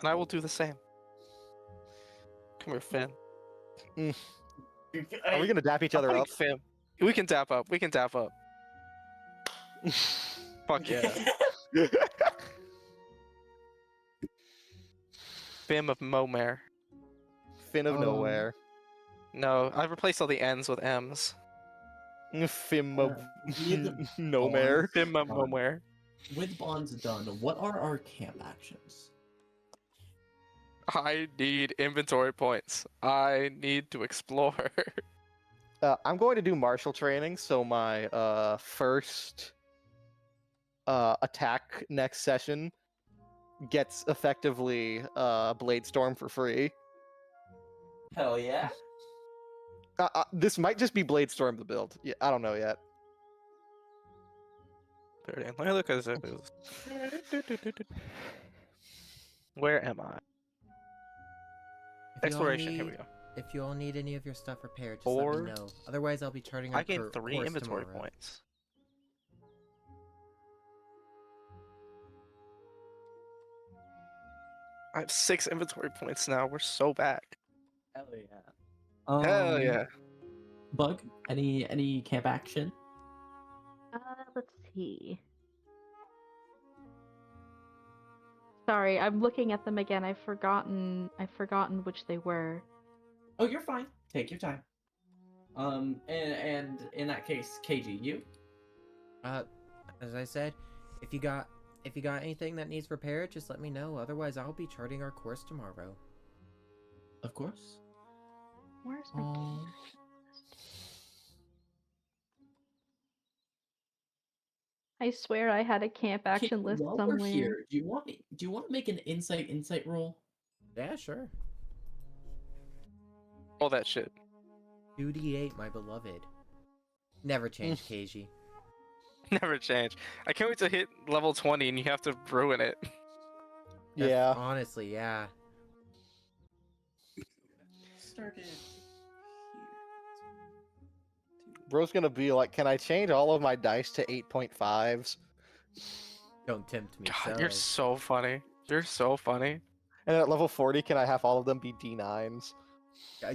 And I will do the same. Come here, Finn. Are we gonna dap each other Putting up? Finn. We can tap up. We can tap up. Fuck yeah. Fim of Momare. Finn of nowhere. No, I replaced all the N's with M's. Fim of With nowhere. Fim of Um, Momare. with bonds done, what are our camp actions? I need inventory points. I need to explore. I'm going to do martial training, so my first attack next session gets effectively Blade Storm for free. Hell yeah. This might just be Blade Storm the build. Yeah, I don't know yet. 30. Let me look at this. Where am I? If you all Exploration. Here we need- go. If you all need any of your stuff repaired, just Four. let me know. Otherwise, I'll be charting our I gained 3 course inventory tomorrow. points. I have 6 inventory points now. We're so back. Hell yeah. Hell yeah. Bug, any camp action? Let's see. Sorry, I'm looking at them again. I've forgotten which they were. Oh, you're fine. Take your time. And in that case, KG, you? As I said, if you got anything that needs repaired, just let me know. Otherwise, I'll be charting our course tomorrow. Of course. Where's my Um, I swear I had a camp action list while somewhere. we're here, do you want to make an insight roll? Yeah, sure. All that shit. 2d8, my beloved. Never change, KG. Never change. I can't wait to hit level 20 and you have to ruin it. Yeah. Honestly, yeah. Started here. Bro's gonna be like, can I change all of my dice to 8.5s? Don't tempt me. God, so. you're so funny. You're so funny. And at level 40, can I have all of them be D9s?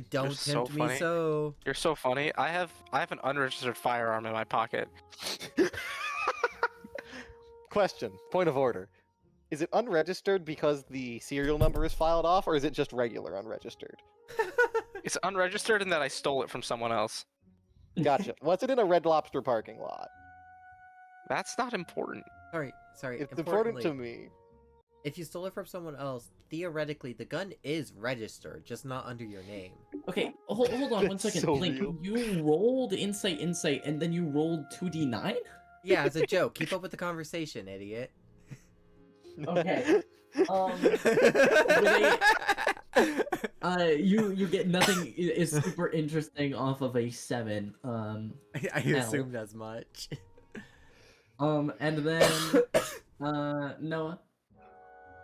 Don't You're so tempt me funny. so. You're so funny. I have an unregistered firearm in my pocket. Question, point of order. Is it unregistered because the serial number is filed off, or is it just regular unregistered? It's unregistered in that I stole it from someone else. Gotcha. Was it in a Red Lobster parking lot? That's not important. Sorry. It's important to me. If you stole it from someone else, theoretically, the gun is registered, just not under your name. Okay, hold on 1 That's second. so Like, real. you rolled insight, and then you rolled 2d9? Yeah, as a joke. Keep up with the conversation, idiot. Okay. You get nothing is super interesting off of a 7. I assumed as much. And then Noah.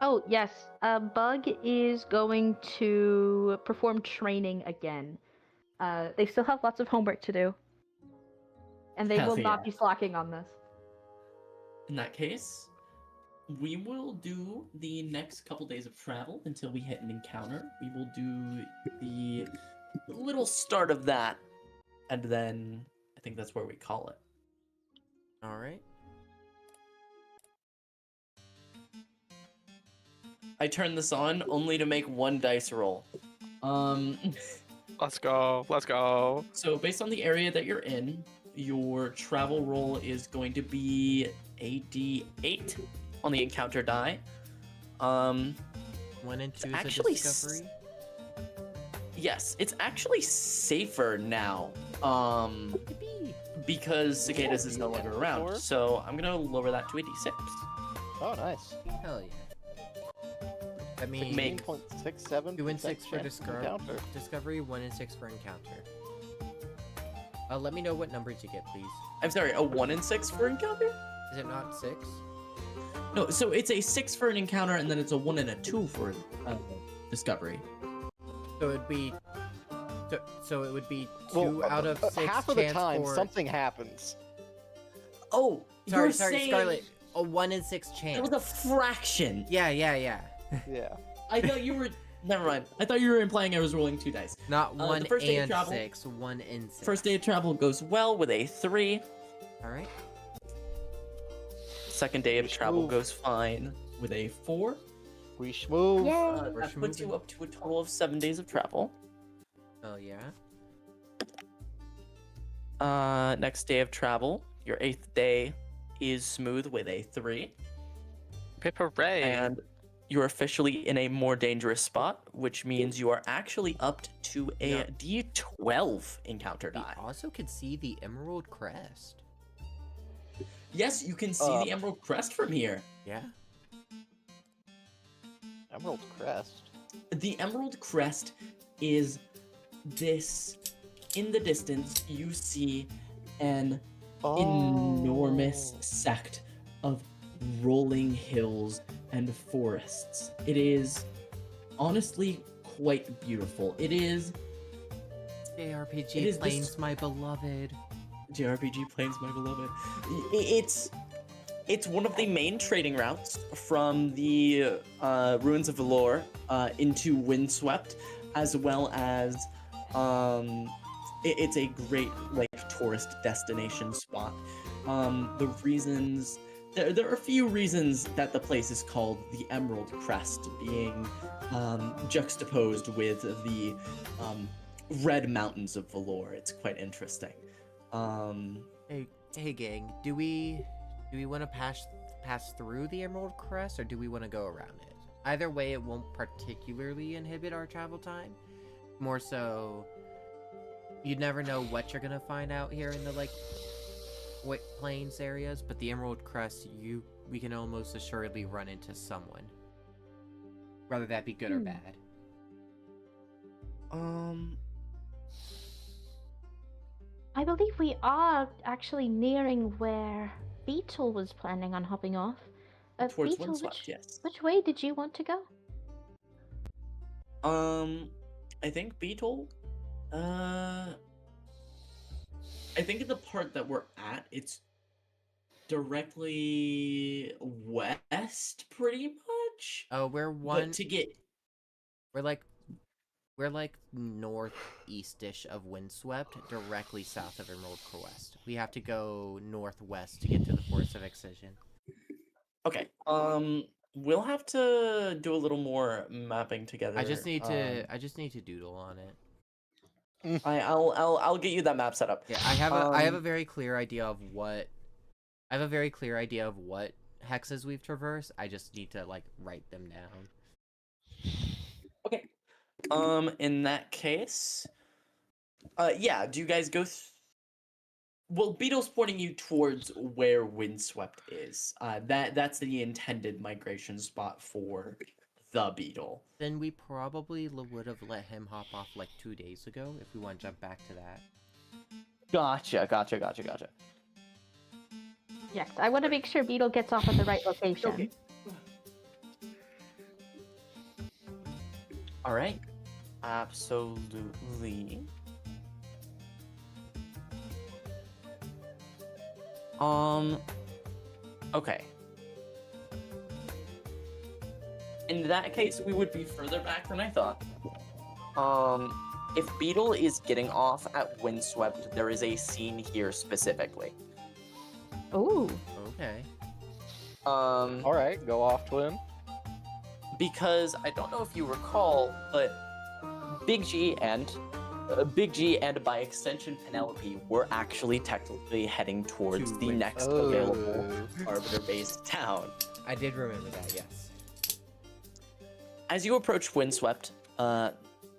Oh, yes. Bug is going to perform training again. They still have lots of homework to do. And they Hell will not yeah. be slacking on this. In that case, we will do the next couple days of travel until we hit an encounter. We will do the little start of that, and then I think that's where we call it. Alright. I turn this on only to make 1 dice roll. Let's go. Let's go. So based on the area that you're in, your travel roll is going to be a d8 on the encounter die. 1 and 2 is actually a discovery. Yes, it's actually safer now. Because Cicadas is no longer around. So I'm gonna lower that to a d6. Oh, nice. Hell yeah. That means Make 0.67 2 and 6 for encounter. discovery, 1 and 6 for encounter. Let me know what numbers you get, please. I'm sorry, a 1 and 6 for encounter? Is it not 6? No, so it's a 6 for an encounter, and then it's a 1 and a 2 for discovery. So it'd be. So it would be 2 Well, out of 6. half of the chance time, for... something happens. Oh, Sorry, you're saying Scarlet. A 1 in 6 chance. it was a fraction. Yeah. Yeah. I thought you were. Never mind. I thought you were implying I was rolling 2 dice. Not the 1 first day of and travel- 6. 1 in 6. First day of travel goes well with a 3. Alright. Second day of We travel move. goes fine with a 4. We schmove. Yay! We're That puts you schmooving. up to a total of 7 days of travel. Oh, yeah. Next day of travel, your 8th day is smooth with a 3. Pip-hooray. And you're officially in a more dangerous spot, which means you are actually up to a Yeah. d12 encounter We die. also could see the Emerald Crest. Yes, you can see the Emerald Crest from here. Yeah. Emerald Crest. The Emerald Crest is this. In the distance, you see an enormous sect of rolling hills and forests. It is honestly quite beautiful. It is JRPG the Plains, my beloved. JRPG Plains, my beloved. It's one of the main trading routes from the ruins of Valor into Windswept, as well as it's a great like tourist destination spot. The reasons there are a few reasons that the place is called the Emerald Crest, being juxtaposed with the red mountains of Valor. It's quite interesting. Hey gang, do we want to pass through the Emerald Crest, or do we want to go around it? Either way, it won't particularly inhibit our travel time. More so, you never know what you're gonna find out here in the like plains areas, but the Emerald Crest, we can almost assuredly run into someone, whether that be good or bad. I believe we are actually nearing where Beetle was planning on hopping off. Towards Beetle, Windswept, yes. which way did you want to go? I think Beetle. I think in the part that we're at, it's directly west, pretty much. Oh, we're But to get we're like northeast-ish of Windswept, directly south of Emerald Crest. We have to go northwest to get to the Forest of Excision. okay, we'll have to do a little more mapping together. I just need to doodle on it. I'll get you that map set up. Yeah, I have a very clear idea of what hexes we've traversed. I just need to like write them down. Okay. In that case, yeah, do you guys go well, Beetle's pointing you towards where Windswept is. That's the intended migration spot for the Beetle. Then we probably would have let him hop off like 2 days ago if we want to jump back to that. Gotcha. Yes, I want to make sure Beetle gets off at the right location. Okay. All right. Absolutely. Okay. In that case, we would be further back than I thought. If Beetle is getting off at Windswept, there is a scene here specifically. Ooh. Okay. All right, go off, Twin. Because I don't know if you recall, but Big G and by extension Penelope were actually technically heading towards the next available Arbiter-based town. I did remember that, yes. As you approach Windswept, the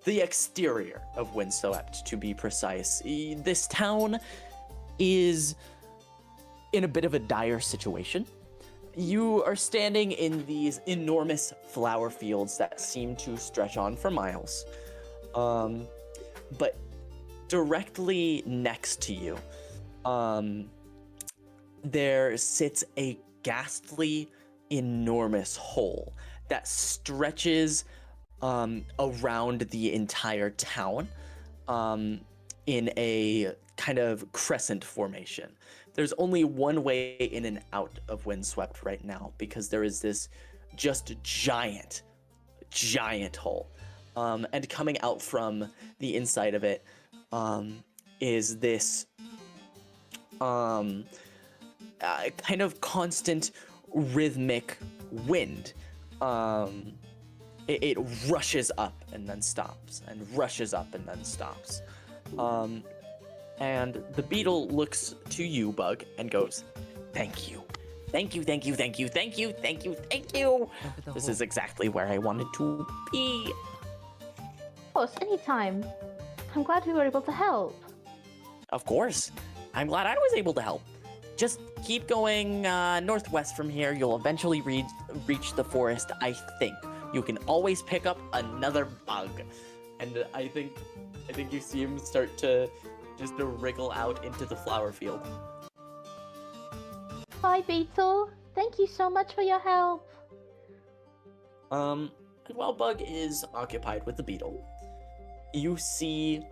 exterior of Windswept to be precise, this town is in a bit of a dire situation. You are standing in these enormous flower fields that seem to stretch on for miles. But directly next to you, there sits a ghastly, enormous hole that stretches around the entire town in a kind of crescent formation. There's only one way in and out of Windswept right now because there is this just giant hole. And coming out from the inside of it is this kind of constant rhythmic wind. It rushes up and then stops, and rushes up and then stops. And the Beetle looks to you, Bug, and goes, "Thank you. Thank you, thank you, thank you, thank you, thank you, thank you. This is exactly where I wanted to be." Of course, anytime. I'm glad we were able to help. Of course. I'm glad I was able to help. Just keep going northwest from here. You'll eventually reach the forest, I think. You can always pick up another bug. And I think you see him start to wriggle out into the flower field. Bye, Beetle. Thank you so much for your help. And while Bug is occupied with the beetle, you see,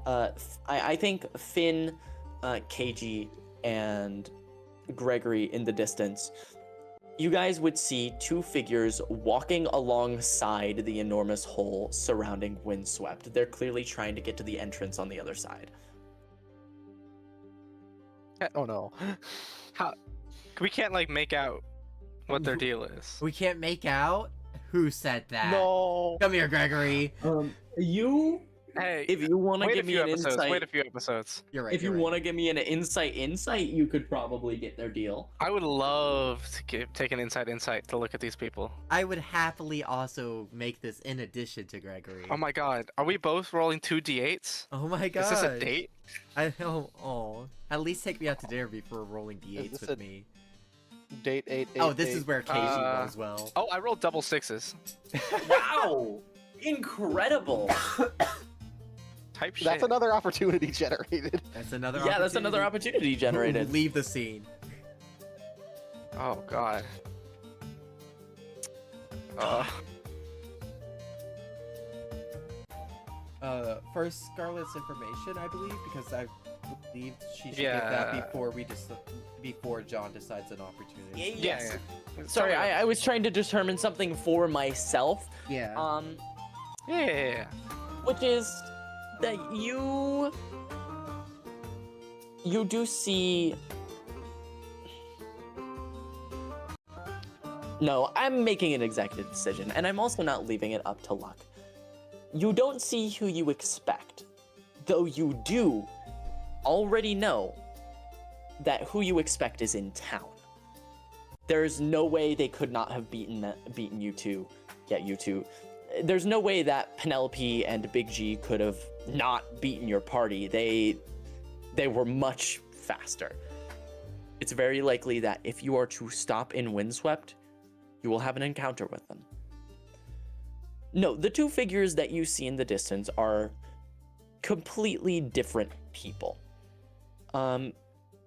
I think Finn, KG, and Gregory in the distance. You guys would see two figures walking alongside the enormous hole surrounding Windswept. They're clearly trying to get to the entrance on the other side. Oh no. We can't like make out what their deal is. We can't make out? Who said that? No. Come here, Gregory. Hey, If you want to wait a give me few an episodes. insight, Wait a few episodes. You're right. if you want to give me an insight, you could probably get their deal. I would love to take an insight to look at these people. I would happily also make this in addition to Gregory. Oh my god, are we both rolling 2d8s? Oh my god. Is this a date? I know. Oh, at least take me out to dinner before rolling d8s with me. Date 8. Oh, this is where KG rolls well. Oh, I rolled double sixes. Wow! Incredible! Type shit. That's another opportunity generated. That's another. Yeah, that's another opportunity generated. Leave the scene. Oh god. First Scarlett's information, I believe, because I believe she should Yeah. get that before John decides an opportunity. Yes. Yeah. Sorry, I was trying to determine something for myself. Yeah. Yeah. Which is that you do see. No, I'm making an executive decision, and I'm also not leaving it up to luck. You don't see who you expect, though you do already know that who you expect is in town. There's no way they could not have beaten you two. Yeah, you two. There's no way that Penelope and Big G could have not beaten your party. They were much faster. It's very likely that if you are to stop in Windswept, you will have an encounter with them. No, the two figures that you see in the distance are completely different people.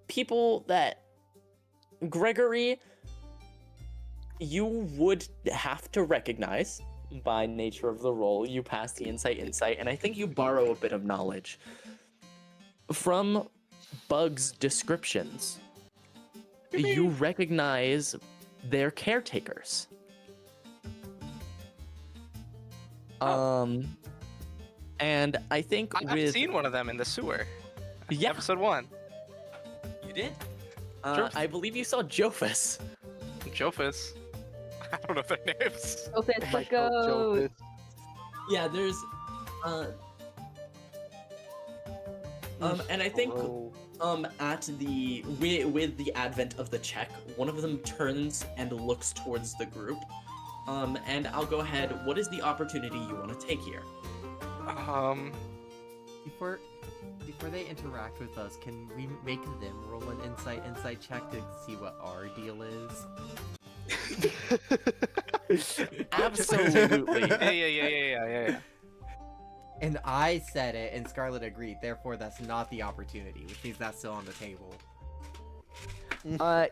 People that Gregory, you would have to recognize by nature of the role. You pass the insight, and I think you borrow a bit of knowledge from Bug's descriptions. You recognize their caretakers. And I think I've seen one of them in the sewer. Yeah. Episode 1. You did? Sure. I believe you saw Jophus. Jophus. I don't know their names. Okay, let's go. Yeah, there's and I think at the with the advent of the check, one of them turns and looks towards the group. And I'll go ahead. What is the opportunity you want to take here? Before they interact with us, can we make them roll an insight check to see what our deal is? Absolutely. Yeah. And I said it, and Scarlett agreed. Therefore, that's not the opportunity, which means that's still on the table.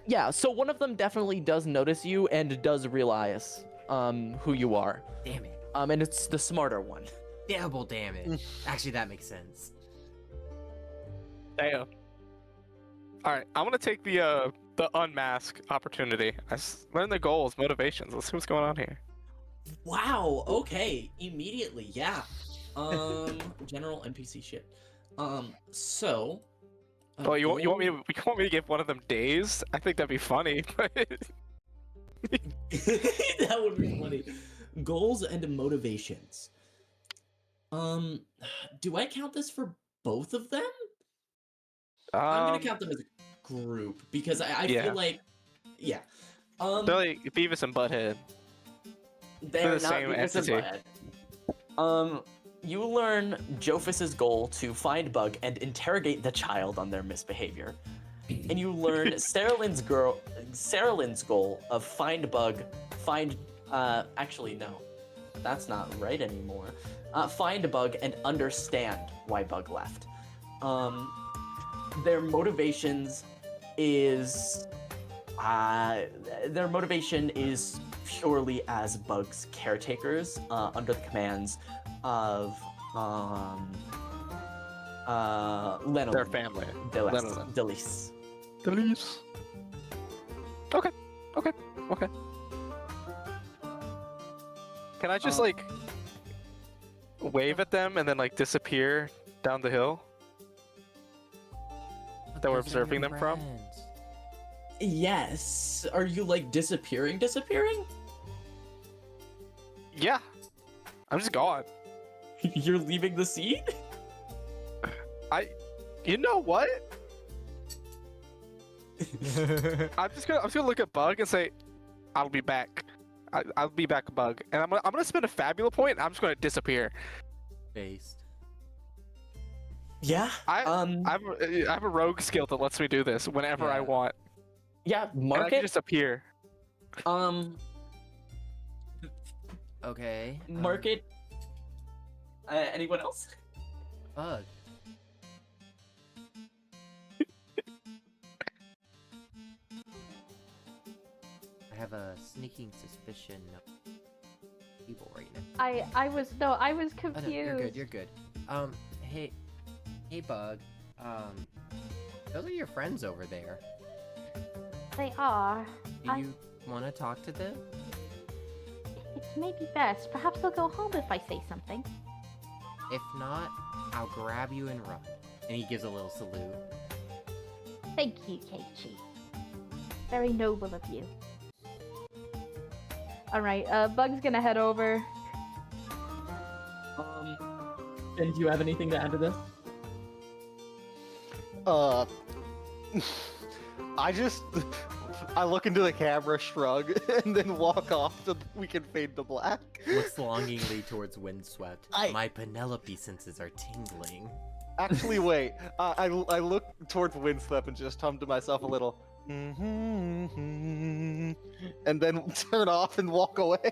Yeah. So one of them definitely does notice you and does realize who you are. Damn it. And it's the smarter one. Double damn it. Actually, that makes sense. Damn. Alright, I'm gonna take the unmask opportunity. Learn the goals, motivations. Let's see what's going on here. Wow. Okay. Immediately. Yeah. General NPC shit. So. Oh, you want me to give one of them days? I think that'd be funny. But that would be funny. Goals and motivations. Do I count this for both of them? I'm gonna count them as a group because I feel like, yeah. They're like Beavis and Butthead. They're the not same Beavis and entity. Butthead. You learn Jophus's goal to find Bug and interrogate the child on their misbehavior. And you learn Sarah Lynn's goal of find Bug, actually no, that's not right anymore. Find Bug and understand why Bug left. Their motivations is Their motivation is purely as Bug's caretakers under the commands of Lenolin. Their family. Lenolin. Delis. Delise. Okay. Can I just like wave at them and then like disappear down the hill that we're observing them from? Yes. Are you like disappearing? Yeah. I'm just gone. You're leaving the scene? You know what? I'm just gonna look at Bug and say, "I'll be back. I'll be back, Bug." And I'm gonna spend a fabula point. And I'm just gonna disappear. Based. Yeah. I have a rogue skill that lets me do this whenever I Yeah. want. Yeah. And I Mark can it. just appear. Okay. Mark it. Anyone else? Bug. I have a sneaking suspicion of evil right now. I was Oh, confused. no, you're good. Hey, Bug. Those are your friends over there. They are. Do I- you want to talk to them? It's maybe best. Perhaps they'll go home if I say something. If not, I'll grab you and run. And he gives a little salute. Thank you, Keiichi. Very noble of you. Alright, Bug's gonna head over. Ben, do you have anything to add to this? I look into the camera, shrug, and then walk off so we can fade to black. Looks longingly towards Windswept. I- My Penelope senses are tingling. Actually, wait. I look towards Windswept and just hum to myself a little, and then turn off and walk away.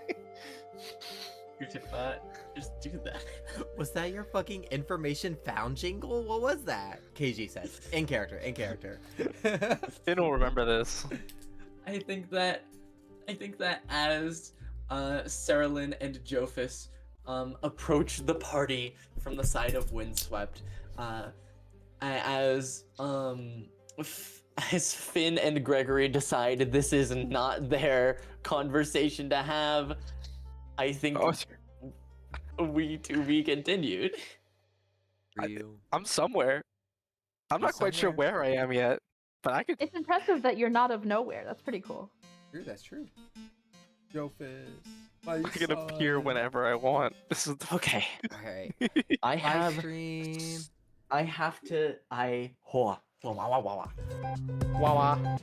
Just do that. Was that your fucking information found jingle? What was that? KG said. In character. They don't remember this. I think that as Saralyn and Jophus Approach the party from the side of Windswept, as Finn and Gregory decide this is not their conversation to have, I think we to be continued. I'm somewhere. I'm You're not quite sure somewhere? where I am yet, but I could. It's impressive that you're not of nowhere. That's pretty cool. True, that's true. Jophus, I can appear whenever I want. This is Okay. Alright. I Live have stream. wah wah wah wah. Wawa.